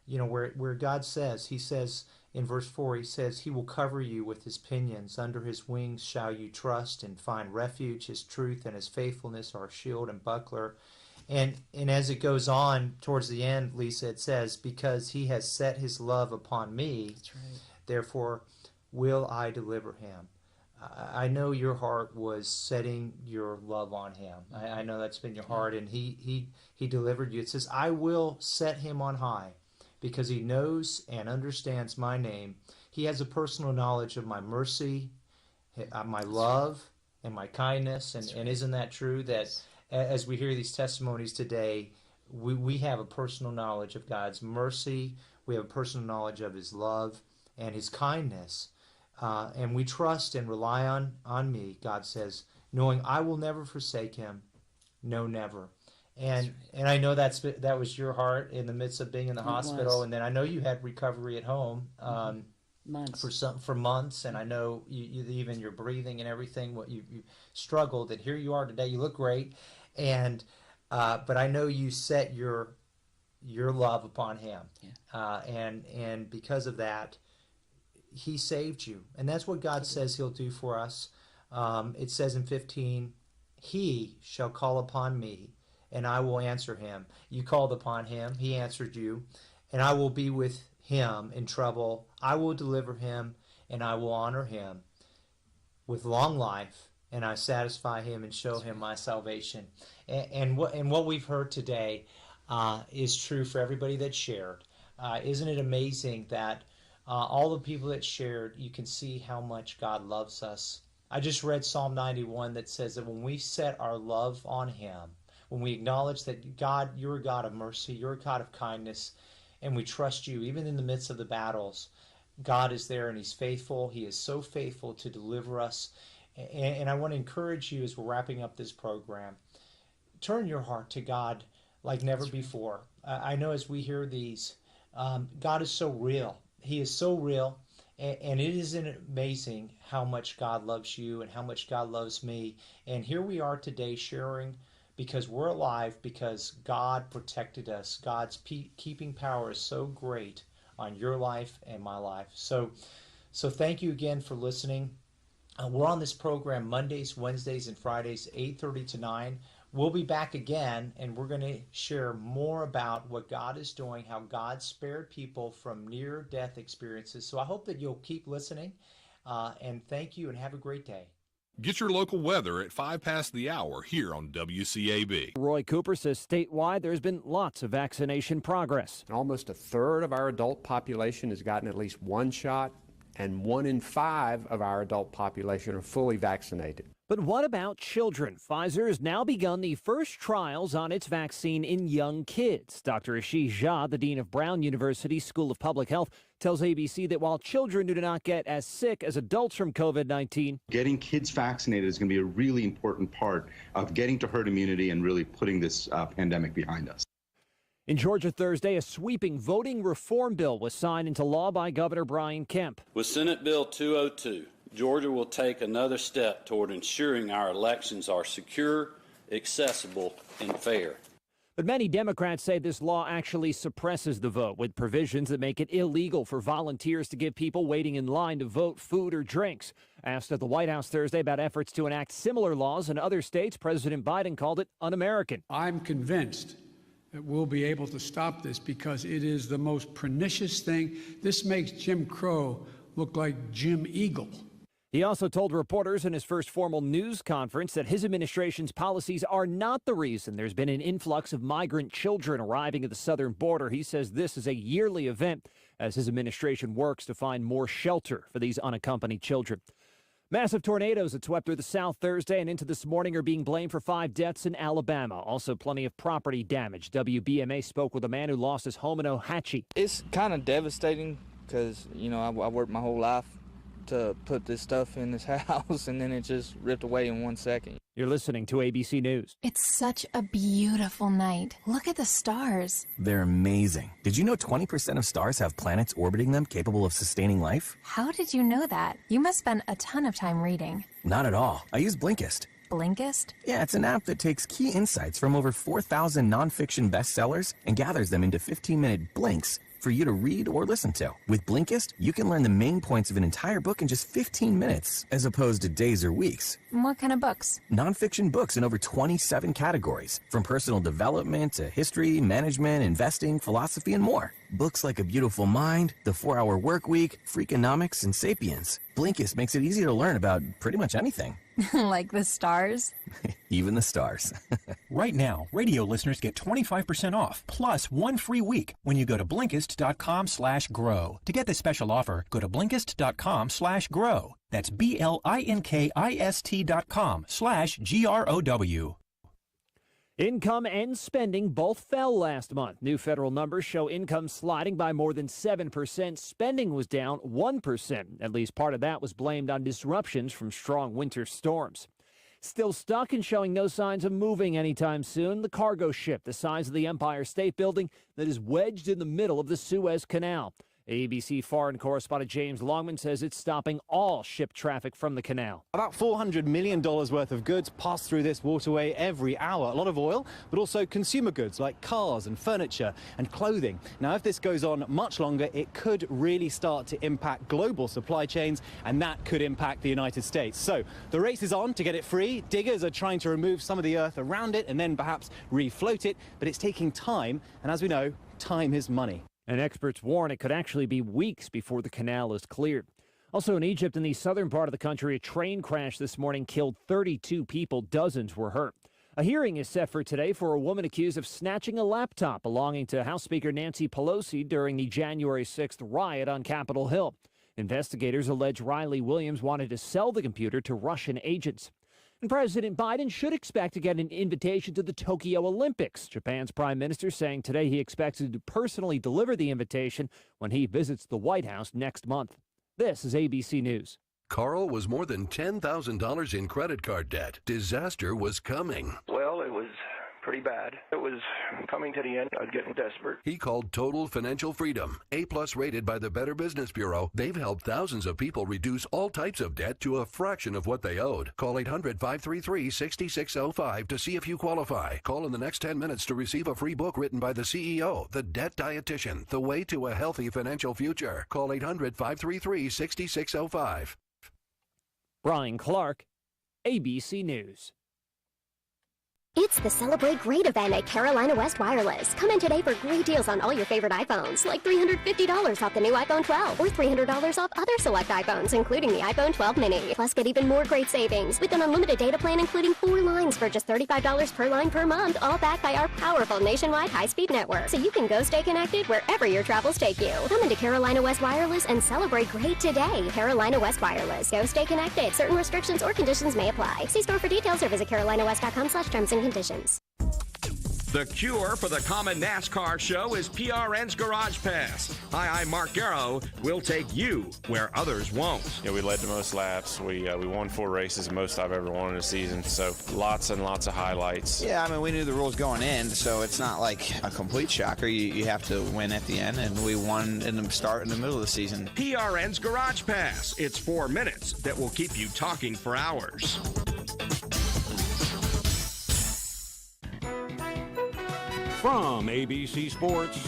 you know, where God says, he says in verse 4, he says, he will cover you with his pinions. Under his wings shall you trust and find refuge. His truth and his faithfulness are shield and buckler. And as it goes on towards the end, Lisa, it says, because he has set his love upon me, therefore will I deliver him. I know your heart was setting your love on him. I know that's been your heart, and he delivered you. It says, I will set him on high because he knows and understands my name. He has a personal knowledge of my mercy, my love, and my kindness. And isn't that true that as we hear these testimonies today, we have a personal knowledge of God's mercy, we have a personal knowledge of his love and his kindness. And we trust and rely on me, God says, knowing I will never forsake him. No, never. And I know that was your heart in the midst of being in the hospital. And then I know you had recovery at home for months. And I know you even your breathing and everything, what you struggled. And here you are today. You look great. And but I know you set your love upon him. And because of that, he saved you. And that's what God says he'll do for us. It says in 15, he shall call upon me, and I will answer him. You called upon him, he answered you, and I will be with him in trouble. I will deliver him, and I will honor him with long life, and I satisfy him and show him my salvation. And what we've heard today is true for everybody that shared. Isn't it amazing that all the people that shared, you can see how much God loves us. I just read Psalm 91 that says that when we set our love on him, when we acknowledge that God, you're a God of mercy, you're a God of kindness, and we trust you, even in the midst of the battles, God is there and he's faithful. He is so faithful to deliver us. And I want to encourage you as we're wrapping up this program, turn your heart to God like never before. I know as we hear these, God is so real. He is so real, and it isn't amazing how much God loves you and how much God loves me. And here we are today sharing because we're alive, because God protected us. God's keeping power is so great on your life and my life. So thank you again for listening. We're on this program Mondays, Wednesdays, and Fridays, 8:30 to 9. We'll be back again, and we're going to share more about what God is doing, how God spared people from near-death experiences. So I hope that you'll keep listening, and thank you, and have a great day. Get your local weather at 5 past the hour here on WCAB. Roy Cooper says statewide there's been lots of vaccination progress. Almost a third of our adult population has gotten at least one shot, and 1 in 5 of our adult population are fully vaccinated. But what about children? Pfizer has now begun the first trials on its vaccine in young kids. Dr. Ashish Jha, the dean of Brown University School of Public Health, tells ABC that while children do not get as sick as adults from COVID-19, getting kids vaccinated is going to be a really important part of getting to herd immunity and really putting this pandemic behind us. In Georgia Thursday, a sweeping voting reform bill was signed into law by Governor Brian Kemp. With Senate Bill 202, Georgia will take another step toward ensuring our elections are secure, accessible, and fair. But many Democrats say this law actually suppresses the vote, with provisions that make it illegal for volunteers to give people waiting in line to vote food or drinks. Asked at the White House Thursday about efforts to enact similar laws in other states, President Biden called it un-American. I'm convinced that we'll be able to stop this because it is the most pernicious thing. This makes Jim Crow look like Jim Eagle. He also told reporters in his first formal news conference that his administration's policies are not the reason there's been an influx of migrant children arriving at the southern border. He says this is a yearly event as his administration works to find more shelter for these unaccompanied children. Massive tornadoes that swept through the South Thursday and into this morning are being blamed for 5 deaths in Alabama. Also plenty of property damage. WBMA spoke with a man who lost his home in Ohatchee. It's kind of devastating because, you know, I worked my whole life to put this stuff in this house, and then it just ripped away in 1 second. You're listening to ABC News. It's such a beautiful night. Look at the stars. They're amazing. Did you know 20% of stars have planets orbiting them capable of sustaining life? How did you know that? You must spend a ton of time reading. Not at all. I use Blinkist. Blinkist? Yeah, it's an app that takes key insights from over 4,000 nonfiction bestsellers and gathers them into 15-minute blinks for you to read or listen to. With Blinkist, you can learn the main points of an entire book in just 15 minutes, as opposed to days or weeks. What kind of books? Nonfiction books in over 27 categories, from personal development to history, management, investing, philosophy, and more. Books like A Beautiful Mind, The 4-Hour Workweek, Freakonomics, and Sapiens. Blinkist makes it easy to learn about pretty much anything. Like the stars? Even the stars. Right now, radio listeners get 25% off, plus 1 free week when you go to Blinkist.com/grow. To get this special offer, go to Blinkist.com/grow. That's BLINKIST.com/GROW. Income and spending both fell last month. New federal numbers show income sliding by more than 7%. Spending was down 1%. At least part of that was blamed on disruptions from strong winter storms. Still stuck and showing no signs of moving anytime soon, the cargo ship the size of the Empire State Building that is wedged in the middle of the Suez Canal. ABC foreign correspondent James Longman says it's stopping all ship traffic from the canal. About $400 million worth of goods pass through this waterway every hour. A lot of oil, but also consumer goods like cars and furniture and clothing. Now, if this goes on much longer, it could really start to impact global supply chains, and that could impact the United States. So the race is on to get it free. Diggers are trying to remove some of the earth around it and then perhaps refloat it, but it's taking time. And as we know, time is money. And experts warn it could actually be weeks before the canal is cleared. Also in Egypt, in the southern part of the country, a train crash this morning killed 32 people. Dozens were hurt. A hearing is set for today for a woman accused of snatching a laptop belonging to House Speaker Nancy Pelosi during the January 6th riot on Capitol Hill. Investigators allege Riley Williams wanted to sell the computer to Russian agents. And President Biden should expect to get an invitation to the Tokyo Olympics. Japan's prime minister saying today he expects to personally deliver the invitation when he visits the White House next month. This is ABC News. Carl was more than $10,000 in credit card debt. Disaster was coming. Well, it was pretty bad. It was coming to the end. I was getting desperate. He called Total Financial Freedom. A+ rated by the Better Business Bureau. They've helped thousands of people reduce all types of debt to a fraction of what they owed. Call 800-533-6605 to see if you qualify. Call in the next 10 minutes to receive a free book written by the CEO, The Debt Dietitian, The Way to a Healthy Financial Future. Call 800-533-6605. Brian Clark, ABC News. It's the Celebrate Great event at Carolina West Wireless. Come in today for great deals on all your favorite iPhones, like $350 off the new iPhone 12 or $300 off other select iPhones, including the iPhone 12 mini. Plus, get even more great savings with an unlimited data plan including 4 lines for just $35 per line per month, all backed by our powerful nationwide high-speed network. So you can go stay connected wherever your travels take you. Come into Carolina West Wireless and celebrate great today. Carolina West Wireless. Go stay connected. Certain restrictions or conditions may apply. See store for details or visit carolinawest.com/terms and conditions. The cure for the common NASCAR show is PRN's Garage Pass. Hi, I'm Mark Garrow. We'll take you where others won't. Yeah, we led the most laps. We won 4 races, the most I've ever won in a season. So lots and lots of highlights. Yeah, I mean, we knew the rules going in, so it's not like a complete shocker. You have to win at the end, and we won in the start in the middle of the season. PRN's Garage Pass. It's 4 minutes that will keep you talking for hours. From ABC Sports,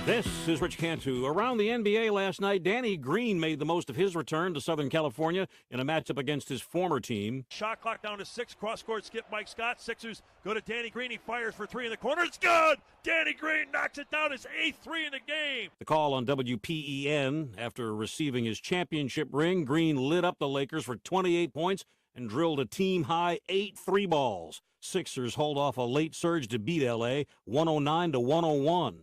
this is Rich Cantu. Around the NBA last night, Danny Green made the most of his return to Southern California in a matchup against his former team. Shot clock down to 6. Cross-court skip Mike Scott. Sixers go to Danny Green. He fires for 3 in the corner. It's good! Danny Green knocks it down. His 8th 3 in the game. The call on WPEN. After receiving his championship ring, Green lit up the Lakers for 28 points and drilled a team-high 8 3 balls. Sixers hold off a late surge to beat L.A. 109-101.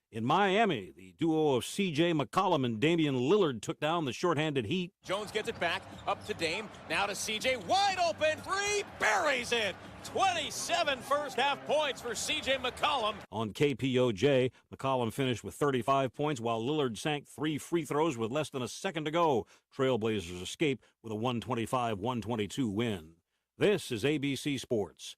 In Miami, the duo of C.J. McCollum and Damian Lillard took down the shorthanded Heat. Jones gets it back, up to Dame, now to C.J. Wide open, 3, buries it. 27 first-half points for C.J. McCollum. On KPOJ, McCollum finished with 35 points, while Lillard sank 3 free throws with less than a second to go. Trailblazers escape with a 125-122 win. This is ABC Sports.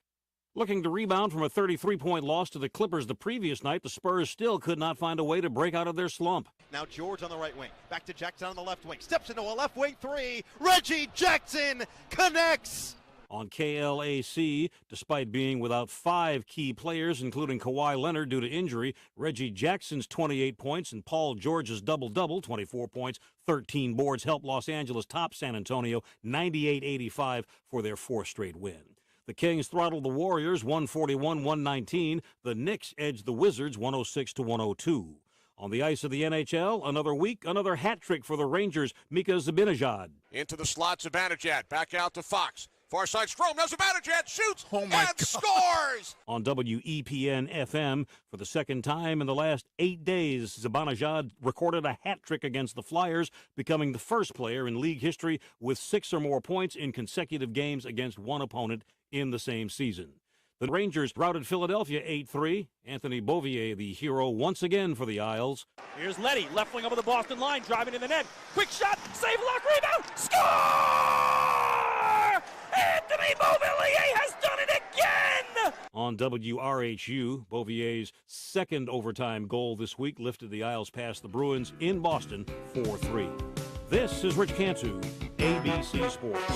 Looking to rebound from a 33-point loss to the Clippers the previous night, the Spurs still could not find a way to break out of their slump. Now George on the right wing. Back to Jackson on the left wing. Steps into a left wing 3. Reggie Jackson connects. On KLAC, despite being without 5 key players, including Kawhi Leonard due to injury, Reggie Jackson's 28 points and Paul George's double-double, 24 points, 13 boards, helped Los Angeles top San Antonio 98-85 for their 4th straight win. The Kings throttled the Warriors 141-119. The Knicks edged the Wizards 106-102. On the ice of the NHL, another week, another hat trick for the Rangers, Mika Zibanejad. Into the slot, Zibanejad. Back out to Fox. Far side Strome. Now Zibanejad shoots and scores! On WEPN FM, for the second time in the last 8 days, Zibanejad recorded a hat trick against the Flyers, becoming the first player in league history with 6 or more points in consecutive games against one opponent in the same season. The Rangers routed Philadelphia 8-3. Anthony Beauvillier, the hero once again for the Isles. Here's Letty, left wing over the Boston line, driving in the net. Quick shot, save, lock, rebound, score! Anthony Beauvillier has done it again! On WRHU, Beauvillier's second overtime goal this week lifted the Isles past the Bruins in Boston 4-3. This is Rich Cantu, ABC Sports.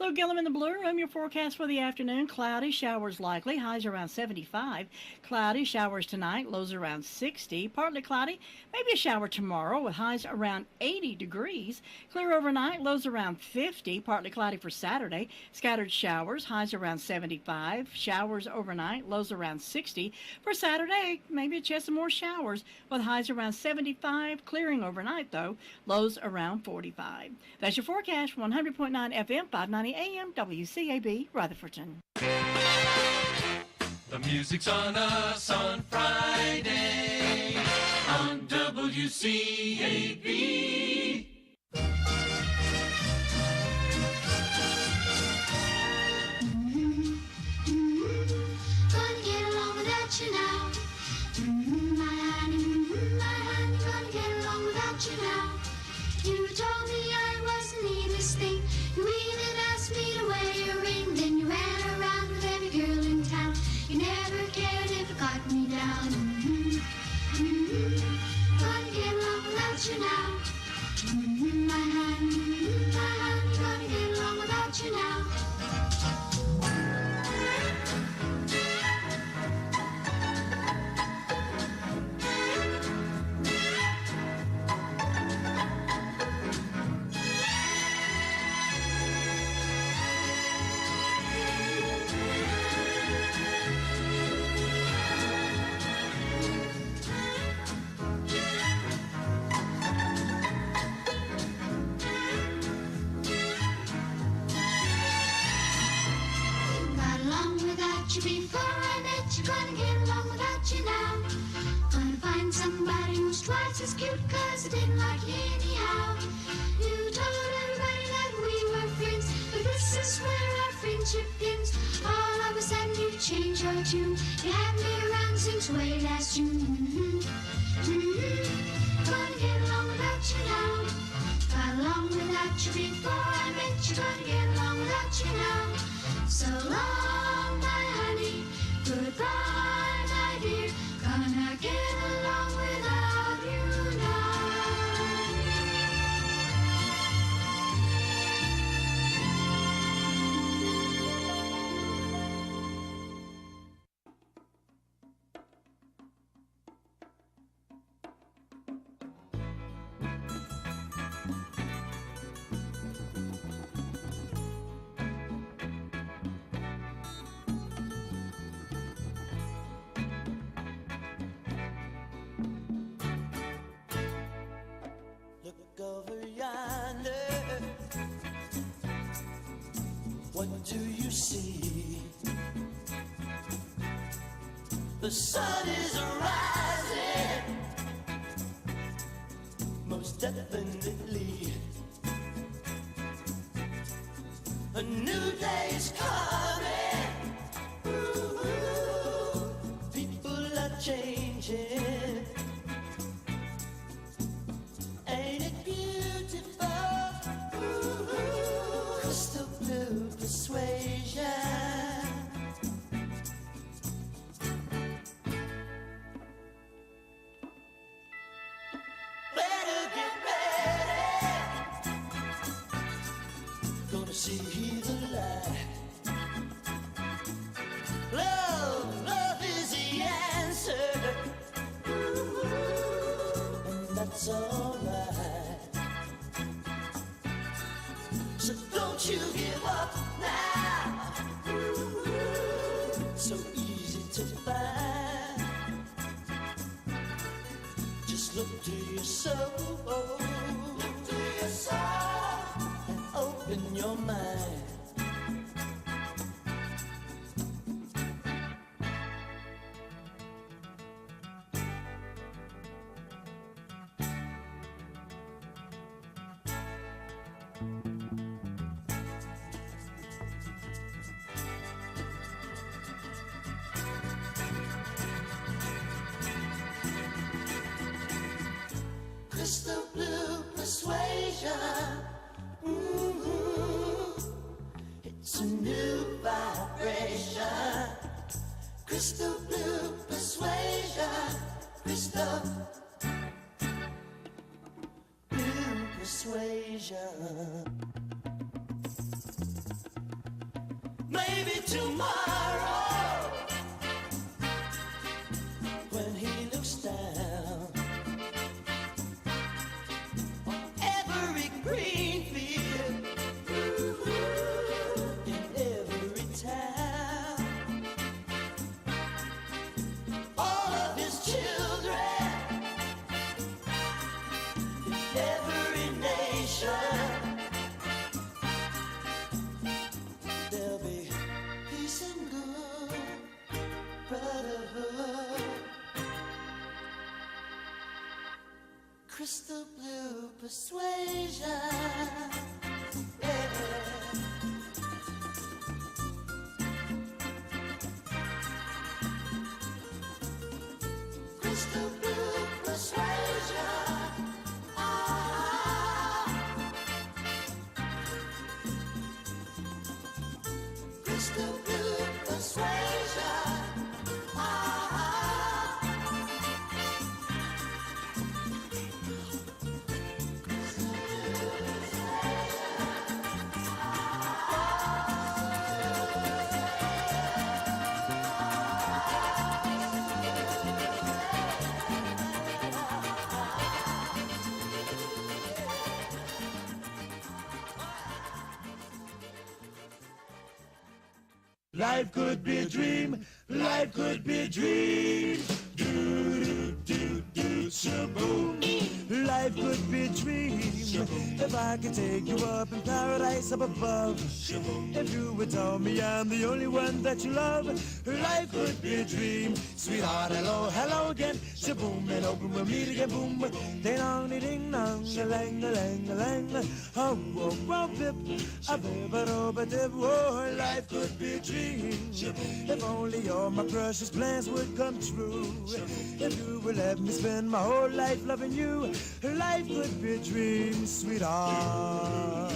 Lou Gillum in the Blue Room, your forecast for the afternoon. Cloudy, showers likely, highs around 75. Cloudy, showers tonight, lows around 60. Partly cloudy, maybe a shower tomorrow with highs around 80 degrees. Clear overnight, lows around 50. Partly cloudy for Saturday. Scattered showers, highs around 75. Showers overnight, lows around 60. For Saturday, maybe a chance of more showers with highs around 75. Clearing overnight, though, lows around 45. That's your forecast, 100.9 FM, 590 AM, WCAB, Rutherfordton. The music's on us on Friday on WCAB. Gonna get along without you now. My honey, gonna get along without you now. You told me I wasn't neatest thing. You even asked me to wear your ring. Then you ran around with every girl in town. You never cared if it got me down. Gonna get along without you now. you before I met you. Gonna get along without you now. Gonna find somebody who's twice as cute, 'cause I didn't like you anyhow. You told everybody that we were friends, but this is where our friendship ends. All of a sudden you changed your tune. You haven't been around since way last June. Gonna get along without you now. Got along without you before I met you. Gonna get along without you now. So long, my honey. Goodbye, my dear. Gonna get along without you now. Look over yonder. What do you see? The sun is rising, most definitely. A new day is coming. Ooh, people are changing. Ain't it beautiful? Ooh, crystal blue persuasion. Better get ready. Gonna see the light. Love is the answer. Ooh, and that's alright. So don't you give up now. Ooh, so easy to find. Just look to your soul. Look to your soul and open your mind. Crystal blue persuasion. It's a new vibration. Crystal blue persuasion. Crystal blue persuasion. Maybe tomorrow, when he looks down on every green field, in every town, all of his children, in every nation, there'll be peace and good brotherhood. Crystal blue persuasion. Yeah. Crystal blue persuasion. Ah. Crystal blue persuasion. Ah. Life could be a dream. Life could be a dream. Do do do do shaboom. life could be a dream. If I could take you up in paradise up above. If you would tell me I'm the only one that you love, life could be a dream. Sweetheart, hello, hello again. Shaboom, and open we'll meet again. Boom, ding dong, ding dong, a lang, a lang, a lang. Oh, whoa, whoa, bip, a bip, a dip. Oh, life could be a dream. If only all my precious plans would come true. If you would let me spend my whole life loving you, life could be a dream, sweetheart.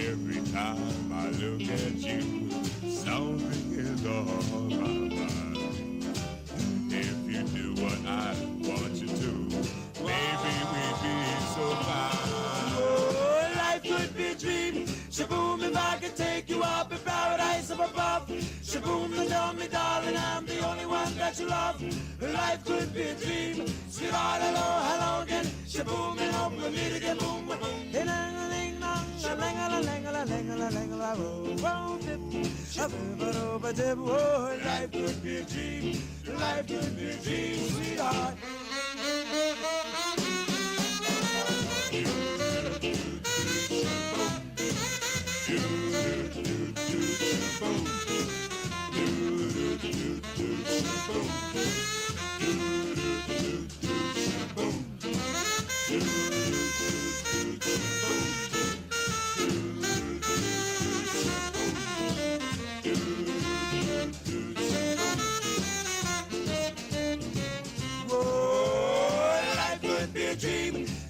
Every time I look at you, something is on my mind. If you do what I want you to, maybe we'd be so fine. Oh, life could be a dream. Shaboom, if I could take you up in paradise up above. Shaboom, and tell me, darling, I'm the only one that you love. Life could be a dream. Sweetheart, hello, hello again. Shaboom, and hope we'll meet again. Boom, ding dong, ding dong, a lang, a lang, a lang, a lang, a lang, oh, dip, a bip, a dip. Oh, life could be a dream. Life could be a dream, sweetheart.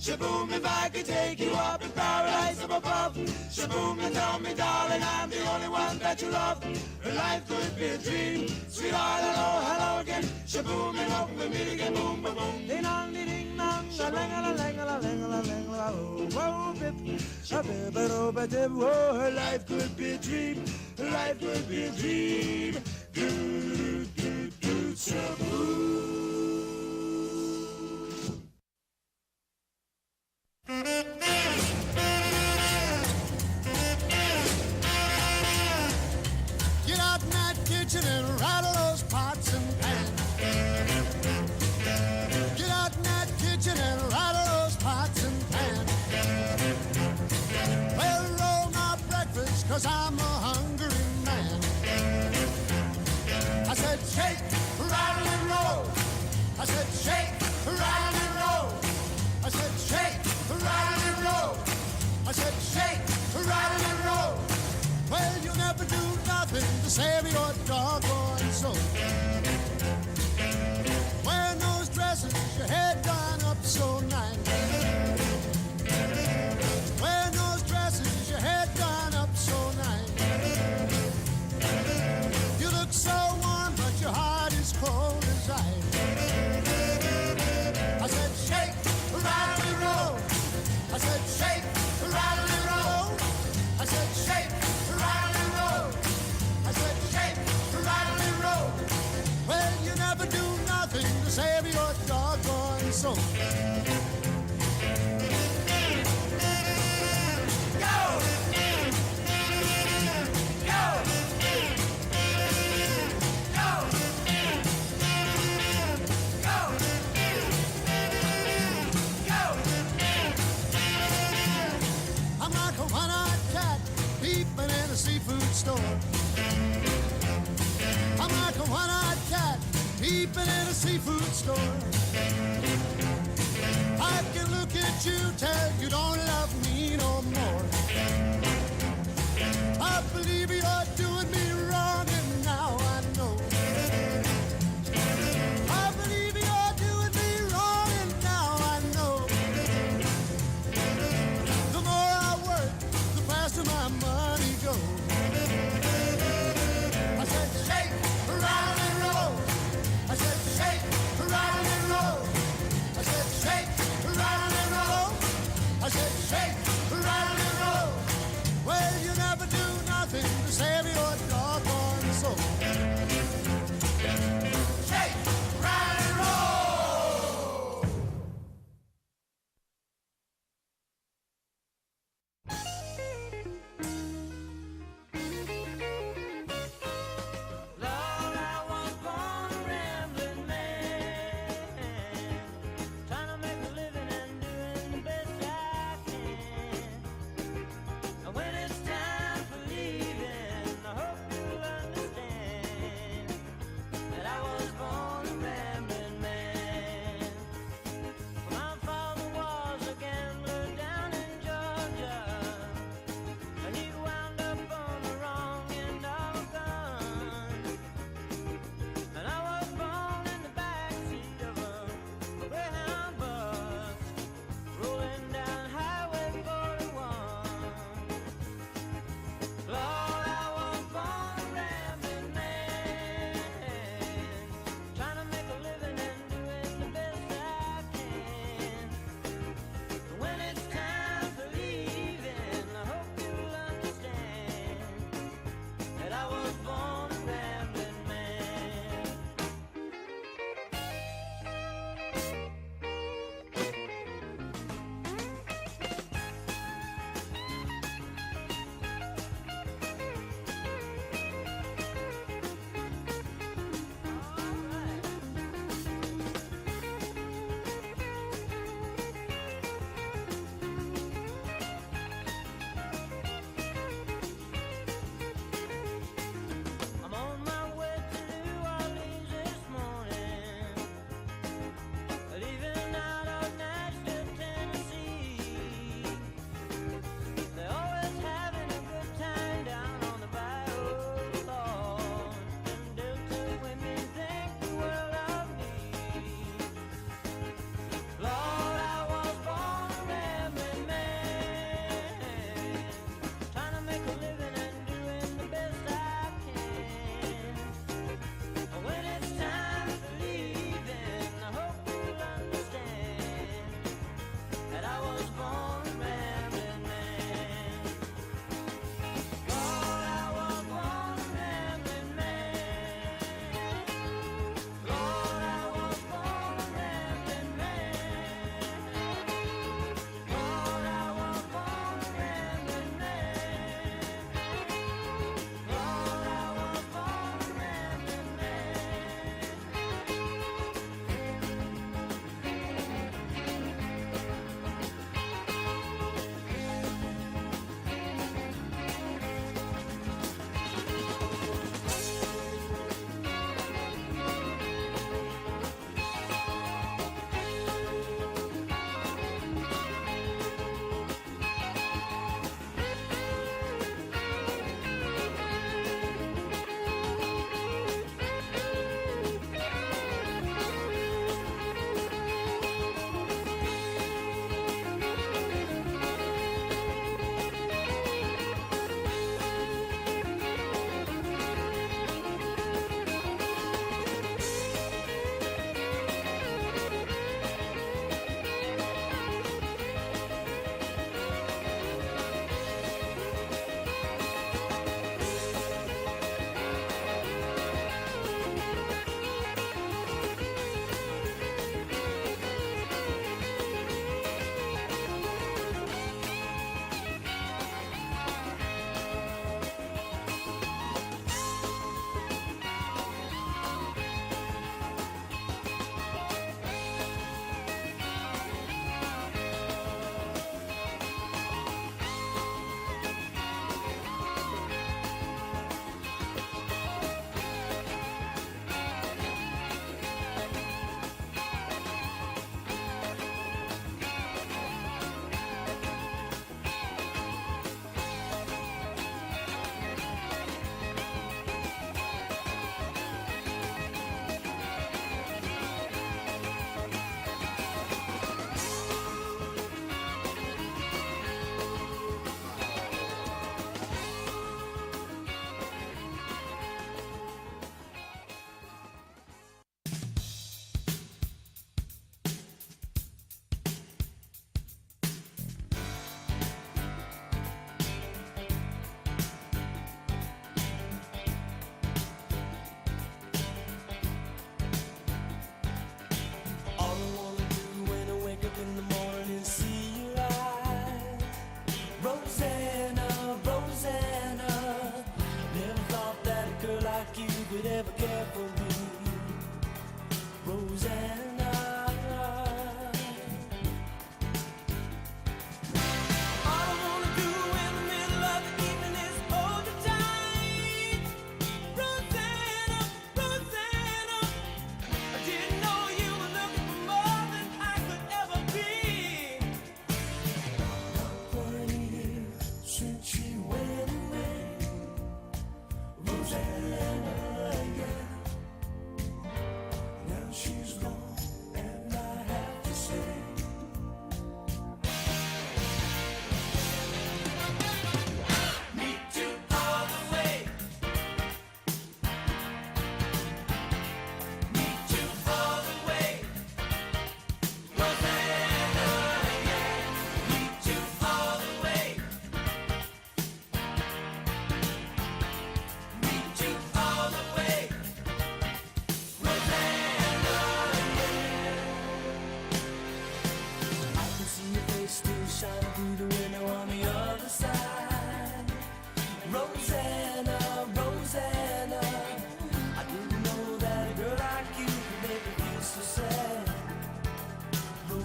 Shaboom, if I could take you up in paradise up above. Shaboom, and tell me, darling, I'm the only one that you love. Life could be a dream. Sweetheart, hello, hello again. Shaboom, and hope we'll meet again. Boom, boom, boom. Ding dong, ding dong, a lang, a lang, a lang, a lang, a lang, oh, bip, a bip, a dip. Oh, life could be a dream. Life could be a dream. Do, do, do, shaboom. Get out in that kitchen and rattle those pots and pans. Get out in that kitchen and rattle those pots and pans. Well, roll my breakfast, 'cause I'm a hungry man. I said shake, rattle and roll. I said shake, rattle and roll. I said shake, rattle and roll. I said shake, rattle and roll. Well, you'll never do nothing to save your doggone soul. Wearing those dresses, your head done up so nice. Wearing those dresses, your head done up so nice. You look so warm, but your heart is cold as ice. I said shake, rattle and roll. I said shake, rattle and roll. I said shake, rattle and roll. I said shake, rattle and roll. Well, you never do nothing to save your doggone soul. Go! Go! Go! Go! Go! I'm like a one-eyed cat peeping in a seafood store. I'm like a one-eyed cat peeping in a seafood store. I can look at you, tell you don't love me no more. I believe you're doing me wrong, and now I know. I believe you're doing me wrong, and now I know. The more I work, the faster my money goes. I said shake, rattle and roll. I said shake, rattle and roll. I said shake, rattle and roll. I said shake, rattle and roll.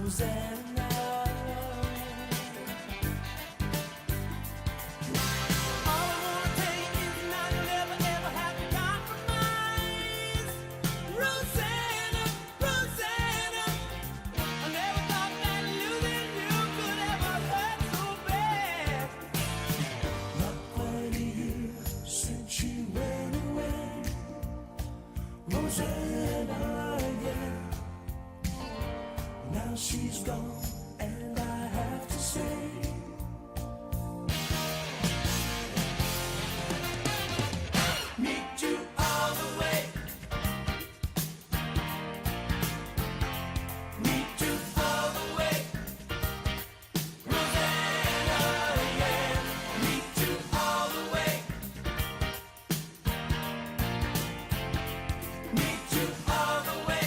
Rosanna. All I wanna tell you is now you'll never, ever have to compromise. Rosanna, Rosanna, I never thought that losing you could ever hurt so bad. Not quite a year since she went away. Rosanna, yeah. Now she's gone, and I have to say, meet you all the way. Meet you all the way. Rosanna, yeah. Meet you all the way. Meet you all the way.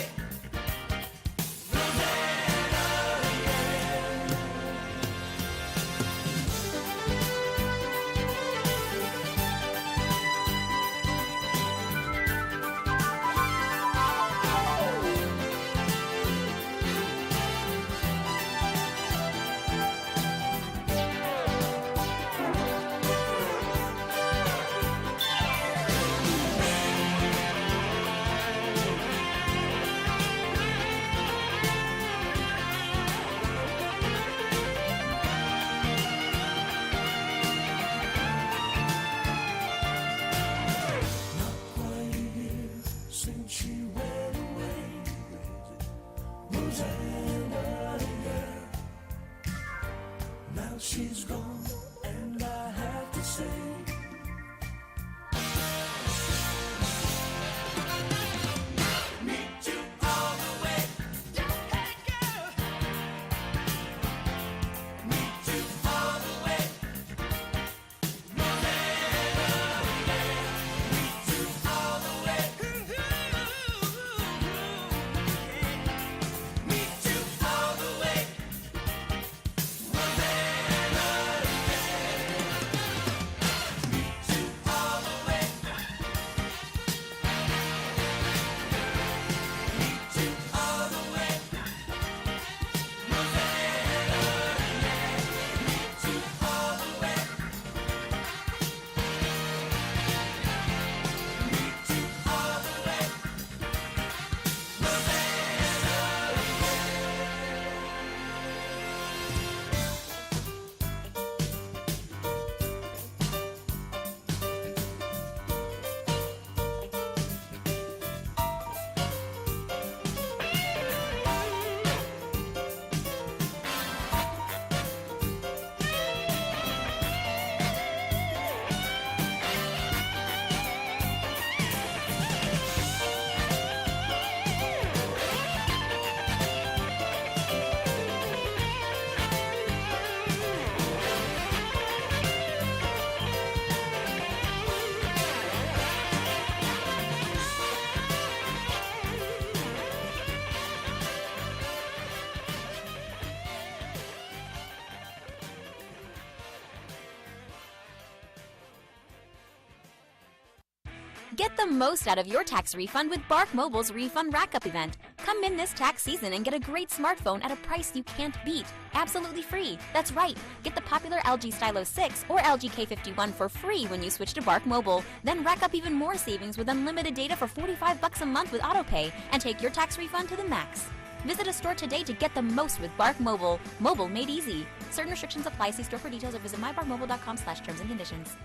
Since she went away, Rosanna, yeah. Now she's gone, and I have to say, meet you all the way. Hey girl, meet you all the way. Rosanna, yeah. Meet you all the way. Meet you all the way. Get the most out of your tax refund with Bark Mobile's Refund Rack-Up event. Come in this tax season and get a great smartphone at a price you can't beat. Absolutely free. That's right. Get the popular LG Stylo 6 or LG K51 for free when you switch to Bark Mobile. Then rack up even more savings with unlimited data for $45 a month with AutoPay and take your tax refund to the max. Visit a store today to get the most with Bark Mobile. Mobile made easy. Certain restrictions apply. See store for details or visit mybarkmobile.com/terms and conditions.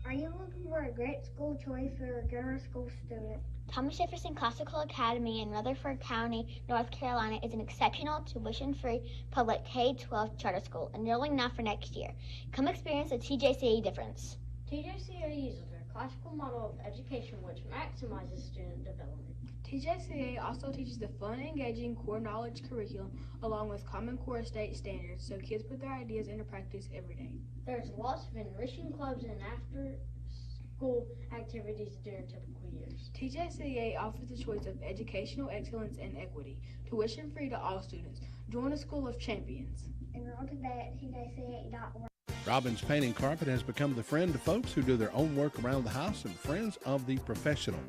Are you looking for a great school choice for a general school student? Thomas Jefferson Classical Academy in Rutherford County, North Carolina is an exceptional tuition-free public K-12 charter school, enrolling now for next year. Come experience the TJCA difference. TJCA uses a classical model of education which maximizes student development. TJCA also teaches the fun, engaging core knowledge curriculum along with Common Core state standards so kids put their ideas into practice every day. There's lots of enriching clubs and after-school activities during typical years. TJCA offers a choice of educational excellence and equity, tuition free to all students. Join a school of champions. Enroll today at tjca.org. Robbins Painting Carpet has become the friend to folks who do their own work around the house and friends of the professional.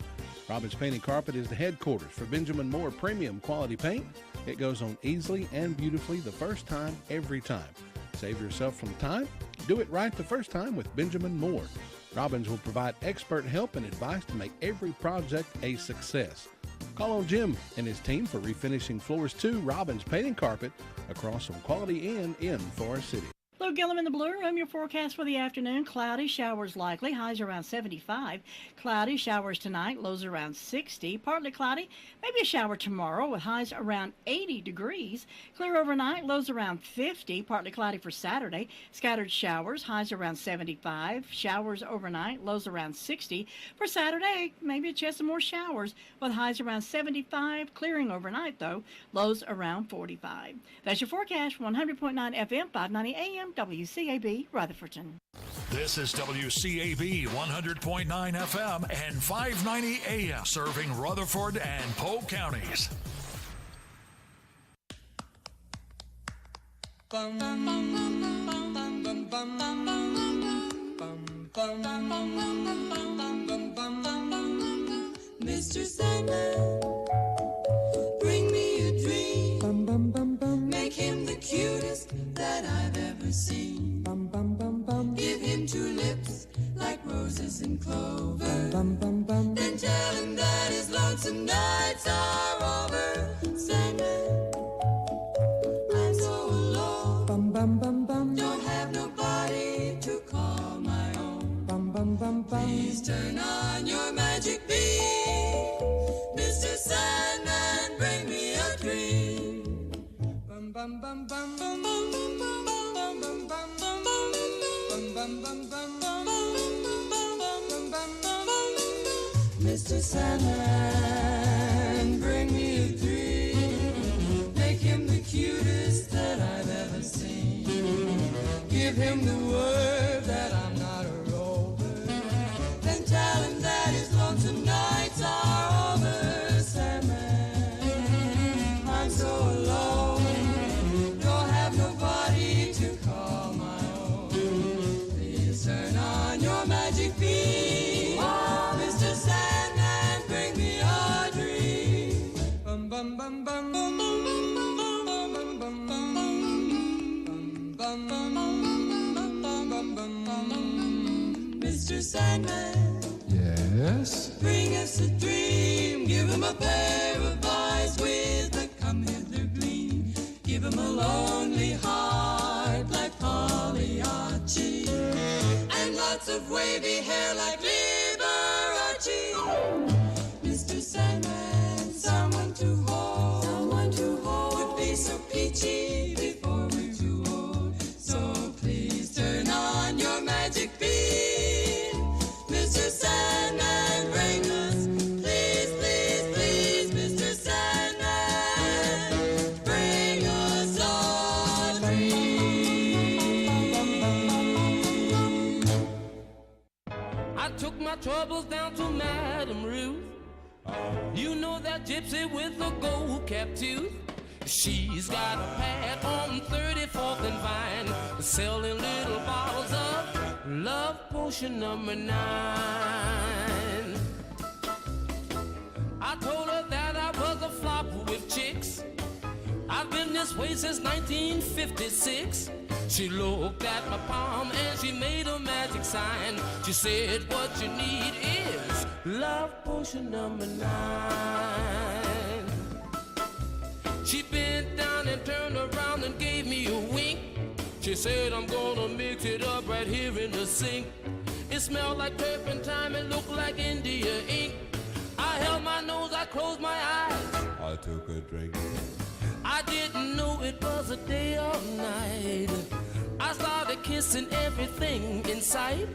Robbins Painting Carpet is the headquarters for Benjamin Moore Premium Quality Paint. It goes on easily and beautifully the first time, every time. Save yourself from time. Do it right the first time with Benjamin Moore. Robbins will provide expert help and advice to make every project a success. Call on Jim and his team for refinishing floors to Robbins Painting Carpet across from Quality Inn in Forest City. Lou Gillum in the Blue Room, your forecast for the afternoon. Cloudy, showers likely, highs around 75. Cloudy, showers tonight, lows around 60. Partly cloudy, maybe a shower tomorrow with highs around 80 degrees. Clear overnight, lows around 50. Partly cloudy for Saturday. Scattered showers, highs around 75. Showers overnight, lows around 60. For Saturday, maybe a chance of more showers with highs around 75. Clearing overnight, though, lows around 45. That's your forecast, 100.9 FM, 590 AM. WCAB Rutherfordton. This is WCAB 100.9 FM and 590 AM, serving Rutherford and Polk counties. Mr. Sandman, bring me a dream. Make him the cutest that I've ever seen. Give him 2 lips like roses and clover. Then tell him that his lonesome nights are over. Sandman, I'm so alone. Don't have nobody to call my own. Please turn on your magic beam. Mr. Sandman, bring me a dream. Mr. Sandman, bring me a dream. Make him the cutest that I've ever seen. Give him the word that I'm not a rover. Then tell him that his lonesome nights are over. Sandman, I'm so alone. Don't have nobody to call my own. Please turn on your magic beam. Mr. Sandman, bring me a dream. Mr. Sandman, yes, bring us a dream. Give him a pair of eyes with a come hither gleam. Give him a lonely heart like Pagliacci, and lots of wavy hair like Liberace. Mr. Sandman, someone to hold, would be so peachy before we're too old. So please turn on your magic beam. Mr. Sandman, bring us, please, please, please, Mr. Sandman, bring us a dream. I took my troubles down to Madame Ruth. You know that gypsy with the gold cap tooth. She's got a pad on 34th and Vine, selling little bottles of love potion number 9. I told her that I was a flop with chicks. I've been this way since 1956. She looked at my palm and she made a magic sign. She said, what you need is love potion number 9. She bent down and turned around and gave me a wink. She said, I'm gonna mix it up right here in the sink. It smelled like turpentine, it looked like India ink. I held my nose, I closed my eyes. I took a drink. I didn't know it was a day or night. I started kissing everything in sight.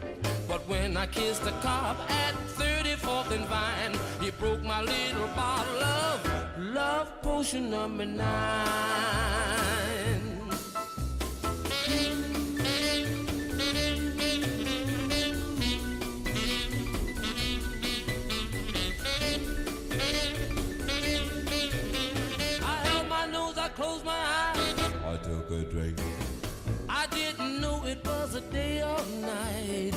But when I kissed the cop at 34th and Vine, he broke my little bottle of love potion number 9. Closed my eyes. I took a drink. I didn't know it was was a day or night.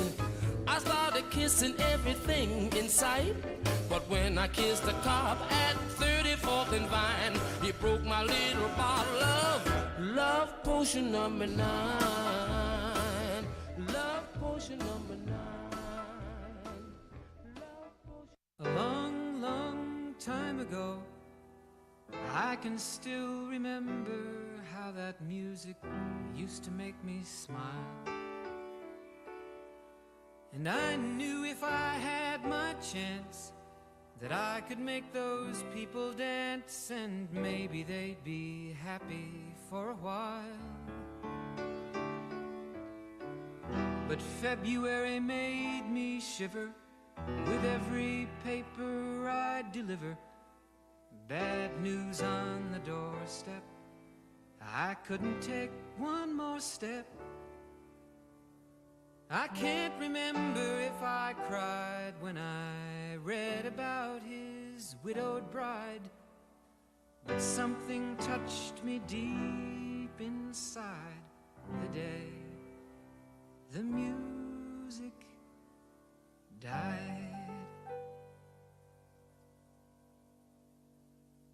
I started kissing everything in sight. But when I kissed the cop at 34th and Vine, he broke my little bottle of love potion number 9. Love potion number 9. A long, long time ago, I can still remember how that music used to make me smile. And I knew if I had my chance that I could make those people dance, and maybe they'd be happy for a while. But February made me shiver with every paper I deliver. Bad news on the doorstep, I couldn't take one more step. I can't remember if I cried when I read about his widowed bride, but something touched me deep inside the day the music died.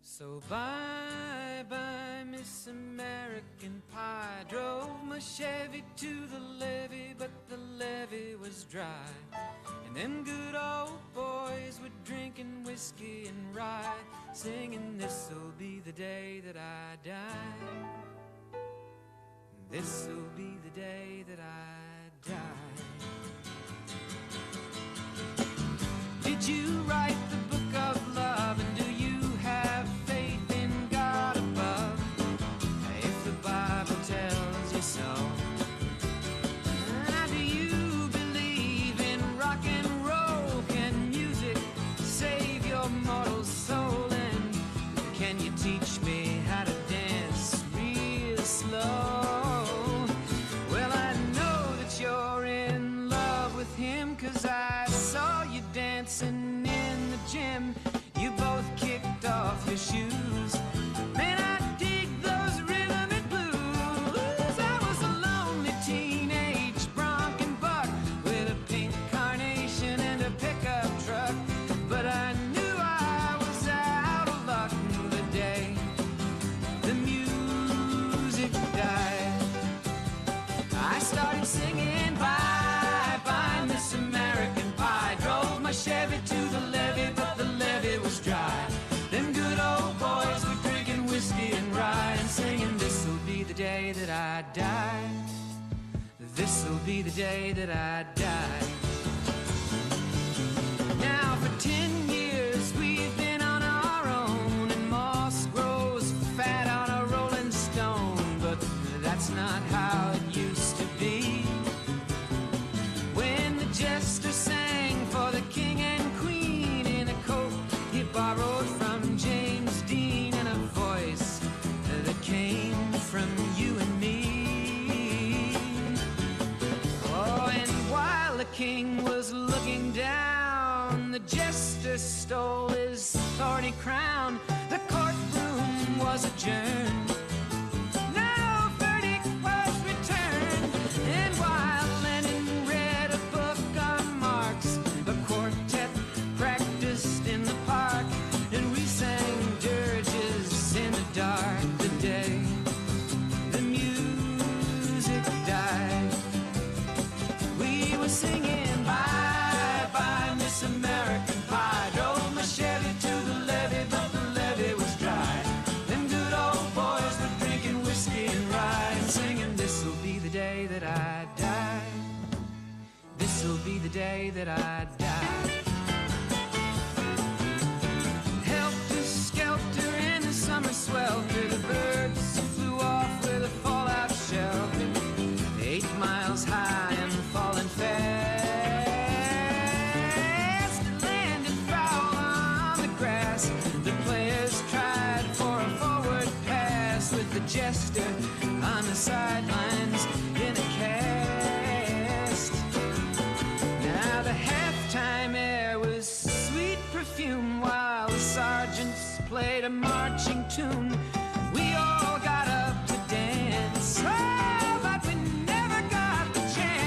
So bye-bye, Miss American Pie. Drove my Chevy to the levee, but the levee was dry. And them good old boys were drinking whiskey and rye, singing, this'll be the day that I die. This'll be the day that I die. Did you write the book of love, and do you have faith in God above? If the Bible tells you so. Do you believe in rock and roll? Can music save your mortal soul? And can you teach me how to dance real slow? Well, I know that you're in love with him, 'cause I saw you dancing in the gym. You both kicked off your shoes. Man, I dig those rhythm and blues. I was a lonely teenage bronc and buck with a pink carnation and a pickup truck, but I knew I was out of luck the day the music died. I started singing bye-bye, Miss American Pie. Drove my Chevy to the levee, but the levee was dry. Them good old boys were drinking whiskey and rye and singing, this'll be the day that I die. This'll be the day that I die. Now for 10 years we've been on our own, and moss grows fat on a rolling stone, but that's not how it used to be. When the jester sang for the king and queen in a coat he borrowed from James Dean, and a voice that came from you and me. Oh, and while the king was looking down, the jester stole his thorny crown. The courtroom was adjourned. No verdict was returned. And while Lenin read a book on Marx, the quartet practiced in the park, and we sang dirges in the dark the day the music died. We were singing bye-bye, Miss American Pie. Drove my Chevy to the levee, but the levee was dry. Them good old boys were drinking whiskey and rye and singing, this'll be the day that I die. This'll be the day that I die. Helter-skelter in the summer swelter, the birds flew off with a fallout shelter. 8 miles high and falling fast, landed foul on the grass. The players tried for a forward pass, with the jester on the sidelines in a cast. Now the halftime air was sweet perfume, while the sergeants played a marching tune. We all got up to dance, oh, but we never got the chance.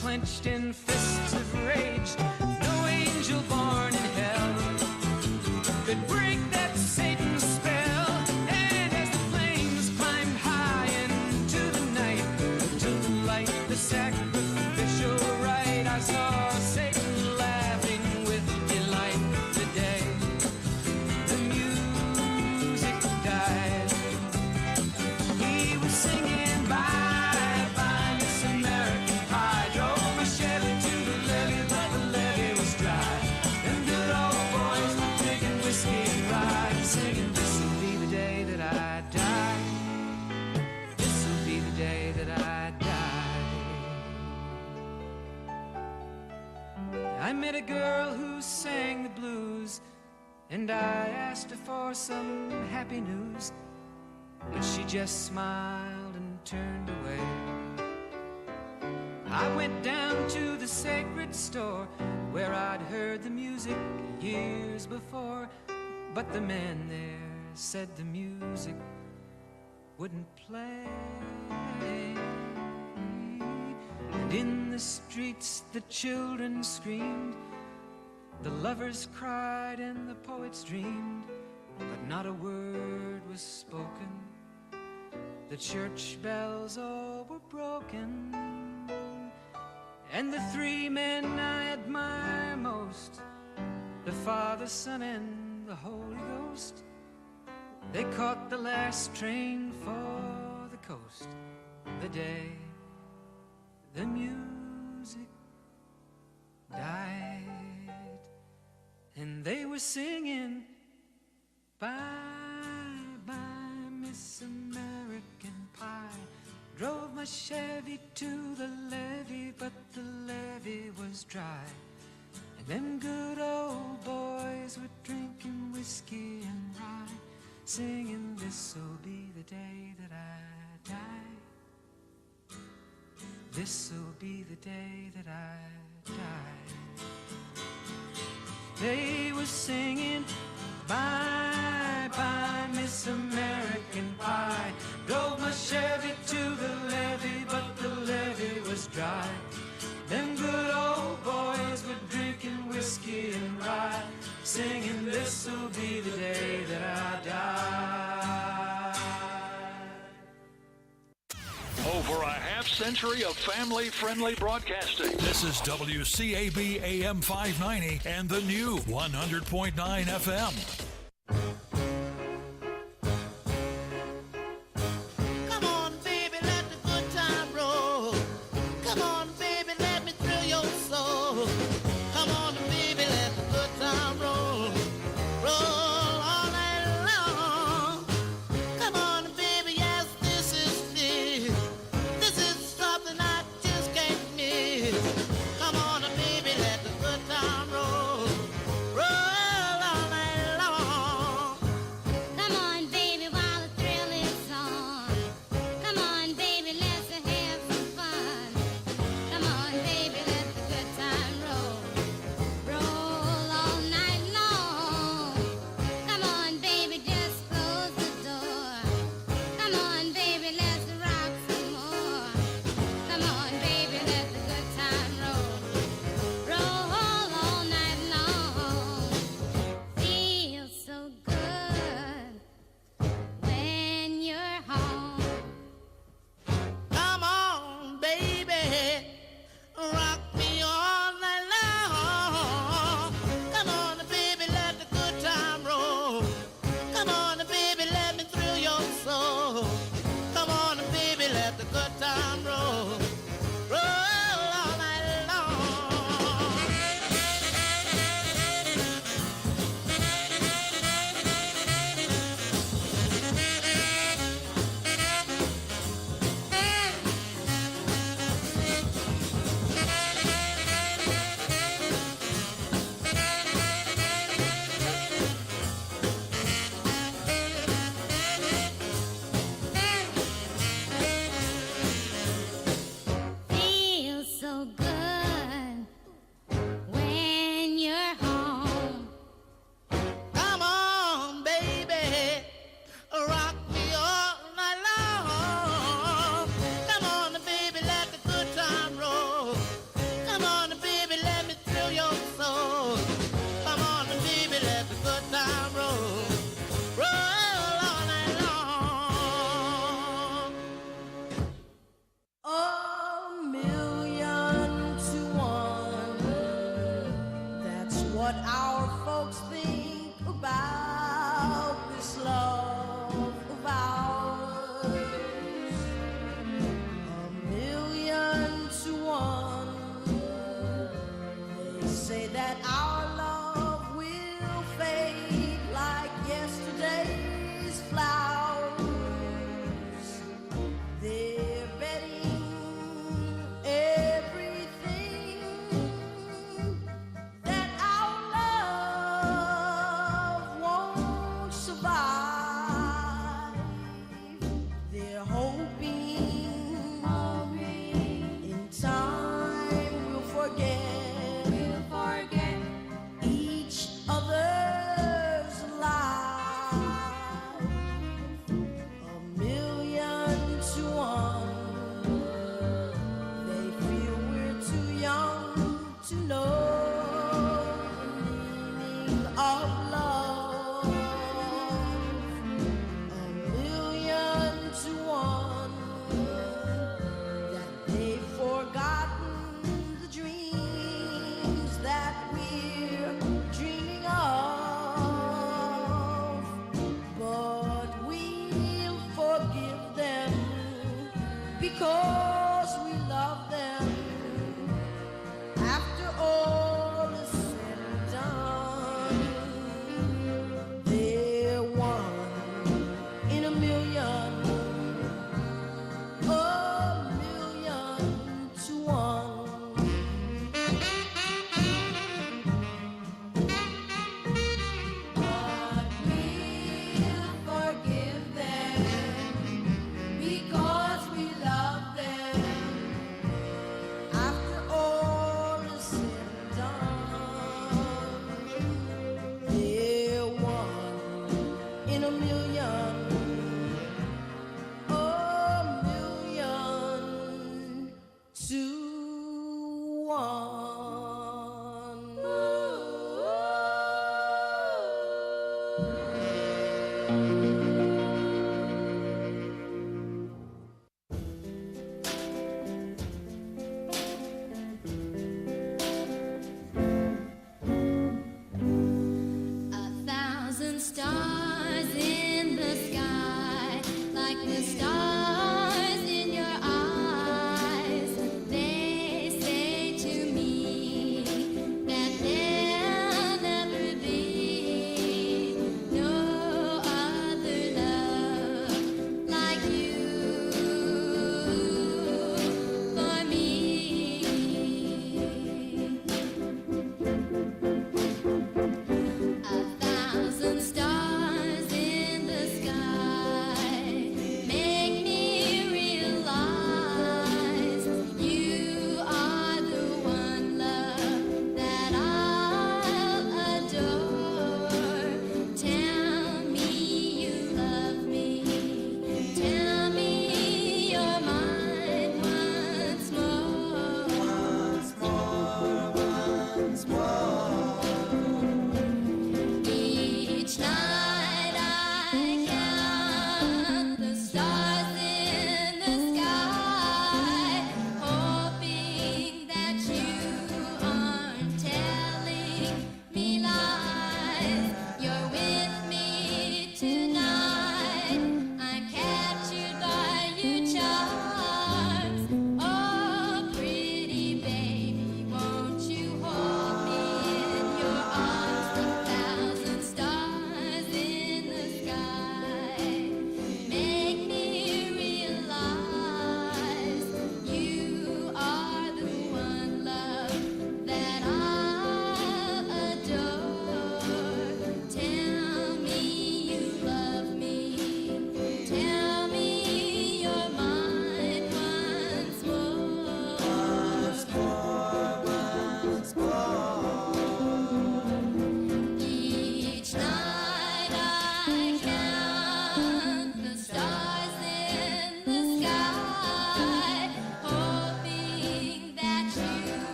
clenched in fists of rage. No angel born in hell could break that Satan's spell. And as the flames climbed high into the night, to light the sacrificial rite, I saw Satan laughing with delight. The day the music died, he was singing bye bye Miss American Pie. Drove my Chevy to the levee, but the levee was dry. Them good old boys were drinking whiskey and rye, singing, this'll be the day that I die. This'll be the day that I die. I met a girl who sang the blues, and I asked her for some happy news, but she just smiled and turned away. I went down to the sacred store where I'd heard the music years before, but the man there said the music wouldn't play. And in the streets the children screamed, the lovers cried and the poets dreamed, but not a word was spoken. The church bells all were broken, and the three men I admire most, the Father, Son, and the Holy Ghost, they caught the last train for the coast. The day the music died, and they were singing bye bye Miss American Pie. Drove my Chevy to the levee, but the levee was dry. And them good old boys were drinking whiskey and rye, singing, this'll be the day that I die. This'll be the day that I die. They were singing bye bye Miss American Pie. Drove my Chevy to the levee, but the levee was dry. Them good old boys were drinking whiskey and rye, singing, this'll be the day that I die. Over a half-century of family-friendly broadcasting. This is WCAB AM 590 and the new 100.9 FM. Come on, baby, let the good time roll. Come on, baby, let me thrill your soul. Come on, baby, let the good time roll. Roll all night long. Come on, baby, yes, this is it. This is something I just can't miss. Come on, baby, let the good time roll. Roll all night long.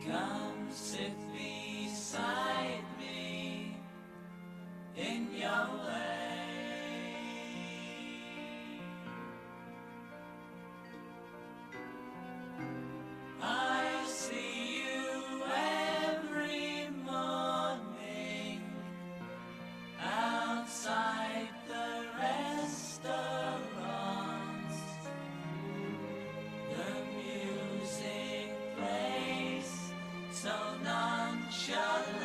Come sit beside me in your way. I see you every morning outside the restaurants. The music plays so nonchalant.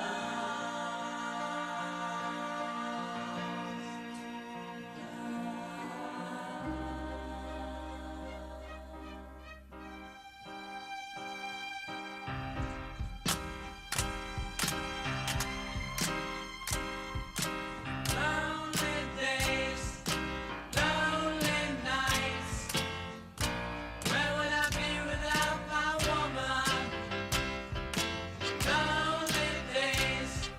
Lonely days, lonely nights. Where would I be without my woman? Lonely days,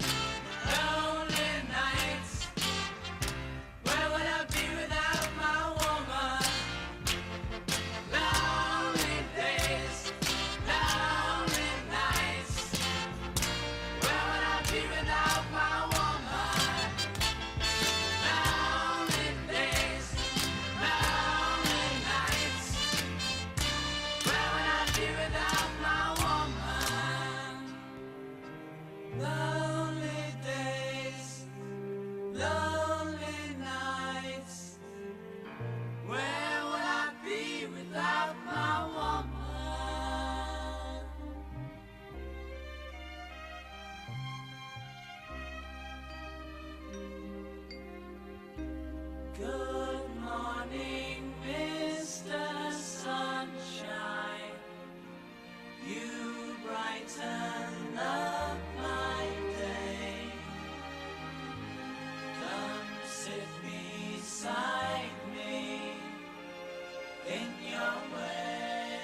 lonely nights. Where would I be without my woman? Lonely days, lonely nights. Where would I be without my woman? Lonely days, lonely nights. Where would I be without my woman? Lonely days, lonely nights. Where would I be without my woman? Good morning, Mr. Sunshine. You brighten up my day. Come sit beside me in your way.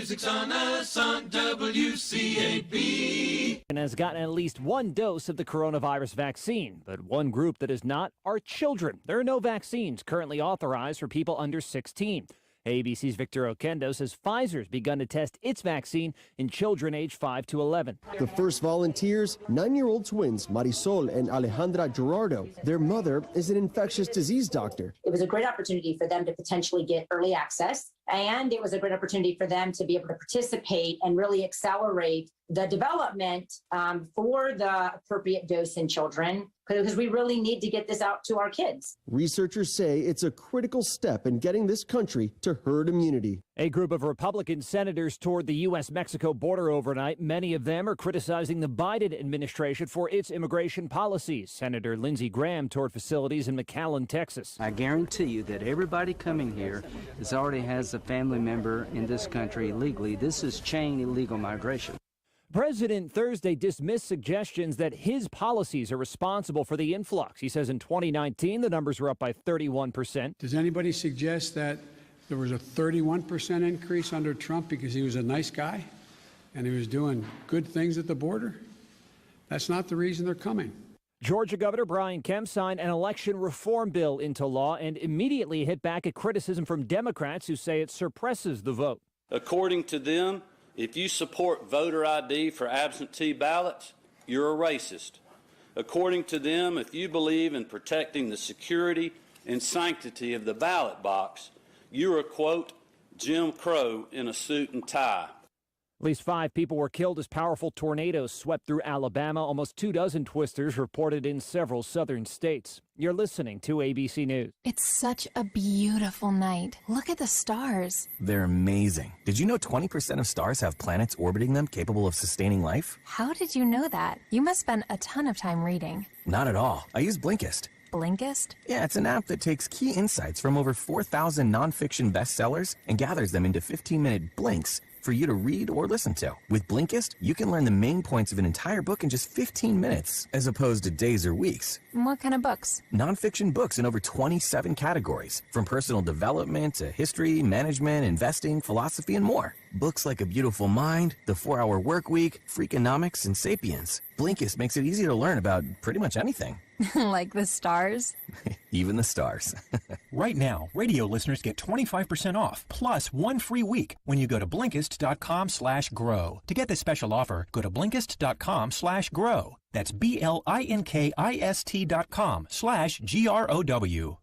music's on us on WCAB. And has gotten at least one dose of the coronavirus vaccine, but one group that is not are children. There are no vaccines currently authorized for people under 16. ABC's Victor Oquendo says Pfizer's begun to test its vaccine in children aged 5 to 11. The first volunteers, 9-year-old twins Marisol and Alejandra Gerardo. Their mother is an infectious disease doctor. It was a great opportunity for them to potentially get early access, and it was a great opportunity for them to be able to participate and really accelerate the development for the appropriate dose in children, because we really need to get this out to our kids. Researchers say it's a critical step in getting this country to herd immunity. A group of Republican senators toured the U.S.-Mexico border overnight. Many of them are criticizing the Biden administration for its immigration policies. Senator Lindsey Graham toured facilities in McAllen, Texas. I guarantee you that everybody coming here already has a family member in this country illegally. This is chain illegal migration. President Thursday dismissed suggestions that his policies are responsible for the influx. He says in 2019, the numbers were up by 31%. Does anybody suggest that there was a 31% increase under Trump because he was a nice guy and he was doing good things at the border? That's not the reason they're coming. Georgia Governor Brian Kemp signed an election reform bill into law and immediately hit back at criticism from Democrats who say it suppresses the vote. According to them, if you support voter ID for absentee ballots, you're a racist. According to them, if you believe in protecting the security and sanctity of the ballot box, you're a, quote, Jim Crow in a suit and tie. At least 5 people were killed as powerful tornadoes swept through Alabama. Almost 24 twisters reported in several southern states. You're listening to ABC News. It's such a beautiful night. Look at the stars. They're amazing. Did you know 20% of stars have planets orbiting them capable of sustaining life? How did you know that? You must spend a ton of time reading. Not at all. I use Blinkist. Blinkist? Yeah, it's an app that takes key insights from over 4,000 nonfiction bestsellers and gathers them into 15-minute blinks for you to read or listen to. With Blinkist, you can learn the main points of an entire book in just 15 minutes, as opposed to days or weeks. What kind of books? Nonfiction books in over 27 categories, from personal development to history, management, investing, philosophy, and more. Books like A Beautiful Mind, The 4-Hour Workweek, Freakonomics, and Sapiens. Blinkist makes it easy to learn about pretty much anything. Like the stars? Even the stars. Right now, radio listeners get 25% off, plus 1 free week when you go to Blinkist.com/grow. To get this special offer, go to Blinkist.com/grow. That's BLINKIST.com/GROW.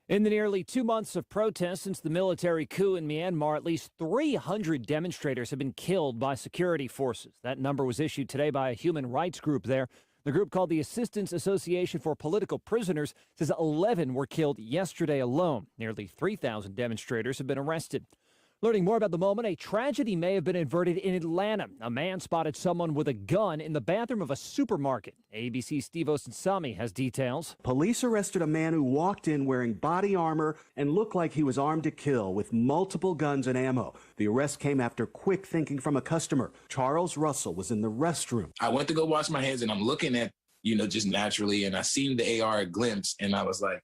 In the nearly 2 months of protests since the military coup in Myanmar, at least 300 demonstrators have been killed by security forces. That number was issued today by a human rights group there. The group, called the Assistance Association for Political Prisoners, says 11 were killed yesterday alone. Nearly 3,000 demonstrators have been arrested. Learning more about the moment, a tragedy may have been averted in Atlanta. A man spotted someone with a gun in the bathroom of a supermarket. ABC's Steve Osunsami has details. Police arrested a man who walked in wearing body armor and looked like he was armed to kill with multiple guns and ammo. The arrest came after quick thinking from a customer. Charles Russell was in the restroom. I went to go wash my hands and I'm looking at, just naturally, and I seen the AR glimpse and I was like,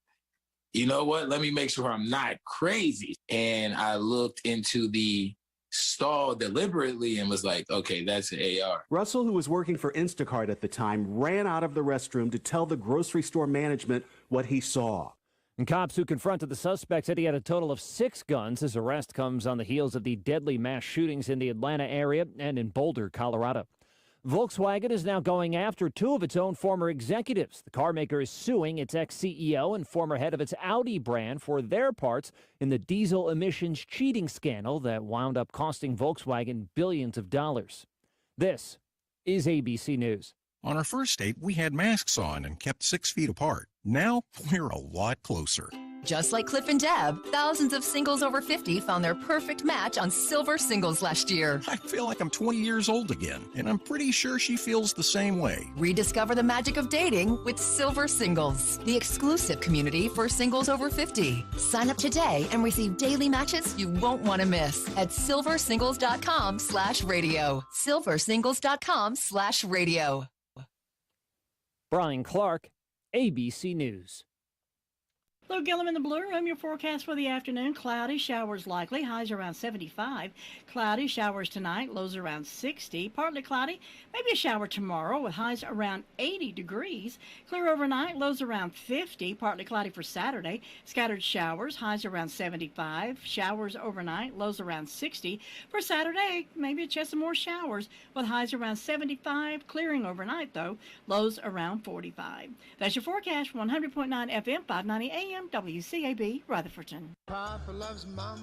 you know what? Let me make sure I'm not crazy. And I looked into the stall deliberately and was like, okay, that's an AR. Russell, who was working for Instacart at the time, ran out of the restroom to tell the grocery store management what he saw. And cops who confronted the suspect said he had a total of 6 guns. His arrest comes on the heels of the deadly mass shootings in the Atlanta area and in Boulder, Colorado. Volkswagen is now going after 2 of its own former executives. The car maker is suing its ex-CEO and former head of its Audi brand for their parts in the diesel emissions cheating scandal that wound up costing Volkswagen billions of dollars. This is ABC News. On our first date, we had masks on and kept 6 feet apart. Now, we're a lot closer. Just like Cliff and Deb, thousands of singles over 50 found their perfect match on Silver Singles last year. I feel like I'm 20 years old again, and I'm pretty sure she feels the same way. Rediscover the magic of dating with Silver Singles, the exclusive community for singles over 50. Sign up today and receive daily matches you won't want to miss at silversingles.com/radio. silversingles.com/radio. Brian Clark, ABC News. Lou Gillum in the Blue Room, your forecast for the afternoon. Cloudy, showers likely, highs around 75. Cloudy, showers tonight, lows around 60. Partly cloudy, maybe a shower tomorrow with highs around 80 degrees. Clear overnight, lows around 50. Partly cloudy for Saturday. Scattered showers, highs around 75. Showers overnight, lows around 60. For Saturday, maybe a chance of more showers with highs around 75. Clearing overnight, though, lows around 45. That's your forecast, 100.9 FM, 590 AM, WCAB, Rutherfordton.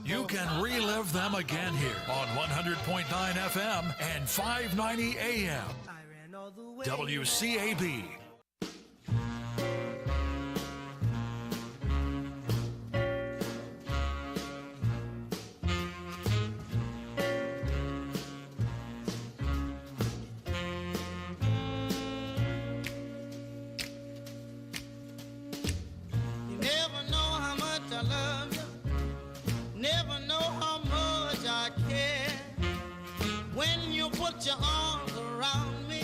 You can relive them again here on 100.9 FM and 590 AM. WCAB. Put your arms around me.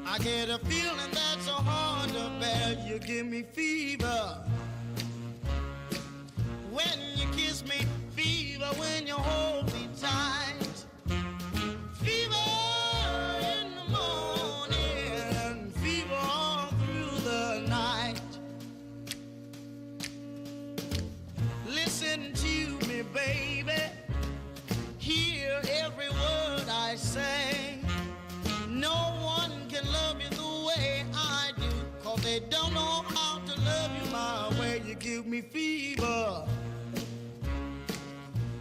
I get a feeling that's so hard to bear. You give me fever when you kiss me, fever when you hold me tight, fever in the morning and fever all through the night. Listen to me, baby. Hear every word I say. No one can love you the way I do, 'cause they don't know how to love you my way. You give me fever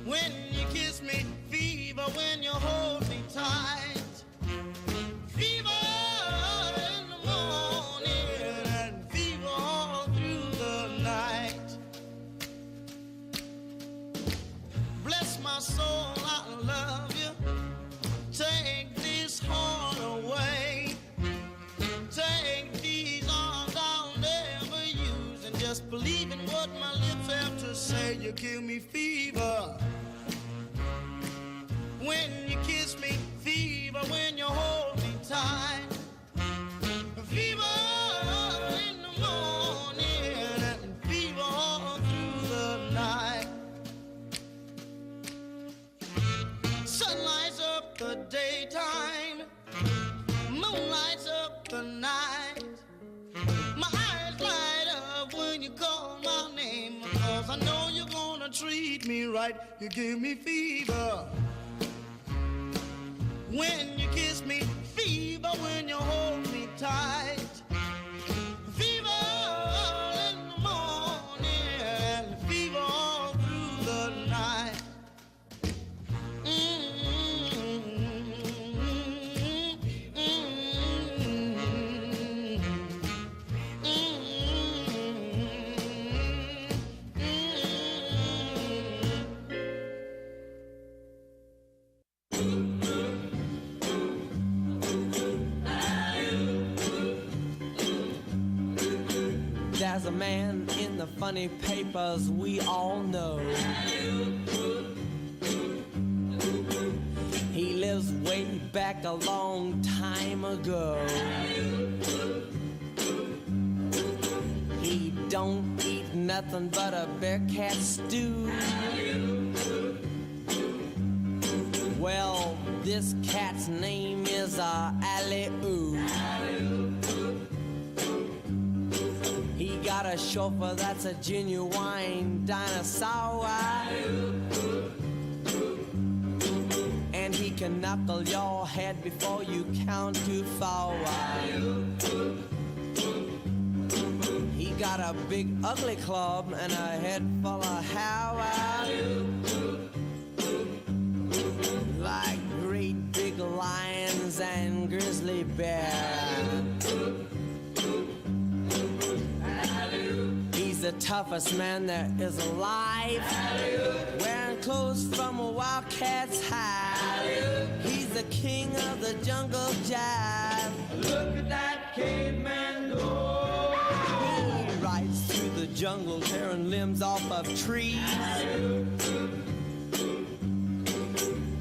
when you kiss me, fever when you hold me tight, fever in the morning and fever all through the night. Bless my soul, I love you. Take this heart away. Take these arms I'll never use, and just believe in what my lips have to say. You give me fever when you kiss me, fever when you hold me tight, fever in the morning and fever all through the night. Sun lights up the daytime, moon lights up the night. My eyes light up when you call my name, 'cause I know you're gonna treat me right. You give me fever when you kiss me, fever when you hold me tight, fever in the morning and fever all through the night. There's a man in the funny papers we all know. He lives way back a long time ago. He don't eat nothing but a bear cat stew. Well, this cat's name is Alley-Oo. He got a chauffeur that's a genuine dinosaur, and he can knuckle your head before you count to 4. He got a big ugly club and a head full of hair, like great big lions and grizzly bears. He's the toughest man there is alive, wearing clothes from a wildcat's hide. He's the king of the jungle jive. Look at that caveman go. He rides through the jungle, tearing limbs off of trees,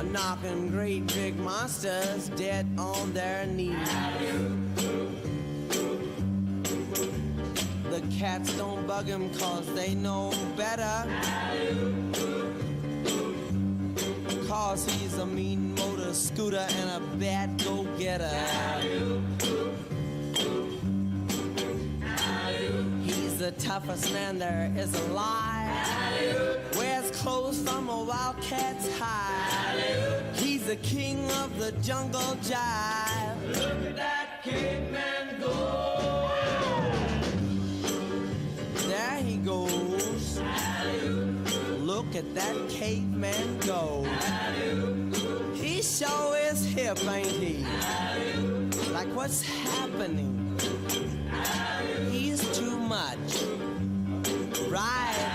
knocking great big monsters dead on their knees. The cats don't bug him 'cause they know better. 'Cause he's a mean motor scooter and a bad go-getter. He's the toughest man there is alive. Wears clothes from a wildcat's hide. He's the king of the jungle jive. Look at that caveman go. There he goes. Look at that caveman go. He sure is hip, ain't he? Like what's happening? He's too much. Right.